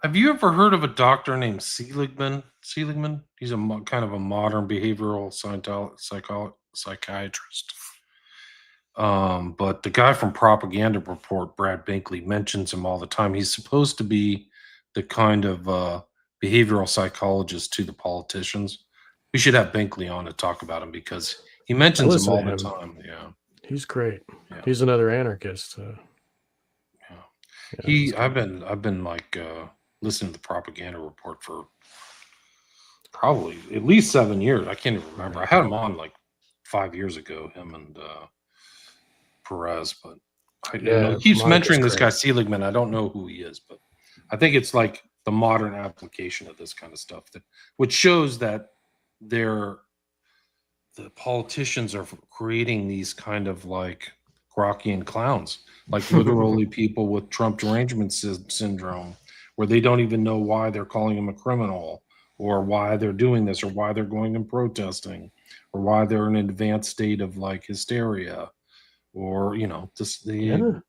Have you ever heard of a doctor named Seligman? Seligman? He's a kind of a modern behavioral psychiatrist. But the guy from Propaganda Report, Brad Binkley, mentions him all the time. He's supposed to be the kind of behavioral psychologist to the politicians. We should have Binkley on to talk about him because he mentions him listen all to the him. time. Yeah. He's great. Yeah. He's another anarchist. Yeah, I've been like listening to the Propaganda Report for probably at least 7 years. I can't even remember. I had him on like 5 years ago, him and Perez, but he keeps Monica's mentioning this great. guy Seligman. I don't know who he is, but I think it's like the modern application of this kind of stuff, which shows that the politicians are creating these kind of like Grockian clowns, like literally people with Trump derangement syndrome, where they don't even know why they're calling him a criminal, or why they're doing this, or why they're going and protesting, or why they're in an advanced state of like hysteria, or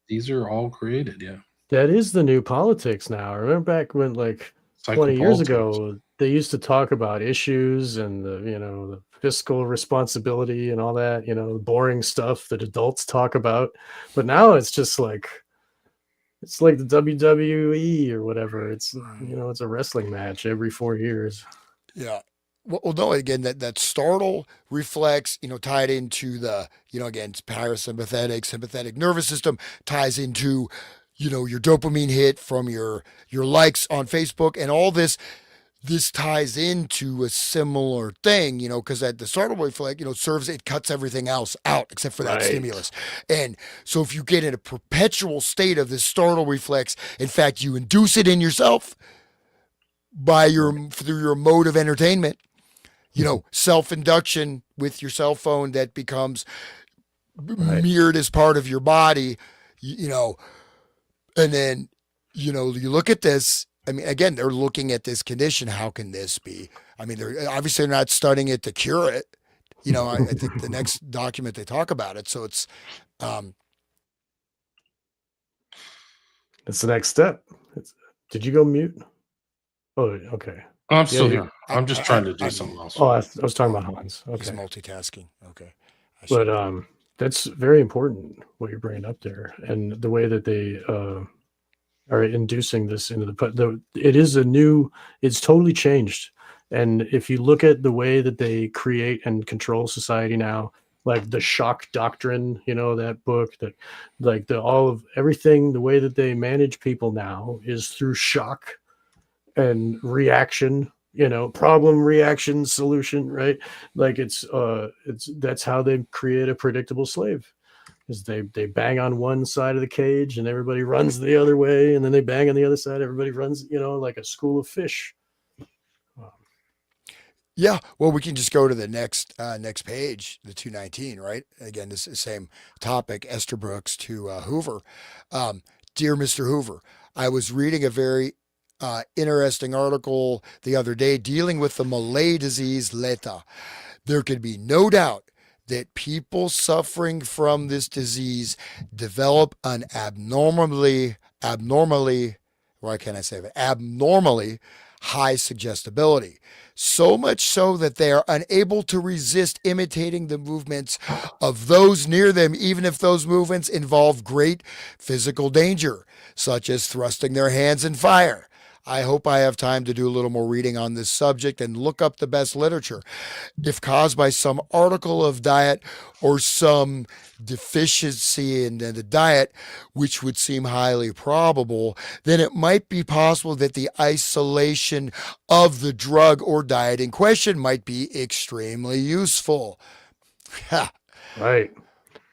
these are all created. Yeah, That is the new politics now. I remember back when, like 20 years Psychopolitics. ago, they used to talk about issues and the fiscal responsibility and all that, boring stuff that adults talk about. But now it's just like the WWE or whatever. It's it's a wrestling match every 4 years. Yeah. Well, no, again, that startle reflex, tied into the, again, it's parasympathetic, sympathetic nervous system, ties into, your dopamine hit from your likes on Facebook, and all this ties into a similar thing, because the startle reflex, it cuts everything else out except for that Right. stimulus. And so if you get in a perpetual state of this startle reflex, in fact, you induce it in yourself through your mode of entertainment, self-induction with your cell phone that becomes Right. mirrored as part of your body, and then, you look at this. I mean, again, they're looking at this condition. How can this be? I mean, they're obviously not studying it to cure it. I think the next document they talk about it. So it's, That's the next step. Did you go mute? Oh, okay. I'm still you- here. I'm just trying to do something else. Oh, I was talking about Hans. he's Okay. multitasking. Okay. But that's very important what you're bringing up there, and the way that they are inducing this into it's totally changed. And if you look at the way that they create and control society now, like the shock doctrine, that book, that like everything, the way that they manage people now is through shock and reaction, problem, reaction, solution, right? Like it's that's how they create a predictable slave. is they bang on one side of the cage and everybody runs the other way, and then they bang on the other side, everybody runs, like a school of fish. Yeah, well, we can just go to the next page, the 219, right? Again, this is the same topic, Esther Brooks to Hoover. Um, Dear Mr. Hoover, I was reading a very interesting article the other day dealing with the Malay disease Leta. There could be no doubt that people suffering from this disease develop an abnormally, why can't I say that? Abnormally high suggestibility. So much so that they are unable to resist imitating the movements of those near them, even if those movements involve great physical danger, such as thrusting their hands in fire. I hope I have time to do a little more reading on this subject and look up the best literature. If caused by some article of diet or some deficiency in the diet, which would seem highly probable, then it might be possible that the isolation of the drug or diet in question might be extremely useful. Right.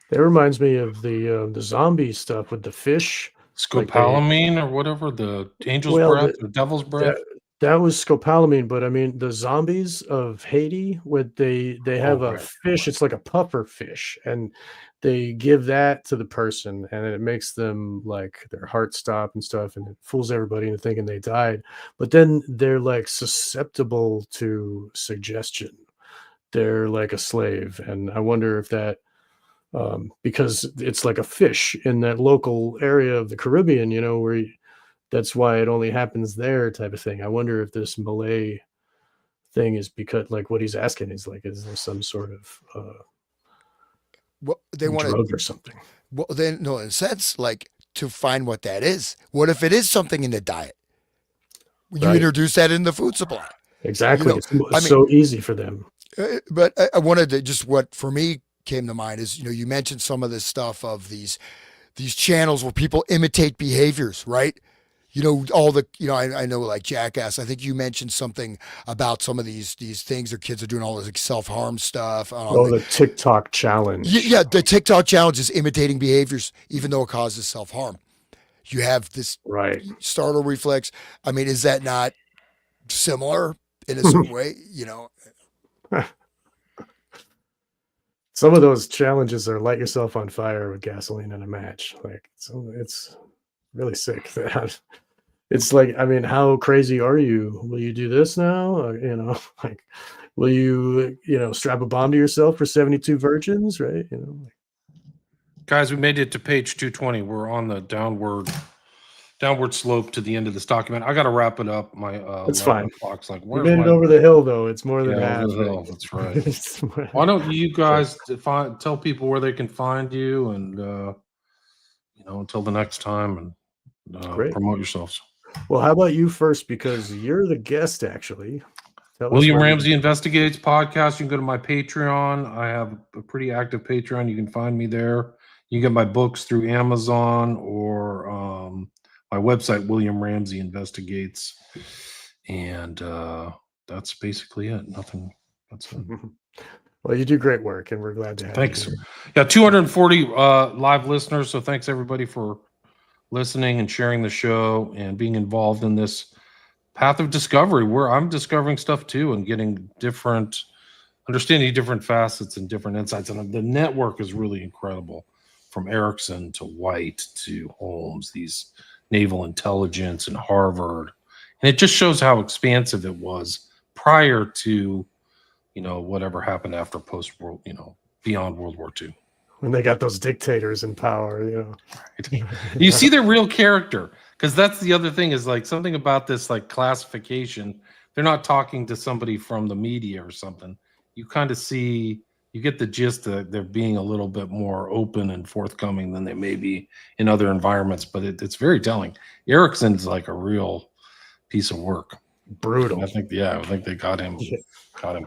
That reminds me of the zombie stuff with the fish. Like Scopolamine or whatever, the angel's well, breath or devil's breath. that was scopolamine, but I mean the zombies of Haiti, what they have a right. fish, it's like a puffer fish, and they give that to the person, and it makes them like their heart stop and stuff, and it fools everybody into thinking they died. But then they're like susceptible to suggestion. They're like a slave, and I wonder if that because it's like a fish in that local area of the Caribbean, where that's why it only happens there type of thing. I wonder if this Malay thing is because like what he's asking is like, is there some sort of Well, they want drug or something? Well, then, no, in a sense, like to find what that is. What if it is something in the diet? You Right. introduce that in the food supply. Exactly. It's so easy for them. But I wanted to just what for me came to mind is you mentioned some of this stuff of these channels where people imitate behaviors, right? All the I know like Jackass. I think you mentioned something about some of these things their kids are doing all this like self-harm stuff. The TikTok challenge. Yeah, the TikTok challenge is imitating behaviors, even though it causes self-harm. You have this Right. startle reflex. I mean, is that not similar in a certain way? Some of those challenges are light yourself on fire with gasoline and a match. Like it's really sick. It's like, I mean, how crazy are you? Will you do this now? Like, will you, strap a bomb to yourself for 72 virgins, right? Guys, we made it to page 220. We're on the downward slope to the end of this document. I got to wrap it up. My That's fine. Clock's like, You made it over the hill, though. It's more than half. Over the hill. That's right. Why don't you guys tell people where they can find you, and until the next time, and promote yourselves. Well, how about you first, because you're the guest, actually. William Ramsey Investigates podcast. You can go to my Patreon. I have a pretty active Patreon. You can find me there. You can get my books through Amazon or my website, William Ramsey Investigates. And that's basically it. Nothing. That's it. Well, you do great work, and we're glad to have you. Thanks. Yeah, 240 live listeners. So thanks everybody for listening and sharing the show and being involved in this path of discovery where I'm discovering stuff too and getting understanding different facets and different insights. And the network is really incredible, from Erickson to White to Holmes, these naval intelligence and Harvard. And it just shows how expansive it was prior to, whatever happened after post-world, beyond World War II. When they got those dictators in power, Right. You see their real character, because that's the other thing is like something about this like classification. They're not talking to somebody from the media or something. You kind of see, you get the gist that they're being a little bit more open and forthcoming than they may be in other environments, but it's very telling. Erickson's like a real piece of work. Brutal. I think they got him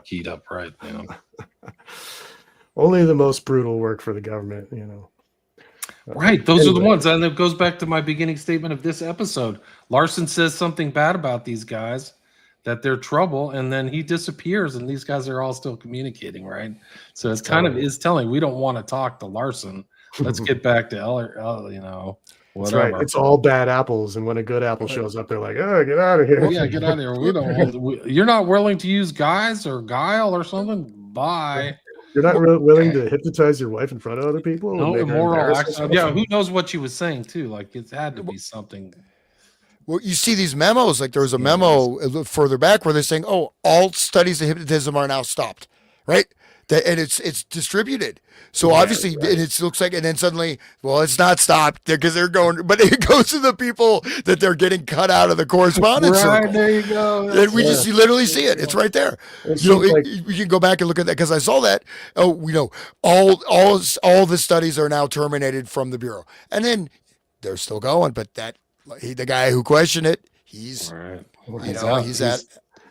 keyed up right. Only the most brutal work for the government, Right. Those are the ones. And it goes back to my beginning statement of this episode. Larson says something bad about these guys, that they're trouble, and then he disappears, and these guys are all still communicating, right? So it's kind of is telling. We don't want to talk to Larson let's get back to That's right. whatever. It's all bad apples, and when a good apple shows up, they're like, "Oh, get out of here!" Yeah, get out of here. We don't. You're not willing to use guys or guile or something. Bye. You're not really willing to hypnotize your wife in front of other people and No make her immoral embarrass acts. herself? Yeah, who knows what she was saying too? Like it had to be something. Well, you see these memos, like there was a Anyways. memo a little further back where they're saying, oh, all studies of hypnotism are now stopped, right? And it's distributed. So obviously, right. and it looks like, and then suddenly, well, it's not stopped because they're going, but it goes to the people that they're getting cut out of the correspondence Right, circle. there you go. And we just you literally see it. It's right there. It You know, seems like- we can go back and look at that because I saw that. Oh, we know all the studies are now terminated from the bureau, and then they're still going. But the guy who questioned it, he's Right.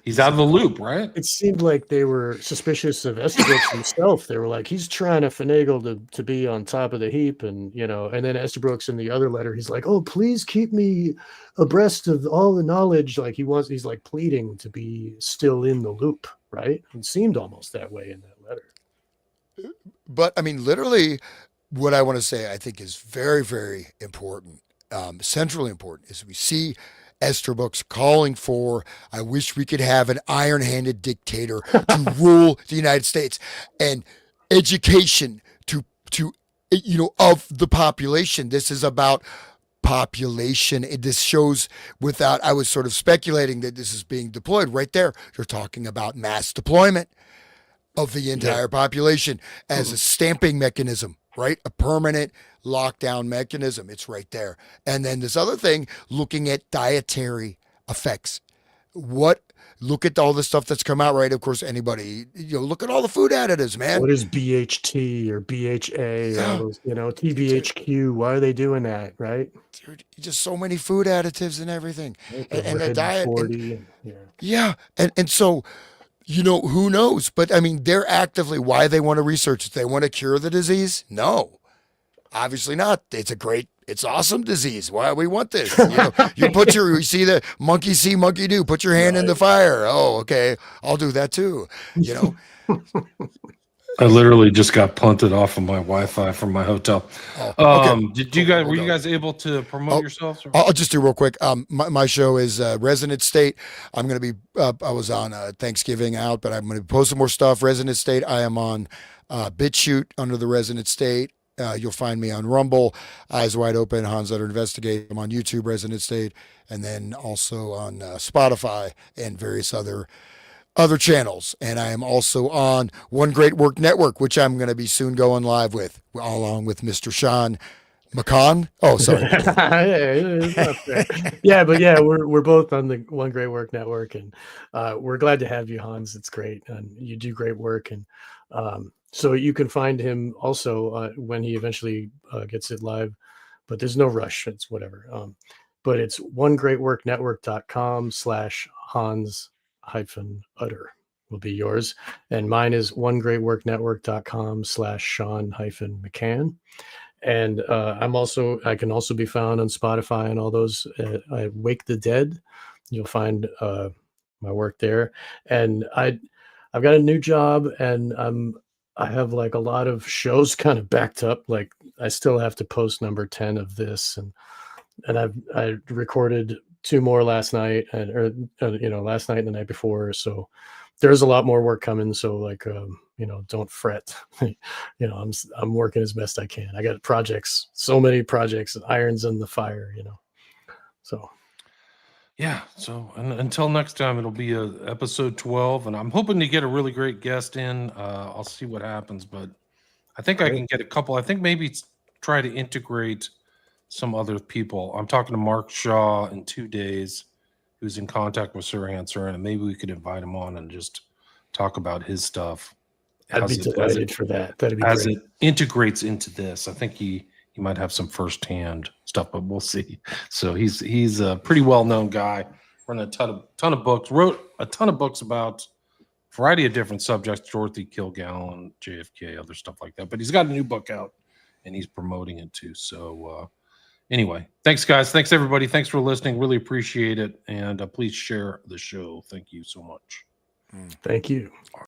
he's out of the loop, right? It seemed like they were suspicious of Estabrook himself. They were like, he's trying to finagle to be on top of the heap, and and then Estabrook's in the other letter, he's like, oh, please keep me abreast of all the knowledge. Like he's like pleading to be still in the loop, right? It seemed almost that way in that letter. But I mean, literally, what I want to say, I think, is very, very important, centrally important, is we see Estabrook's calling for, I wish we could have an iron-handed dictator to rule the United States, and education to of the population. This is about population. This shows without, I was sort of speculating that this is being deployed right there. You're talking about mass deployment of the entire population as a stamping mechanism, right? A permanent lockdown mechanism. It's right there. And then this other thing, looking at dietary effects. Look at all the stuff that's come out, right? Of course, anybody, look at all the food additives, man. What is BHT or BHA or all those, TBHQ? Why are they doing that, right? Dude, just so many food additives and everything. And the Red diet. 40, And so, who knows? But I mean, they're actively, why they want to research it. They want to cure the disease? No, obviously not. It's awesome disease. Why we want this? You see the monkey see, monkey do, put your hand in the fire. Oh, okay. I'll do that too. I literally just got punted off of my Wi-Fi from my hotel. Okay. Were you guys able to promote yourselves? I'll just do real quick. My show is Resonant State. I'm going to be, I was on Thanksgiving out, but I'm going to be posting more stuff. Resonant State. I am on BitChute under the Resonant State. You'll find me on Rumble, Eyes Wide Open, Hans Utter Investigate. I'm on YouTube, Resonant State, and then also on Spotify and various other channels. And I am also on One Great Work Network, which I'm going to be soon going live with, along with Mr. Sean McCon. Oh, sorry. We're both on the One Great Work Network, and we're glad to have you, Hans. It's great, and you do great work. And so you can find him also when he eventually gets it live, but there's no rush. It's whatever. But it's onegreatworknetwork.com/Hans-Utter will be yours. And mine is onegreatworknetwork.com/Sean-McCann. And I can also be found on Spotify and all those. I Wake the Dead. You'll find my work there. And I've got a new job, and I have like a lot of shows kind of backed up. Like I still have to post number 10 of this, and I recorded 2 more last night, last night and the night before. So there's a lot more work coming. So like, don't fret. I'm working as best I can. I got projects, so many projects, irons in the fire. So. Yeah. So until next time, it'll be episode 12, and I'm hoping to get a really great guest in. I'll see what happens, but I think I can get a couple. I think maybe try to integrate some other people. I'm talking to Mark Shaw in 2 days, who's in contact with Sir Answer, and maybe we could invite him on and just talk about his stuff. I'd be delighted for that. That'd be as great. it integrates into this. I think he might have some firsthand stuff, but we'll see. So he's a pretty well-known guy. Wrote a ton of books. Wrote a ton of books about a variety of different subjects: Dorothy Kilgallen, JFK, other stuff like that. But he's got a new book out, and he's promoting it too. So anyway, thanks, guys. Thanks, everybody. Thanks for listening. Really appreciate it. And please share the show. Thank you so much. Thank you.